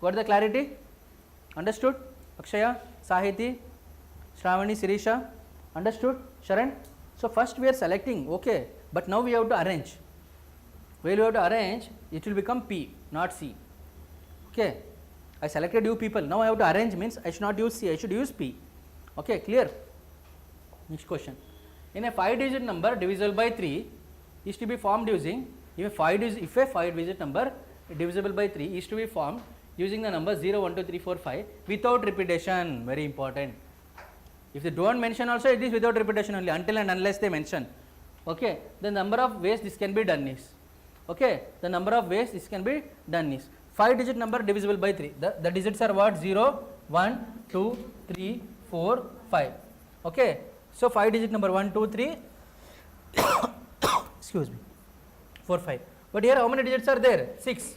Got the clarity? Understood? Akshaya, Sahiti, Shravani, Sirisha, understood? Sharan? So, first we are selecting, okay, but now we have to arrange. Where we have to arrange, it will become P, not C. Okay, I selected you people, now I have to arrange means I should not use C, I should use P. Okay, clear? Next question. In a 5-digit number divisible by 3 is to be formed using, if a 5-digit number divisible by 3 is to be formed using the number 0, 1, 2, 3, 4, 5 without repetition, very important. If they do not mention also, it is without repetition only, until and unless they mention. Okay, the number of ways this can be done is, okay, the number of ways this can be done is 5-digit number divisible by 3. The digits are what? 0, 1, 2, 3, 4, 5. Okay, so 5-digit number 1, 2, 3, excuse me, 4, 5. But here how many digits are there? 6.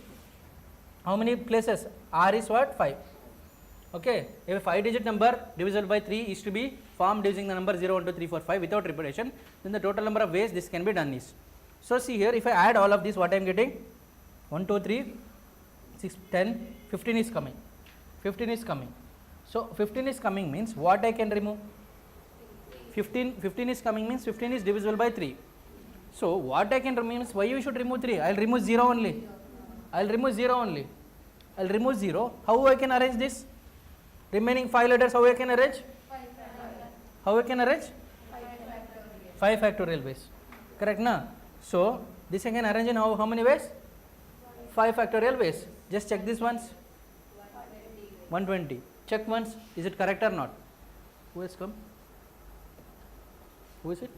How many places? R is what? 5. Okay, if a 5-digit number divisible by 3 is to be formed using the number 0, 1, 2, 3, 4, 5 without repetition, then the total number of ways this can be done is. So see here, if I add all of this, what I am getting? 1, 2, 3, 6, 10, 15 is coming. 15 is coming. So 15 is coming means what I can remove? 15 is coming means 15 is divisible by 3. So what I can remove means why you should remove 3? I will remove 0 only. I will remove 0 only. I will remove 0. How I can arrange this? Remaining 5 letters, how I can arrange? How I can arrange? 5 factorial ways. Correct na? So this I can arrange in how many ways? 5 factorial ways. Just check this once. 120. Check once. Is it correct or not? Who has come? Who is it?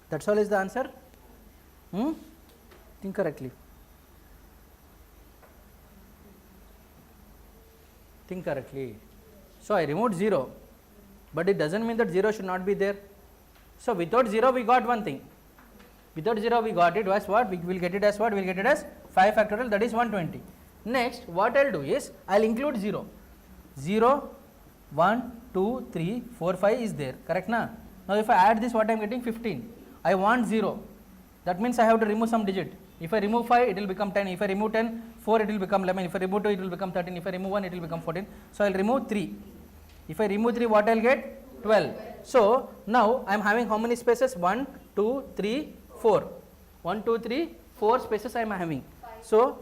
That's all is the answer? Think correctly. Think correctly. So I removed 0, but it doesn't mean that 0 should not be there. So without 0 we got one thing. Without 0 we got it as what? We will get it as what? We will get it as 5 factorial, that is 120. Next what I will do is I will include 0. 0, 1, 2, 3, 4, 5 is there. Correct na? Now if I add this, what I am getting? 15. I want 0. That means I have to remove some digit. If I remove 5, it will become 10. If I remove 10, 4, it will become 11. If I remove 2, it will become 13. If I remove 1, it will become 14. So I will remove 3. If I remove 3, what I will get? 12. So now I am having how many spaces? 1, 2, 3, 4. 1, 2, 3, 4 spaces I am having. So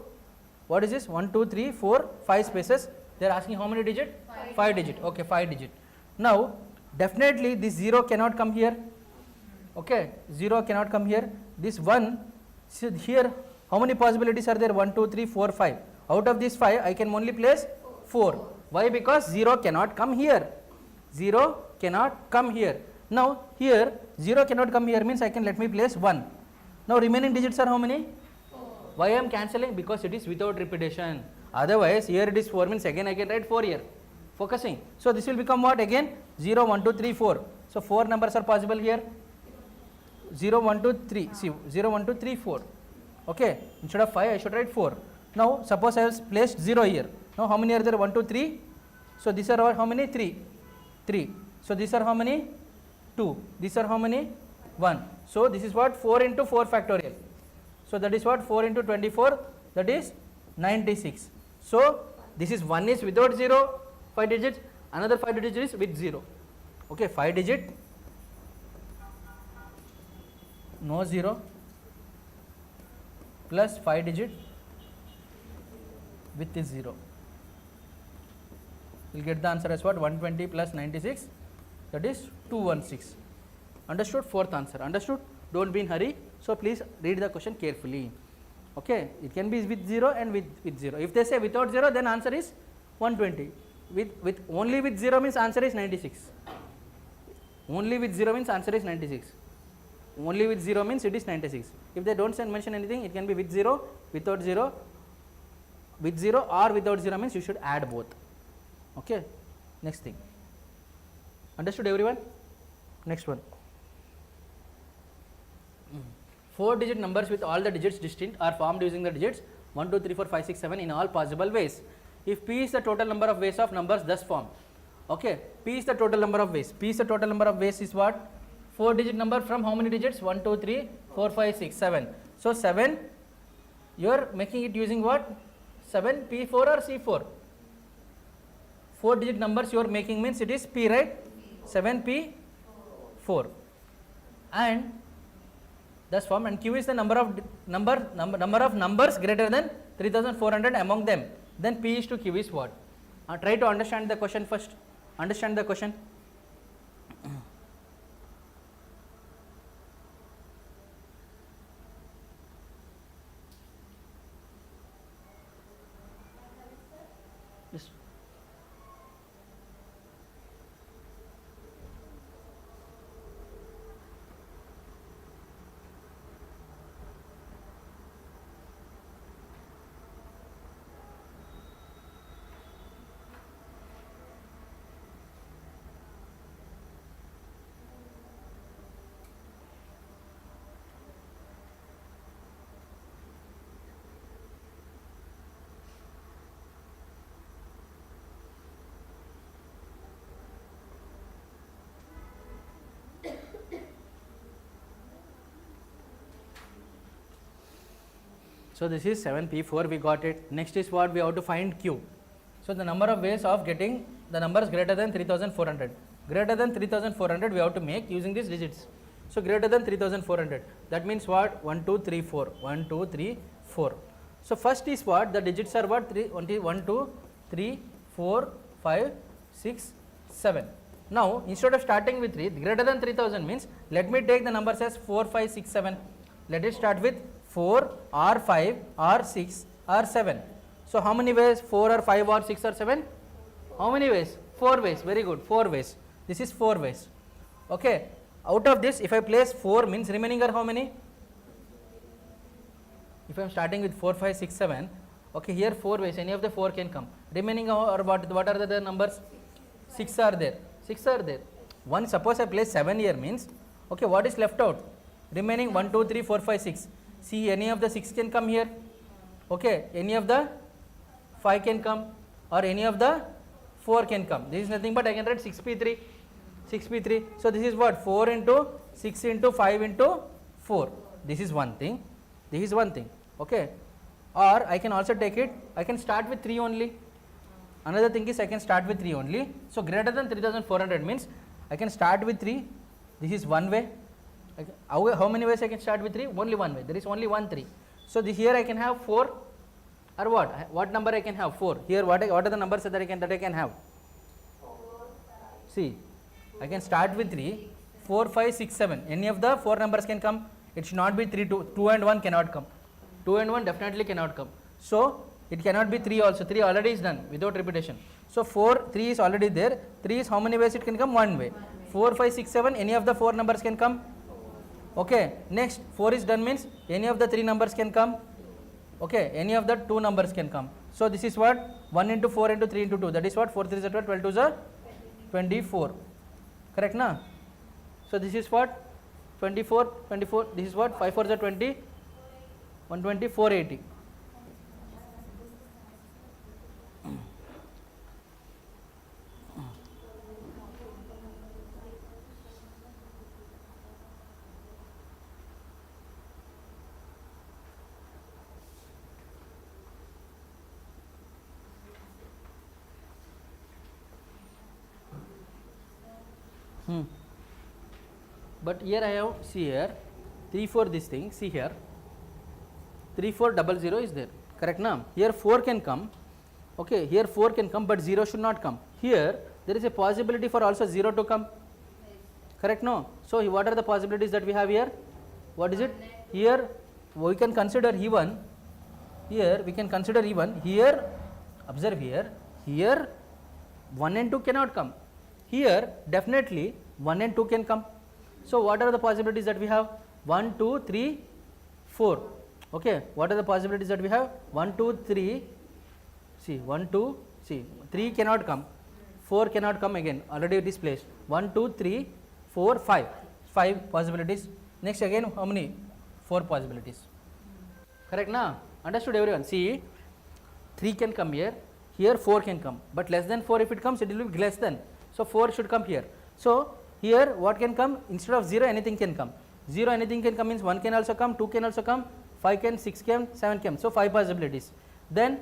what is this? 1, 2, 3, 4, 5 spaces. They are asking how many digit? 5 digit. Okay, 5 digit. Now definitely this 0 cannot come here. Okay, 0 cannot come here. This 1, so here how many possibilities are there? 1, 2, 3, 4, 5. Out of these 5, I can only place 4. Why? Because 0 cannot come here. 0 cannot come here. Now here 0 cannot come here means I can let me place 1. Now remaining digits are how many? 4. Why I am cancelling? Because it is without repetition. Otherwise here it is 4 means again I can write 4 here. Focusing. So this will become what again? 0, 1, 2, 3, 4. So 4 numbers are possible here. 0, 1, 2, 3. See, 0, 1, 2, 3, 4. Okay. Instead of 5, I should write 4. Now, suppose I have placed 0 here. Now, how many are there? 1, 2, 3. So, these are how many? 3. 3. So, these are how many? 2. These are how many? 1. So, this is what? 4 into 4 factorial. So, that is what? 4 into 24. That is 96. So, this is 1 is without 0, 5 digits. Another 5 digits is with 0. Okay. 5 digit. No 0 plus 5 digit with this 0. We will get the answer as what? 120 plus 96, that is 216. Understood? Fourth answer. Understood? Don't be in hurry. So please read the question carefully. Okay. It can be with 0 and with 0. If they say without 0, then answer is 120. With only with 0 means answer is 96. Only with 0 means answer is 96. Only with 0 means it is 96. If they don't mention anything, it can be with 0, without 0, with 0 or without 0 means you should add both. Okay. Next thing. Understood everyone? Next one. 4 digit numbers with all the digits distinct are formed using the digits 1, 2, 3, 4, 5, 6, 7 in all possible ways. If P is the total number of ways of numbers thus formed. Okay. P is the total number of ways. P is the total number of ways is what? 4 digit number from how many digits? 1, 2, 3, 4, 5, 6, 7. So 7, you are making it using what? 7 P4 or C4? 4 digit numbers you are making means it is P, right? 7 P4. And thus form, and Q is the number of numbers greater than 3400 among them. Then P is to Q is what? Try to understand the question first. Understand the question. Yes. So this is 7p4, we got it. Next is what we have to find q. So the number of ways of getting the numbers greater than 3400. Greater than 3400 we have to make using these digits. So greater than 3400, that means what? 1 2 3 4, 1 2 3 4. So first is what? The digits are what? 1 2 3 4 5 6 7. Now instead of starting with 3, greater than 3000 means let me take the numbers as 4 5 6 7. Let it start with 4 or 5 or 6 or 7. So how many ways? 4 or 5 or 6 or 7? How many ways? 4 ways. Very good. 4 ways. This is 4 ways. Okay. Out of this, if I place 4 means remaining are how many? If I am starting with 4 5 6 7, okay, here 4 ways, any of the 4 can come. Remaining are what are the numbers? 6 are there. 6 are there. One, suppose I place 7 here means, okay, what is left out? Remaining 1 2 3 4 5 6. See, any of the 6 can come here. Okay, any of the 5 can come, or any of the 4 can come. This is nothing but I can write 6p3. 6p3. So this is what? 4 into 6 into 5 into 4. This is one thing. This is one thing. Okay. Or I can also take it, I can start with 3 only. Another thing is I can start with 3 only. So greater than 3400 means I can start with 3. This is one way. How many ways I can start with 3? Only one way. There is only one 3. So this here I can have 4 or what? What number I can have? 4. Here what are the numbers that I can have? See, I can start with 3, 4, 5, 6, 7. Any of the 4 numbers can come. It should not be 3, 2 and 1 cannot come. 2 and 1 definitely cannot come. So it cannot be 3 also. 3 already is done without repetition. So 4, 3 is already there. 3 is how many ways it can come? One way. 4, 5, 6, 7. Any of the 4 numbers can come. Okay. Next 4 is done means any of the 3 numbers can come. Okay. Any of the 2 numbers can come. So this is what? 1 into 4 into 3 into 2. That is what? 4 3 is 12, 12 2 is 24. Correct na? So this is what? 24, 24. This is what? 5 4 is 20, 120, 480. But here I have, see here, 3 4 this thing, see here, 3 4 00 is there, correct na? Here 4 can come, okay, here 4 can come, but 0 should not come. Here there is a possibility for also 0 to come, correct no? So what are the possibilities that we have here? What is it? Here we can consider even, here we can consider even, here, observe here, here 1 and 2 cannot come, here definitely 1 and 2 can come. So what are the possibilities that we have? 1 2 3 4. Okay, what are the possibilities that we have? 1 2 3, see 1 2, see 3 cannot come, 4 cannot come again, already it is placed. 1 2 3 4 5, 5 possibilities. Next again how many? 4 possibilities. Correct na? Understood everyone? See, 3 can come here, here 4 can come, but less than 4 if it comes it will be less than. So 4 should come here. So here what can come? Instead of 0 anything can come. 0 anything can come means 1 can also come, 2 can also come, 5 can, 6 can, 7 can. So 5 possibilities. Then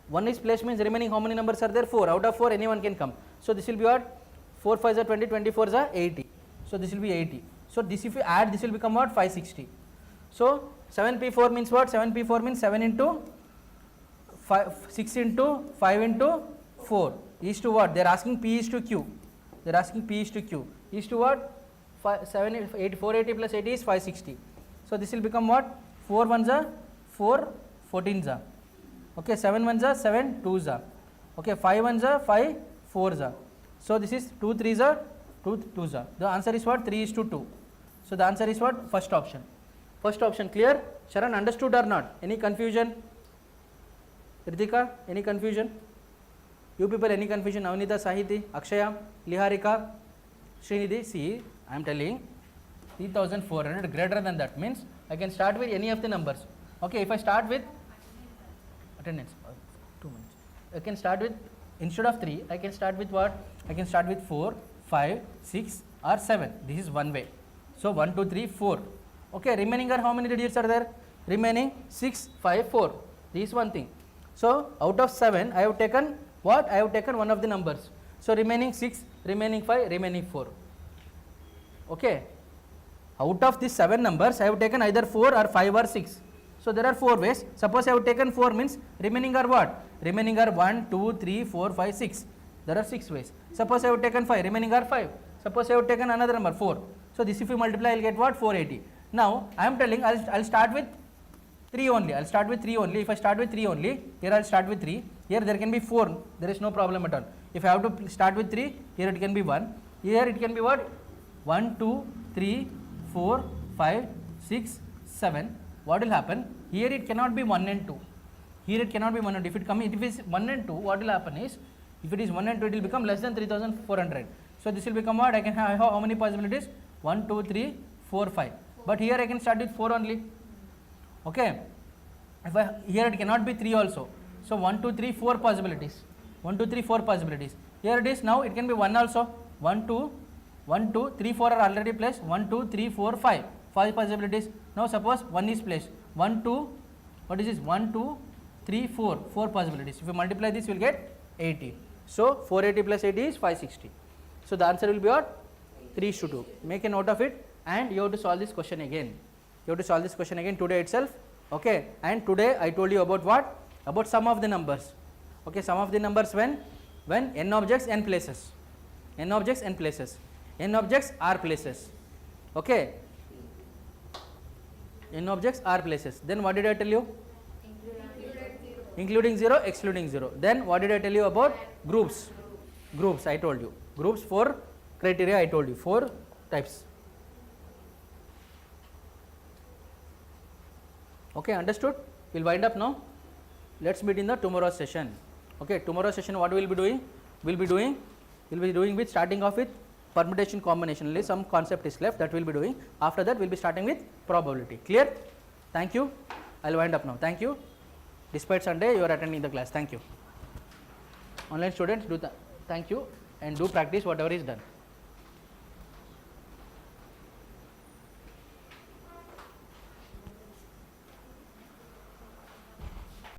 1 is placed means remaining how many numbers are there? 4. Out of 4 anyone can come. So this will be what? 4 5 is 20, 24 is 80. So this will be 80. So this if you add this will become what? 560. So 7p4 means what? 7p4 means 7 into 5, 6 into 5 into 4 is to what? They are asking p is to q. They are asking p is to q. Is to what? 480 plus 80 is 560. So this will become what? 4 1s are 4 14s are. Okay, 7 1s are 7 2s are. Okay, 5 1s are 5 4s are. So this is 2 3s are 2 2s are. The answer is what? 3 is to 2. So the answer is what? First option. First option clear? Sharan, understood or not? Any confusion? Ritika, any confusion? You people, any confusion? Avnita, Sahiti, Akshaya, Liharika, Srinidhi, see, I am telling 3400 greater than that means I can start with any of the numbers. Okay, if I start with attendance, 2 minutes. I can start with, instead of 3, I can start with what? I can start with 4, 5, 6 or 7. This is one way. So 1, 2, 3, 4. Okay, remaining are how many digits are there? remaining 6, 5, 4. This is one thing. So out of 7, I have taken what? I have taken one of the numbers. So remaining 6, remaining 5, remaining 4. Okay. Out of these 7 numbers, I have taken either 4 or 5 or 6. So there are 4 ways. Suppose I have taken 4 means remaining are what? Remaining are 1, 2, 3, 4, 5, 6. There are 6 ways. Suppose I have taken 5, remaining are 5. Suppose I have taken another number 4. So this if you multiply, I will get what? 480. Now I am telling I'll start with 3 only. I'll start with 3 only. If I start with 3 only, here I'll start with 3. Here there can be 4. There is no problem at all. If I have to start with 3, here it can be 1. Here it can be what? 1, 2, 3, 4, 5, 6, 7. What will happen? Here it cannot be 1 and 2. Here it cannot be 1 and 2. If it is 1 and 2, what will happen is, if it is 1 and 2, it will become less than 3400. So this will become what? I can have how many possibilities? 1, 2, 3, 4, 5. But here I can start with 4 only. Okay. Here it cannot be 3 also. So 1, 2, 3, 4 possibilities. 1, 2, 3, 4 possibilities. Here it is now, it can be 1 also. 1, 2, 1, 2, 3, 4 are already placed. 1, 2, 3, 4, 5. 5 possibilities. Now suppose 1 is placed. 1, 2, what is this? 1, 2, 3, 4. 4 possibilities. If you multiply this, you will get 80. So 480 plus 80 is 560. So the answer will be what? 3:2. Make a note of it and you have to solve this question again. You have to solve this question again today itself. Okay. And today I told you about what? About sum of the numbers. Okay. Sum of the numbers when n objects, n places. N objects, n places. N objects are places. Okay. N objects are places. Then what did I tell you? Including 0, excluding 0. Then what did I tell you about? Groups. Groups I told you. Groups 4 criteria I told you. 4 types. Okay, understood? We'll wind up now. Let's meet in the tomorrow's session. Okay, tomorrow's session what we will be doing? We'll be doing with starting off with permutation combination. Only some concept is left that we'll be doing. After that we'll be starting with probability. Clear? Thank you. I'll wind up now. Thank you. Despite Sunday, you are attending the class. Thank you. Online students, thank you and do practice whatever is done.